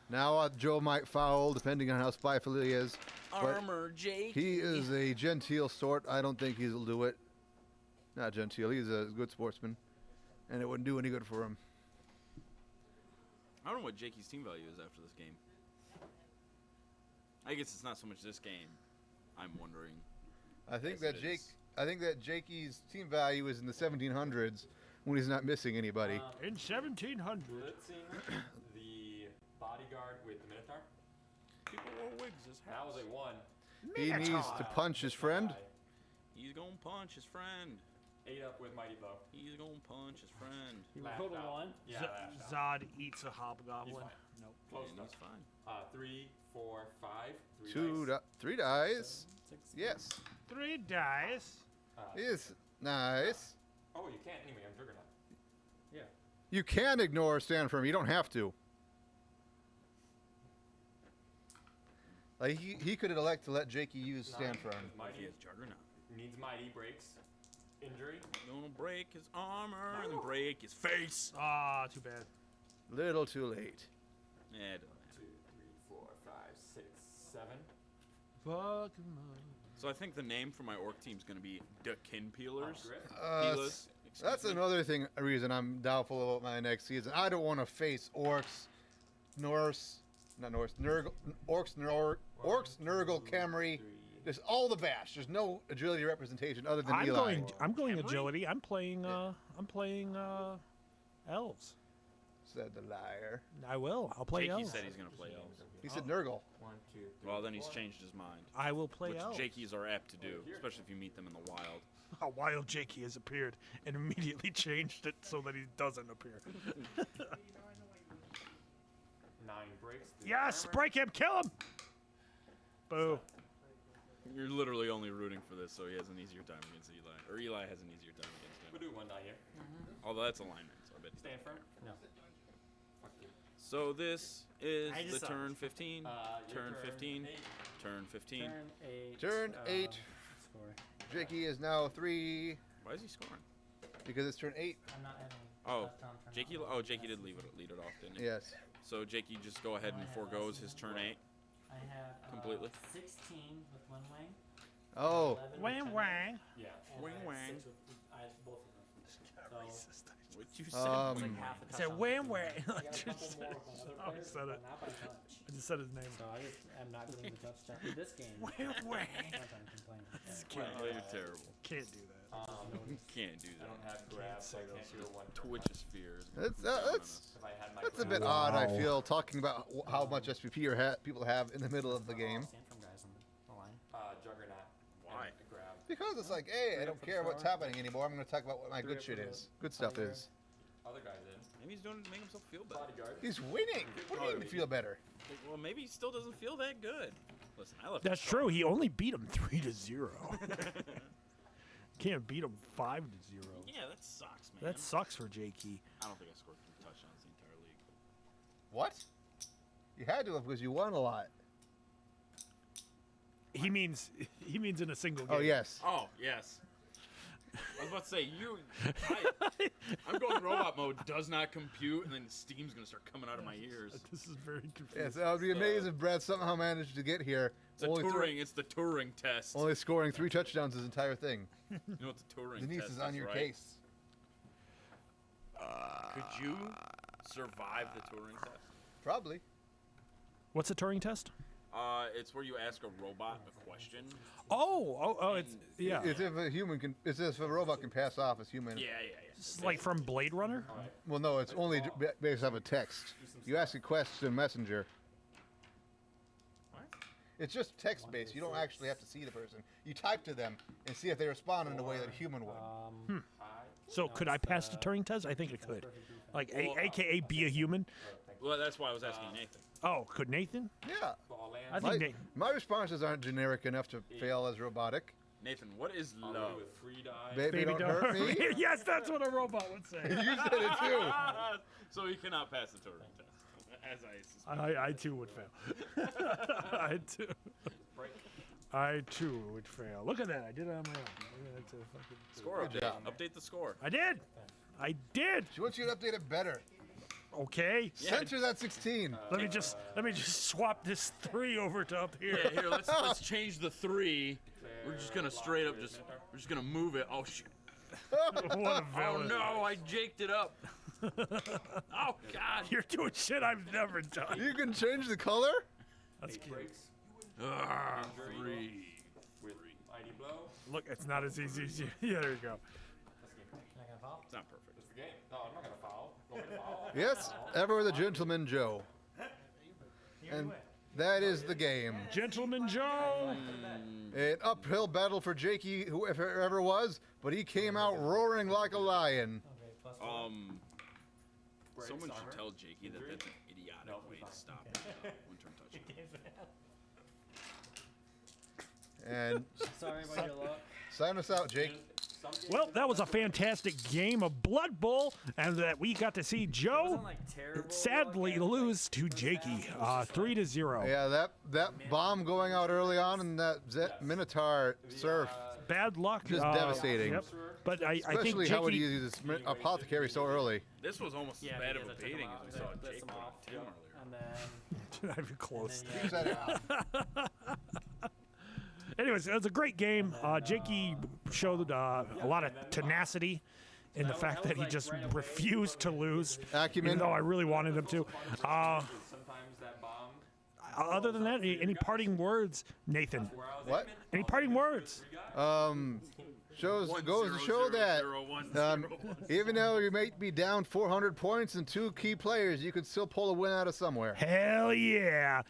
Now Joe might foul, depending on how spiteful he is. But Armor, Jake. he is a genteel sort. I don't think he'll do it. Not genteel. He's a good sportsman, and it wouldn't do any good for him. I don't know what Jakee's team value is after this game. I guess it's not so much this game. I'm wondering. I think Yes, that it is. Jakee's team value is in the 1700s when he's not missing anybody. In 1700. Blitzing the bodyguard with the Minotaur. People wore wigs this That was a 1. He needs to punch his friend. He's gonna punch his friend. 8 up with Mighty Blow. He's gonna punch his friend. You Lashed rolled a out. 1. Yeah, lashed Zod out. eats a hobgoblin. He's fine. Nope. Close And enough. he's fine. 3, 4, 5. 3 dice. 3 dice. 6. Yes. 3 dice. Is nice. Oh, you can't anyway. I'm Juggernaut. Yeah. You can ignore stand firm. You don't have to. Like he could elect to let Jakee use stand 9 firm. with He Mighty. has Juggernaut. Needs Mighty. Breaks. Injury. Gonna break his armor and then break his face. Ah, too bad. Little too late. Yeah, it doesn't matter. 2, 3, 4, 5, 6, 7. Fuck. So I think the name for my orc team is gonna be the Kin Peelers. Griff. Peelers. That's another reason I'm doubtful about my next season. I don't want to face orcs, Norse, not Norse, Nurgle, orcs, Nurgle, Camry. 3. There's all the bash. There's no agility representation other than I'm Eli. going Henry? agility. I'm playing elves. Said the liar. I will. I'll play Jakey elves. said he's gonna play elves. He said Nurgle. 1, 2, 3. Well, then he's 4. changed his mind. I will play Which elves. Jakees are apt to do, especially if you meet them in the wild. A wild Jakey has appeared and immediately changed it so that he doesn't appear. 9 breaks. the Yes, armor. break him, kill him. Boo. You're literally only rooting for this so he has an easier time against Eli. Or Eli has an easier time against We'll him. do 1 die here. Although that's alignment, so I bet. Stand firm. No. Fuck you. So this is I the just turn 15. Your Turn 15. 8. Turn 15. Turn 8. Turn 8. Score. Jakey is now 3 Why is he scoring? because it's turn 8. I'm not having. Oh, left on for Jakey. not Oh, having Jakey did lessons. lead it off, didn't he? Yes. So Jakey just go ahead and foregoes his turn 8. I have Completely. 16 with one wang. Oh. 11 with Wang ten wang. Yeah. and Wang I had wang. 6 with I had both of them. So What you said? Um, it's like half a I said touchdown. wang wang. I got a couple more with my other I players, said it. but not by touch. I just said his name. So I just am not getting the touchdown. In this game, Wang I'm wang. not trying to complain. Oh, you're terrible. Can't do that. Can't do I don't that. have grab, so I can't do a 1. Twitch's fears. That's If I had my that's a grab, bit odd. I feel talking about how much SPP people have in the middle of the game. Stand from guys on the line. Juggernaut. Why? and a grab. Because it's like, hey, I don't care what's happening anymore. I'm going to talk about what my good shit is. Good stuff is. Other guys in. Maybe he's doing it to make himself feel better. Bodyguard. He's winning. What do you mean feel better? Well, maybe he still doesn't feel that good. Listen, I left. That's true. He only beat him 3-0. Can't beat him 5-0. Yeah, that sucks, man. That sucks for Jakey. I don't think I scored 3 touchdowns the entire league. What? You had to have because you won a lot. He means in a single game. Oh, yes. Oh, yes. I was about to say, I'm going robot mode, does not compute, and then steam's going to start coming out of my ears. This is very confusing. Yes, I would be amazed if Brad somehow managed to get here. It's a it's the Turing test. Only scoring 3 touchdowns his entire thing. You know what the Turing Denise test is on your right? case. Could you survive the Turing test? Probably. What's a Turing test? It's where you ask a robot a question. It's yeah. It's if a human can. It's if a robot can pass off as human. Yeah. It's like from Blade Runner. Well, no, it's only based off a text. You ask a question Messenger. What? It's just text based. You don't actually have to see the person. You type to them and see if they respond in the way that a human would. So could I pass the Turing test? I think I could. Like, AKA be a human. Well, that's why I was asking Nathan. Oh, could Nathan? Yeah. I think Nathan. My responses aren't generic enough to fail as robotic. Nathan, what is love? With 3 die. Baby, don't hurt me. Yes, that's what a robot would say. You said it too. So he cannot pass the Turing test, as I suspect. I too would fail. I too would fail. Look at that. I did it on my own. Score Good update. job. Update the score. I did. She wants you to update it better. Okay. Censor that 16. Let me just swap this 3 over to up here. Yeah, here, let's change the 3. We're just gonna straight up we're just gonna move it. Oh shit. What a Oh villain. no, I jaked it up. Oh god. You're doing shit I've never done. You can change the color? That's cute. Breaks Ah, Injury. 3. with mighty blow. Look, it's not as easy as you. Yeah, there you go. That's the game. Can I get a foul? It's not perfect. That's the game. No, I'm not gonna foul. Go ahead and foul. Yes, ever the gentleman Joe. And that is the game. Gentleman Joe. An uphill battle for Jakee, whoever ever was, but he came out roaring like a lion. Okay, plus 4. Breaks Someone armor. should tell Jakee that that's an idiotic way to stop one-turn touchdown. And Sorry about your luck. sign us out, Jake. Some games Well, that was a fantastic game of Blood Bowl, and that we got to see It Joe wasn't like terrible. sadly luck, lose to Jakee, 3-0. Yeah, that bomb going out early on in that Minotaur surf, Bad luck. just devastating. Yep. But I think Especially how would Jakee. you use this apothecary so early? This was almost Yeah, as bad of because a I took beating him as we off, saw blitz Jake him put on off, Tim earlier. And then. Not even close. And then, You said it. Anyways, it was a great game. Jakee showed a lot of tenacity in the fact that he just refused to lose, Acumen. even though I really wanted him to. sometimes that bomb. Other than that, any parting words, Nathan? Where I was What? aiming, Any parting words? Goes to show that even though you might be down 400 points and 2 key players, you could still pull a win out of somewhere. Hell yeah.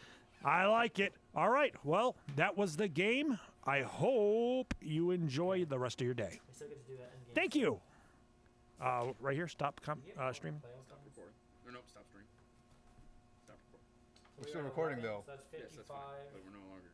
I like it. All right. Well, that was the game. I hope you enjoy the rest of your day. We still get to do that in game. Thank you. Right here. Stop streaming. Record. Or nope, stop stream. Stop record. We're still recording though. So that's Yes, that's 55. fine. But we're no longer.